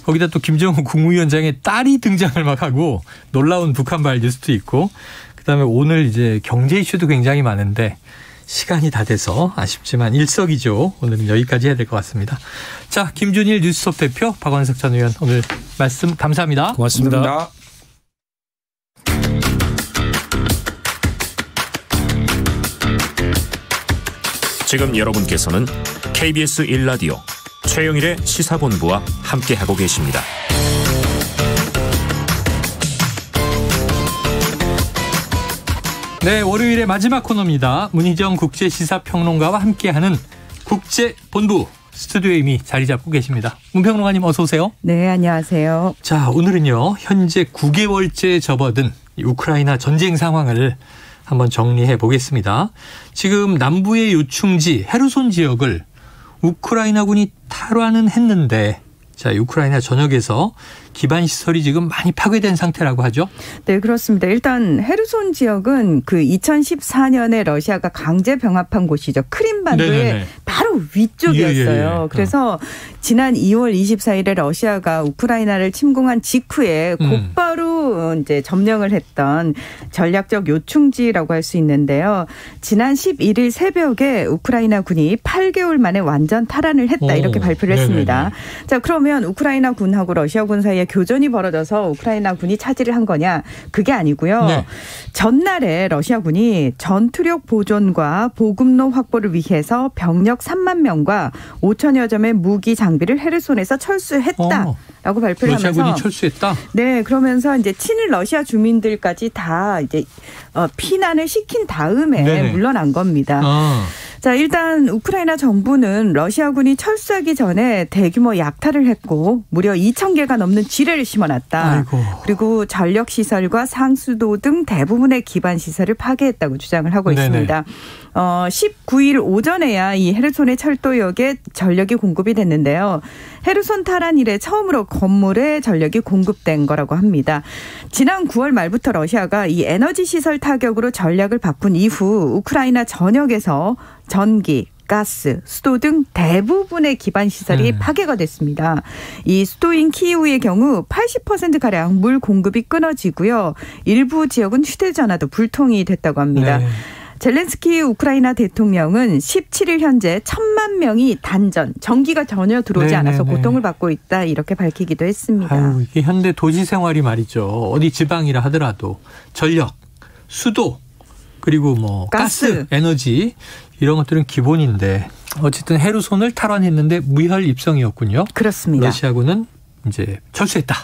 Speaker 1: 거기다 또 김정은 국무위원장의 딸이 등장을 막 하고 놀라운 북한발 뉴스도 있고 그다음에 오늘 이제 경제 이슈도 굉장히 많은데 시간이 다 돼서 아쉽지만 일석이조 오늘은 여기까지 해야 될 것 같습니다. 자, 김준일 뉴스톱 대표 박원석 전 의원 오늘 말씀 감사합니다.
Speaker 15: 고맙습니다.
Speaker 2: 지금 여러분께서는 KBS 1라디오 최영일의 시사본부와 함께하고 계십니다.
Speaker 1: 네, 월요일의 마지막 코너입니다. 문희정 국제시사평론가와 함께하는 국제본부 스튜디오에 이미 자리 잡고 계십니다. 문 평론가님 어서 오세요.
Speaker 16: 네, 안녕하세요.
Speaker 1: 자, 오늘은요. 현재 9개월째 접어든 우크라이나 전쟁 상황을 한번 정리해 보겠습니다. 지금 남부의 요충지 헤르손 지역을 우크라이나군이 탈환은 했는데 자, 우크라이나 전역에서 기반 시설이 지금 많이 파괴된 상태라고 하죠?
Speaker 16: 네, 그렇습니다. 일단 헤르손 지역은 그 2014년에 러시아가 강제 병합한 곳이죠. 크림반도의
Speaker 1: 네네네.
Speaker 16: 바로 위쪽이었어요.
Speaker 1: 예.
Speaker 16: 그래서 지난 2월 24일에 러시아가 우크라이나를 침공한 직후에 곧바로 이제 점령을 했던 전략적 요충지라고 할 수 있는데요. 지난 11일 새벽에 우크라이나 군이 8개월 만에 완전 탈환을 했다 이렇게 발표를 했습니다. 자, 그러면 우크라이나 군하고 러시아 군 사이에 교전이 벌어져서 우크라이나 군이 차지를 한 거냐? 그게 아니고요.
Speaker 1: 네.
Speaker 16: 전날에 러시아 군이 전투력 보존과 보급로 확보를 위해서 병력 3만 명과 5천여 점의 무기 장비를 헤르손에서 철수했다라고 발표를 하면서
Speaker 1: 러시아 군이 철수했다?
Speaker 16: 네, 그러면서 이제 친일 러시아 주민들까지 다 이제 피난을 시킨 다음에
Speaker 1: 네네.
Speaker 16: 물러난 겁니다. 자, 일단 우크라이나 정부는 러시아군이 철수하기 전에 대규모 약탈을 했고 무려 2,000개가 넘는 지뢰를 심어놨다.
Speaker 1: 아이고.
Speaker 16: 그리고 전력시설과 상수도 등 대부분의 기반시설을 파괴했다고 주장을 하고
Speaker 1: 네네.
Speaker 16: 있습니다. 19일 오전에야 이 헤르손의 철도역에 전력이 공급이 됐는데요. 헤르손 탈환 이래 처음으로 건물에 전력이 공급된 거라고 합니다. 지난 9월 말부터 러시아가 이 에너지 시설 타격으로 전략을 바꾼 이후 우크라이나 전역에서 전기, 가스, 수도 등 대부분의 기반 시설이 파괴가 됐습니다. 이 수도인 키이우의 경우 80%가량 물 공급이 끊어지고요. 일부 지역은 휴대전화도 불통이 됐다고 합니다.
Speaker 1: 네.
Speaker 16: 젤렌스키 우크라이나 대통령은 17일 현재 1,000만 명이 단전, 전기가 전혀 들어오지 않아서 고통을 받고 있다 이렇게 밝히기도 했습니다.
Speaker 1: 아유, 이게 현대 도시 생활이 말이죠. 어디 지방이라 하더라도 전력, 수도, 그리고 뭐 가스, 에너지 이런 것들은 기본인데 어쨌든 헤르손을 탈환했는데 무혈 입성이었군요.
Speaker 16: 그렇습니다.
Speaker 1: 러시아군은 이제 철수했다.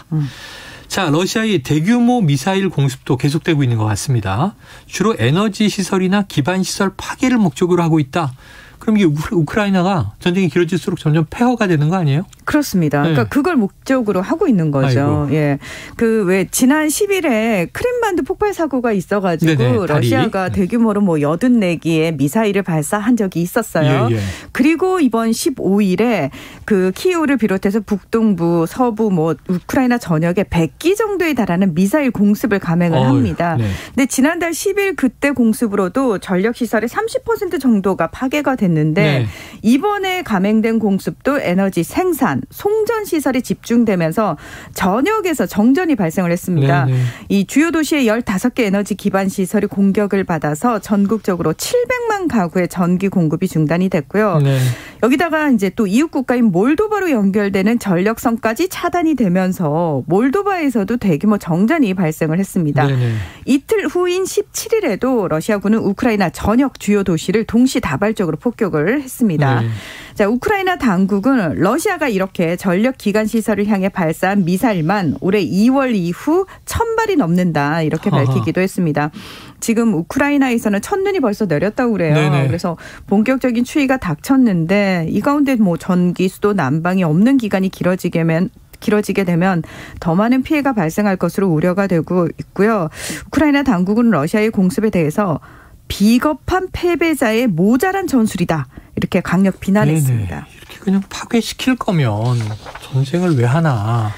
Speaker 1: 자, 러시아의 대규모 미사일 공습도 계속되고 있는 것 같습니다. 주로 에너지 시설이나 기반 시설 파괴를 목적으로 하고 있다. 그럼 이게 우크라이나가 전쟁이 길어질수록 점점 폐허가 되는 거 아니에요?
Speaker 16: 그렇습니다. 그러니까 그걸 목적으로 하고 있는 거죠.
Speaker 1: 아이고.
Speaker 16: 예. 그 왜 지난 10일에 크림반도 폭발 사고가 있어가지고
Speaker 1: 네네,
Speaker 16: 러시아가 대규모로 뭐 84기의 미사일을 발사한 적이 있었어요.
Speaker 1: 예.
Speaker 16: 그리고 이번 15일에 그 키이우를 비롯해서 북동부, 서부 뭐 우크라이나 전역에 100기 정도에 달하는 미사일 공습을 감행을 합니다.
Speaker 1: 네.
Speaker 16: 근데 지난달 10일 그때 공습으로도 전력 시설의 30% 정도가 파괴가 됐는데
Speaker 1: 네.
Speaker 16: 이번에 감행된 공습도 에너지 생산, 송전 시설이 집중되면서 전역에서 정전이 발생을 했습니다.
Speaker 1: 네네.
Speaker 16: 이 주요 도시의 15개 에너지 기반 시설이 공격을 받아서 전국적으로 700만 가구의 전기 공급이 중단이 됐고요.
Speaker 1: 네.
Speaker 16: 여기다가 이제 또 이웃 국가인 몰도바로 연결되는 전력선까지 차단이 되면서 몰도바에서도 대규모 정전이 발생을 했습니다.
Speaker 1: 네네.
Speaker 16: 이틀 후인 17일에도 러시아군은 우크라이나 전역 주요 도시를 동시다발적으로 폭격을 했습니다.
Speaker 1: 네.
Speaker 16: 자, 우크라이나 당국은 러시아가 이렇게 전력 기관 시설을 향해 발사한 미사일만 올해 2월 이후 1,000발이 넘는다 이렇게 밝히기도 했습니다. 지금 우크라이나에서는 첫눈이 벌써 내렸다고 그래요.
Speaker 1: 네네.
Speaker 16: 그래서 본격적인 추위가 닥쳤는데 이 가운데 뭐 전기, 수도, 난방이 없는 기간이 길어지게 되면 더 많은 피해가 발생할 것으로 우려가 되고 있고요. 우크라이나 당국은 러시아의 공습에 대해서 비겁한 패배자의 모자란 전술이다. 이렇게 강력 비난했습니다.
Speaker 1: 네네. 이렇게 그냥 파괴시킬 거면 전쟁을 왜 하나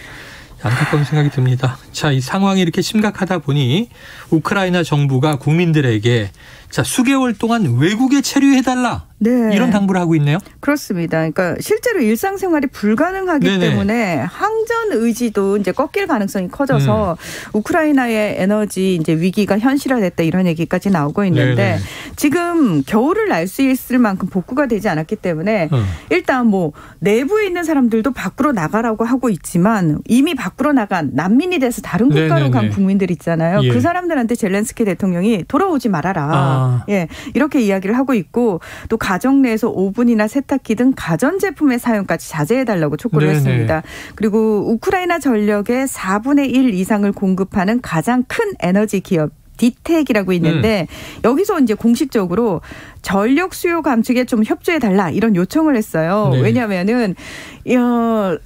Speaker 1: 안타까운 생각이 듭니다. 자, 이 상황이 이렇게 심각하다 보니 우크라이나 정부가 국민들에게 자, 수개월 동안 외국에 체류해달라.
Speaker 16: 네.
Speaker 1: 이런 당부를 하고 있네요.
Speaker 16: 그렇습니다. 그러니까 실제로 일상생활이 불가능하기
Speaker 1: 네네.
Speaker 16: 때문에 항전 의지도 이제 꺾일 가능성이 커져서 우크라이나의 에너지 이제 위기가 현실화됐다 이런 얘기까지 나오고 있는데
Speaker 1: 네네.
Speaker 16: 지금 겨울을 날 수 있을 만큼 복구가 되지 않았기 때문에 일단 뭐 내부에 있는 사람들도 밖으로 나가라고 하고 있지만 이미 밖으로 나간 난민이 돼서 다른 국가로
Speaker 1: 네네네.
Speaker 16: 간 국민들 있잖아요.
Speaker 1: 예.
Speaker 16: 그 사람들한테 젤렌스키 대통령이 돌아오지 말아라. 예, 이렇게 이야기를 하고 있고 또 가정 내에서 오븐이나 세탁기 등 가전제품의 사용까지 자제해달라고 촉구를
Speaker 1: 네네.
Speaker 16: 했습니다. 그리고 우크라이나 전력의 4분의 1 이상을 공급하는 가장 큰 에너지 기업 디텍이라고 있는데 여기서 이제 공식적으로 전력 수요 감축에 좀 협조해 달라 이런 요청을 했어요.
Speaker 1: 네.
Speaker 16: 왜냐하면은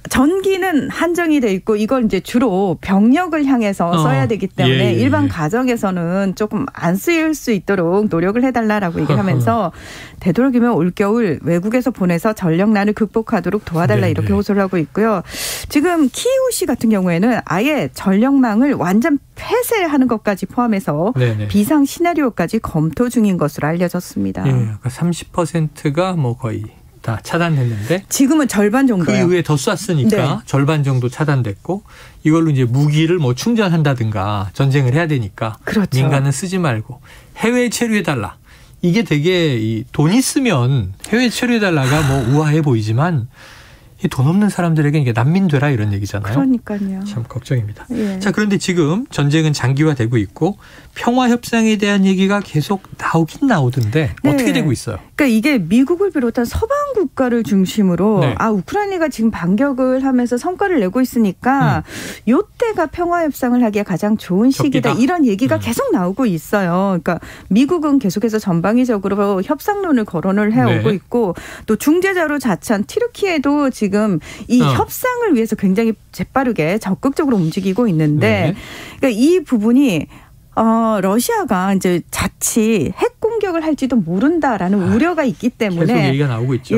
Speaker 16: 전기는 한정이 돼 있고 이걸 이제 주로 병력을 향해서 써야 되기 때문에 일반 가정에서는 조금 안 쓰일 수 있도록 노력을 해달라라고 얘기를 하면서 되도록이면 올겨울 외국에서 보내서 전력난을 극복하도록 도와달라 이렇게 호소를 하고 있고요. 지금 키이우시 같은 경우에는 아예 전력망을 완전 폐쇄하는 것까지 포함해서 비상 시나리오까지 검토 중인 것으로 알려졌습니다.
Speaker 1: 예, 30%가 뭐 거의 다 차단됐는데
Speaker 16: 지금은 절반 정도요.
Speaker 1: 그 이후에 더 쐈으니까 절반 정도 차단됐고 이걸로 이제 무기를 뭐 충전한다든가 전쟁을 해야 되니까 민간은 쓰지 말고 해외에 체류해달라. 이게 되게 돈 있으면 해외에 체류해달라가 뭐 우아해 보이지만 돈 없는 사람들에게 이게 난민 되라 이런 얘기잖아요.
Speaker 16: 그러니까요.
Speaker 1: 참 걱정입니다. 자, 그런데 지금 전쟁은 장기화되고 있고 평화 협상에 대한 얘기가 계속 나오긴 나오던데 어떻게 되고 있어요?
Speaker 16: 그러니까 이게 미국을 비롯한 서방 국가를 중심으로 우크라이나가 지금 반격을 하면서 성과를 내고 있으니까 이때가 평화 협상을 하기에 가장 좋은 시기다. 이런 얘기가 계속 나오고 있어요. 그러니까 미국은 계속해서 전방위적으로 협상론을 거론을 해오고 있고 또 중재자로 자처한 튀르키예도 지금 이 협상을 위해서 굉장히 재빠르게 적극적으로 움직이고 있는데 그러니까 이 부분이 러시아가 이제 자칫 핵 공격을 할지도 모른다라는 우려가 있기 때문에
Speaker 1: 계속 얘기가 나오고 있죠.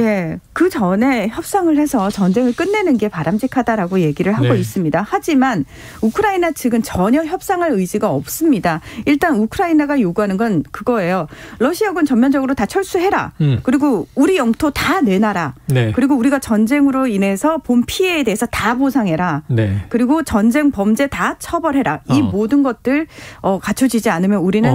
Speaker 16: 그 전에 협상을 해서 전쟁을 끝내는 게 바람직하다라고 얘기를 하고 있습니다. 하지만 우크라이나 측은 전혀 협상할 의지가 없습니다. 일단 우크라이나가 요구하는 건 그거예요. 러시아군 전면적으로 다 철수해라. 그리고 우리 영토 다 내놔라. 그리고 우리가 전쟁으로 인해서 본 피해에 대해서 다 보상해라. 그리고 전쟁 범죄 다 처벌해라. 이 모든 것들 갖춰지지 않으면 우리는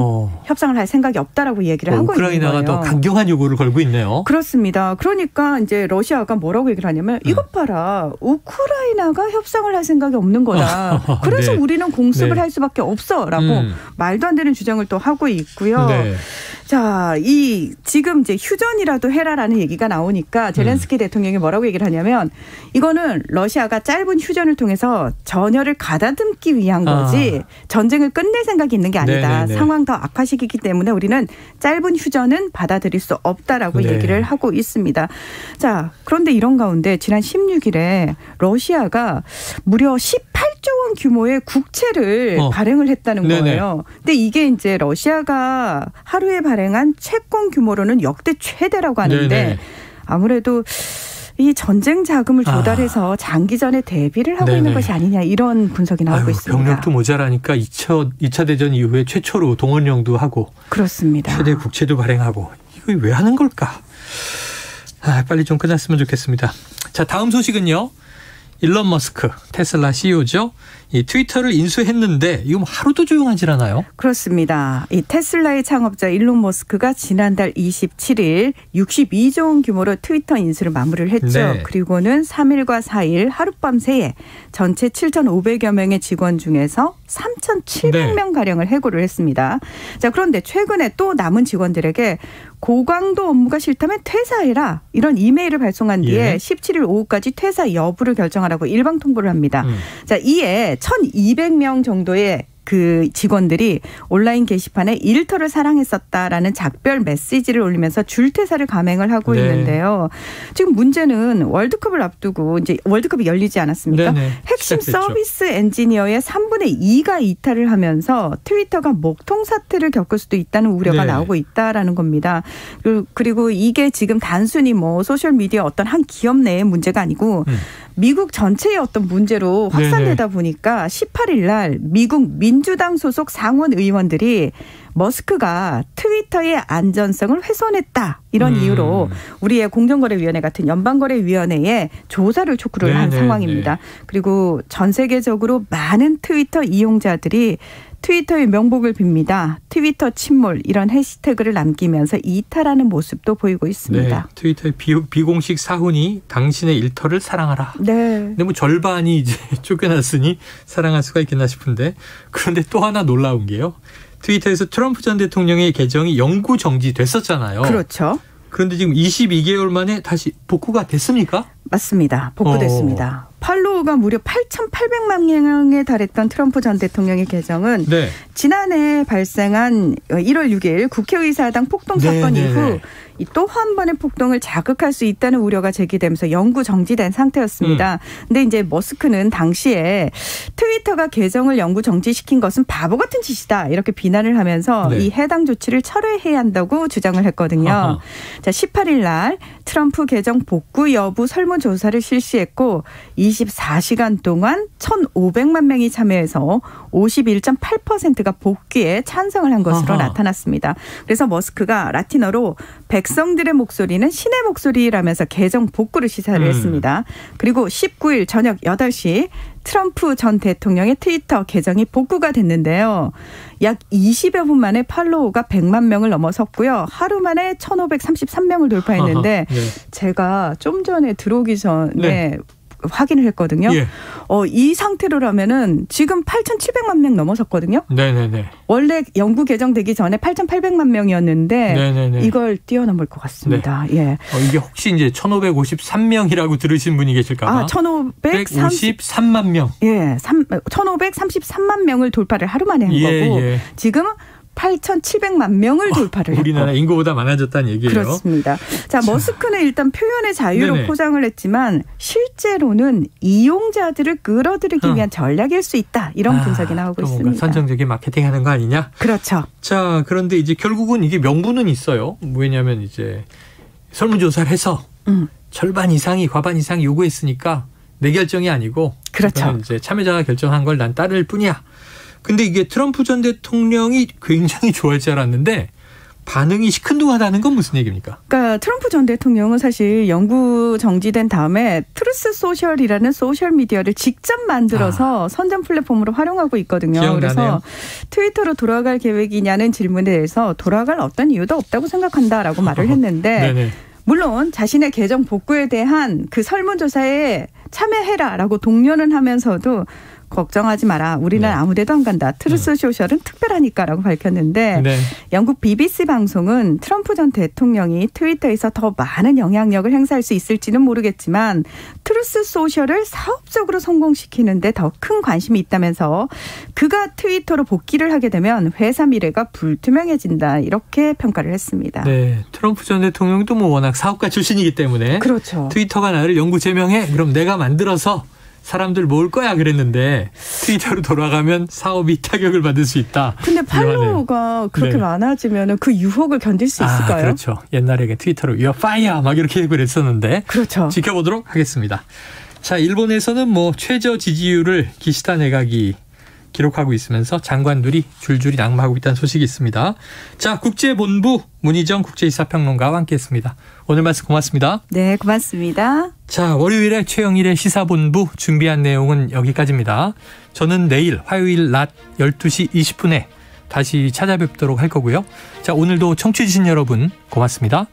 Speaker 16: 협상을 할 생각이 없다라고 얘기를 하고 있는 거예요.
Speaker 1: 우크라이나가 더 강경한 요구를 걸고 있네요.
Speaker 16: 그렇습니다. 그러니까 이제 러시아가 뭐라고 얘기를 하냐면 이것 봐라. 우크라이나가 협상을 할 생각이 없는 거다. 그래서 우리는 공습을 할 수밖에 없어라고 말도 안 되는 주장을 또 하고 있고요. 자, 지금 이제 휴전이라도 해라라는 얘기가 나오니까 젤렌스키 대통령이 뭐라고 얘기를 하냐면 이거는 러시아가 짧은 휴전을 통해서 전열을 가다듬기 위한 거지 전쟁을 끝낼 생각이 있는 게 아니다. 상황 더 악화시키기 때문에 우리는 짧은 휴전은 받아들일 수 없다라고 얘기를 하고 있습니다. 자, 그런데 이런 가운데 지난 16일에 러시아가 무려 18조 원 규모의 국채를 발행을 했다는 거예요. 근데 이게 이제 러시아가 하루에 발행한 채권 규모로는 역대 최대라고 하는데 아무래도 이 전쟁 자금을 조달해서 장기전에 대비를 하고 있는 것이 아니냐 이런 분석이 나오고 있습니다.
Speaker 1: 병력도 모자라니까 2차 대전 이후에 최초로 동원령도 하고
Speaker 16: 그렇습니다.
Speaker 1: 최대 국채도 발행하고 이거 왜 하는 걸까? 빨리 좀 끝났으면 좋겠습니다. 자, 다음 소식은요. 일론 머스크 테슬라 CEO죠. 이 트위터를 인수했는데 이거 하루도 조용하지 않아요?
Speaker 16: 그렇습니다. 이 테슬라의 창업자 일론 머스크가 지난달 27일 62조 원 규모로 트위터 인수를 마무리를 했죠. 그리고는 3일과 4일 하룻밤 새에 전체 7,500여 명의 직원 중에서 3,700명 가량을 해고를 했습니다. 자, 그런데 최근에 또 남은 직원들에게 고강도 업무가 싫다면 퇴사해라. 이런 이메일을 발송한 뒤에 17일 오후까지 퇴사 여부를 결정하라고 일방 통보를 합니다. 자, 이에 1,200명 정도의 그 직원들이 온라인 게시판에 일터를 사랑했었다라는 작별 메시지를 올리면서 줄퇴사를 감행을 하고 있는데요. 지금 문제는 월드컵을 앞두고 이제 월드컵이 열리지 않았습니까? 핵심 시작됐죠. 서비스 엔지니어의 3분의 2가 이탈을 하면서 트위터가 목통 사태를 겪을 수도 있다는 우려가 나오고 있다라는 겁니다. 그리고 이게 지금 단순히 뭐 소셜 미디어 어떤 한 기업 내의 문제가 아니고 미국 전체의 어떤 문제로 확산되다 보니까 18일 날 미국 민주당 소속 상원 의원들이 머스크가 트위터의 안전성을 훼손했다. 이런 이유로 우리의 공정거래위원회 같은 연방거래위원회에 조사를 촉구를 한 상황입니다. 그리고 전 세계적으로 많은 트위터 이용자들이 트위터의 명복을 빌니다. 트위터 침몰 이런 해시태그를 남기면서 이탈하는 모습도 보이고 있습니다.
Speaker 1: 트위터의 비공식 사훈이 당신의 일터를 사랑하라. 근데 뭐 절반이 이제 쫓겨났으니 사랑할 수가 있겠나 싶은데 그런데 또 하나 놀라운 게요. 트위터에서 트럼프 전 대통령의 계정이 영구 정지됐었잖아요.
Speaker 16: 그렇죠.
Speaker 1: 그런데 지금 22개월 만에 다시 복구가 됐습니까?
Speaker 16: 맞습니다. 복구됐습니다. 팔로우가 무려 8,800만 명에 달했던 트럼프 전 대통령의 계정은
Speaker 1: 네.
Speaker 16: 지난해 발생한 1월 6일 국회의사당 폭동 사건 이후 또 한 번의 폭동을 자극할 수 있다는 우려가 제기되면서 영구 정지된 상태였습니다. 근데 이제 머스크는 당시에 트위터가 계정을 영구 정지시킨 것은 바보 같은 짓이다 이렇게 비난을 하면서 이 해당 조치를 철회해야 한다고 주장을 했거든요. 아하. 자, 18일 날 트럼프 계정 복구 여부 설문조사를 실시했고 24시간 동안 1,500만 명이 참여해서 51.8%가 복귀에 찬성을 한 것으로 나타났습니다. 그래서 머스크가 라틴어로 백성들의 목소리는 신의 목소리라면서 계정 복구를 시사를 했습니다. 그리고 19일 저녁 8시 트럼프 전 대통령의 트위터 계정이 복구가 됐는데요. 약 20여 분 만에 팔로우가 100만 명을 넘어섰고요. 하루 만에 1,533명을 돌파했는데 제가 좀 전에 들어오기 전에 확인을 했거든요. 이 상태로라면은 지금 8,700만 명 넘어섰거든요.
Speaker 1: 네네네.
Speaker 16: 원래 영구 개정되기 전에 8,800만 명이었는데 이걸 뛰어넘을 것 같습니다. 예.
Speaker 1: 이게 혹시 이제 1,553명이라고 들으신 분이 계실까봐? 1,553만 명.
Speaker 16: 예, 1,533만 명을 돌파를 하루 만에 한 거고 지금 8,700만 명을 돌파를 했고.
Speaker 1: 우리나라 인구보다 많아졌다는 얘기예요.
Speaker 16: 그렇습니다. 자, 머스크는 일단 표현의 자유로 포장을 했지만 실제로는 이용자들을 끌어들이기 위한 전략일 수 있다. 이런 분석이 나오고 있습니다.
Speaker 1: 뭔가 선정적인 마케팅하는 거 아니냐?
Speaker 16: 그렇죠.
Speaker 1: 자, 그런데 이제 결국은 이게 명분은 있어요. 왜냐하면 이제 설문조사를 해서 절반 이상이 과반 이상이 요구했으니까 내 결정이 아니고
Speaker 16: 그렇죠.
Speaker 1: 이제 참여자가 결정한 걸 난 따를 뿐이야. 근데 이게 트럼프 전 대통령이 굉장히 좋아할 줄 알았는데 반응이 시큰둥하다는 건 무슨 얘기입니까?
Speaker 16: 그러니까 트럼프 전 대통령은 사실 영구 정지된 다음에 트루스 소셜이라는 소셜 미디어를 직접 만들어서 선전 플랫폼으로 활용하고 있거든요.
Speaker 1: 기억나네요.
Speaker 16: 그래서 트위터로 돌아갈 계획이냐는 질문에 대해서 돌아갈 어떤 이유도 없다고 생각한다라고 말을 했는데 물론 자신의 계정 복구에 대한 그 설문조사에 참여해라라고 독려는 하면서도 걱정하지 마라. 우리는 아무데도 안 간다. 트루스 소셜은 특별하니까라고 밝혔는데 영국 BBC 방송은 트럼프 전 대통령이 트위터에서 더 많은 영향력을 행사할 수 있을지는 모르겠지만 트루스 소셜을 사업적으로 성공시키는 데 더 큰 관심이 있다면서 그가 트위터로 복귀를 하게 되면 회사 미래가 불투명해진다. 이렇게 평가를 했습니다.
Speaker 1: 네, 트럼프 전 대통령도 뭐 워낙 사업가 출신이기 때문에
Speaker 16: 그렇죠.
Speaker 1: 트위터가 나를 영구 제명해. 그럼 내가 만들어서 사람들 모을 거야 그랬는데 트위터로 돌아가면 사업이 타격을 받을 수 있다.
Speaker 16: 근데 팔로워가 그렇게 많아지면 그 유혹을 견딜 수 있을까요?
Speaker 1: 그렇죠. 옛날에 트위터로 You're fire 막 이렇게 그랬었는데
Speaker 16: 그렇죠.
Speaker 1: 지켜보도록 하겠습니다. 자, 일본에서는 뭐 최저 지지율을 기시다 내각이 기록하고 있으면서 장관들이 줄줄이 낙마하고 있다는 소식이 있습니다. 자, 국제본부 문희정 국제시사평론가와 함께했습니다. 오늘 말씀 고맙습니다.
Speaker 16: 네, 고맙습니다.
Speaker 1: 자, 월요일에 최영일의 시사본부 준비한 내용은 여기까지입니다. 저는 내일 화요일 낮 12시 20분에 다시 찾아뵙도록 할 거고요. 자, 오늘도 청취해 주신 여러분 고맙습니다.